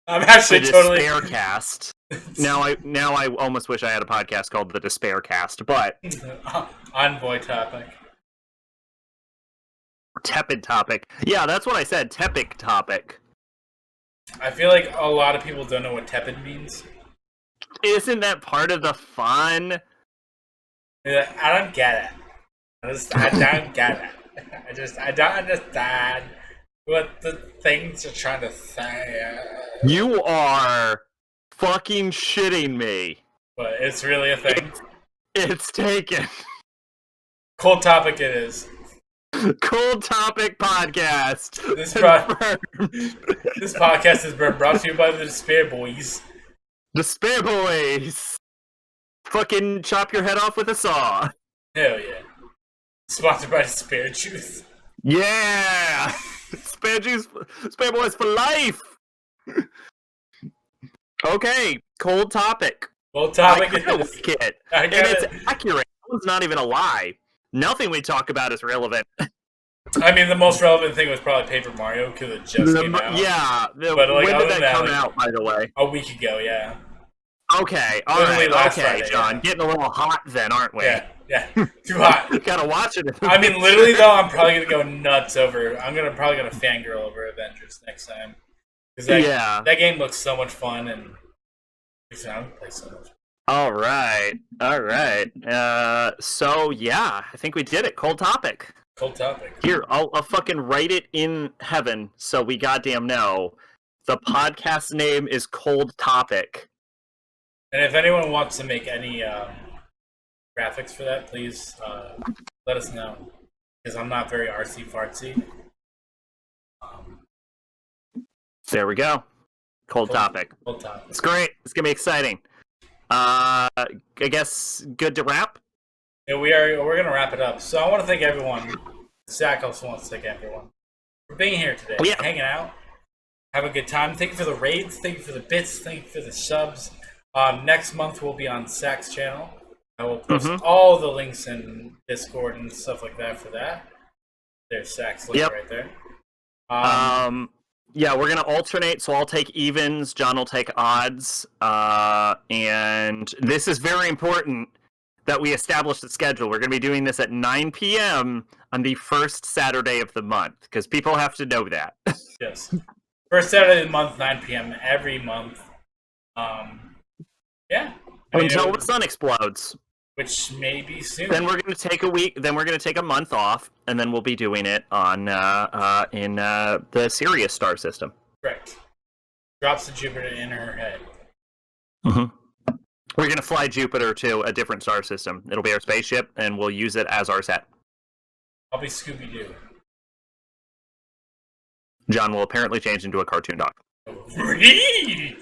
I'm actually the totally Despair Cast. Now I almost wish I had a podcast called the Despair Cast, but Envoy topic. Tepid Topic. Yeah, that's what I said. Tepid Topic. I feel like a lot of people don't know what tepid means. Isn't that part of the fun? I don't get it. I don't get it. I don't understand what the things are trying to say. You are fucking shitting me. But it's really a thing. It's taken. Cold topic it is. Cold Topic Podcast. This podcast has been brought to you by the Despair Boys. Despair Boys. Fucking chop your head off with a saw. Hell yeah. Sponsored by Despair Juice. Yeah. Spare Boys for life. Okay, Cold Topic. Cold topic I it kinda is. like it. I And get it's it. accurate. It's not even a lie. Nothing we talk about is relevant. I mean, the most relevant thing was probably Paper Mario because it just came out. Yeah. But, like, when other did than that come like, out, by the way? A week ago, yeah. Okay, all Literally right, last okay, Friday, John. yeah. Getting a little hot then, aren't we? Yeah, too hot. Gotta watch it. I mean, literally though, I'm probably gonna go nuts over. Probably gonna fangirl over Avengers next time because that game looks so much fun, and I'm gonna play so much. All right. So yeah, I think we did it. Cold topic. Cold topic. Here, I'll fucking write it in heaven so we goddamn know. The podcast name is Cold Topic. And if anyone wants to make any graphics for that, please let us know. Because I'm not very artsy fartsy. There we go. Cold topic. Cold topic. It's great. It's gonna be exciting. I guess good to wrap. Yeah, we're gonna wrap it up. So I want to thank everyone. Zach also wants to thank everyone for being here today, hanging out, have a good time. Thank you for the raids. Thank you for the bits. Thank you for the subs. Next month we'll be on Zach's channel. I will post all the links in Discord and stuff like that for that. There's Zach's link right there. Yeah, we're gonna alternate. So I'll take evens. John will take odds. And this is very important that we establish the schedule. We're gonna be doing this at 9 p.m. on the first Saturday of the month because people have to know that. Yes, first Saturday of the month, 9 p.m. every month. Yeah. Until the sun explodes. Which may be soon. Then we're going to take a week. Then we're going to take a month off, and then we'll be doing it on in the Sirius star system. Correct. Drops the Jupiter in her head. We're going to fly Jupiter to a different star system. It'll be our spaceship, and we'll use it as our set. I'll be Scooby-Doo. John will apparently change into a cartoon dog. Really?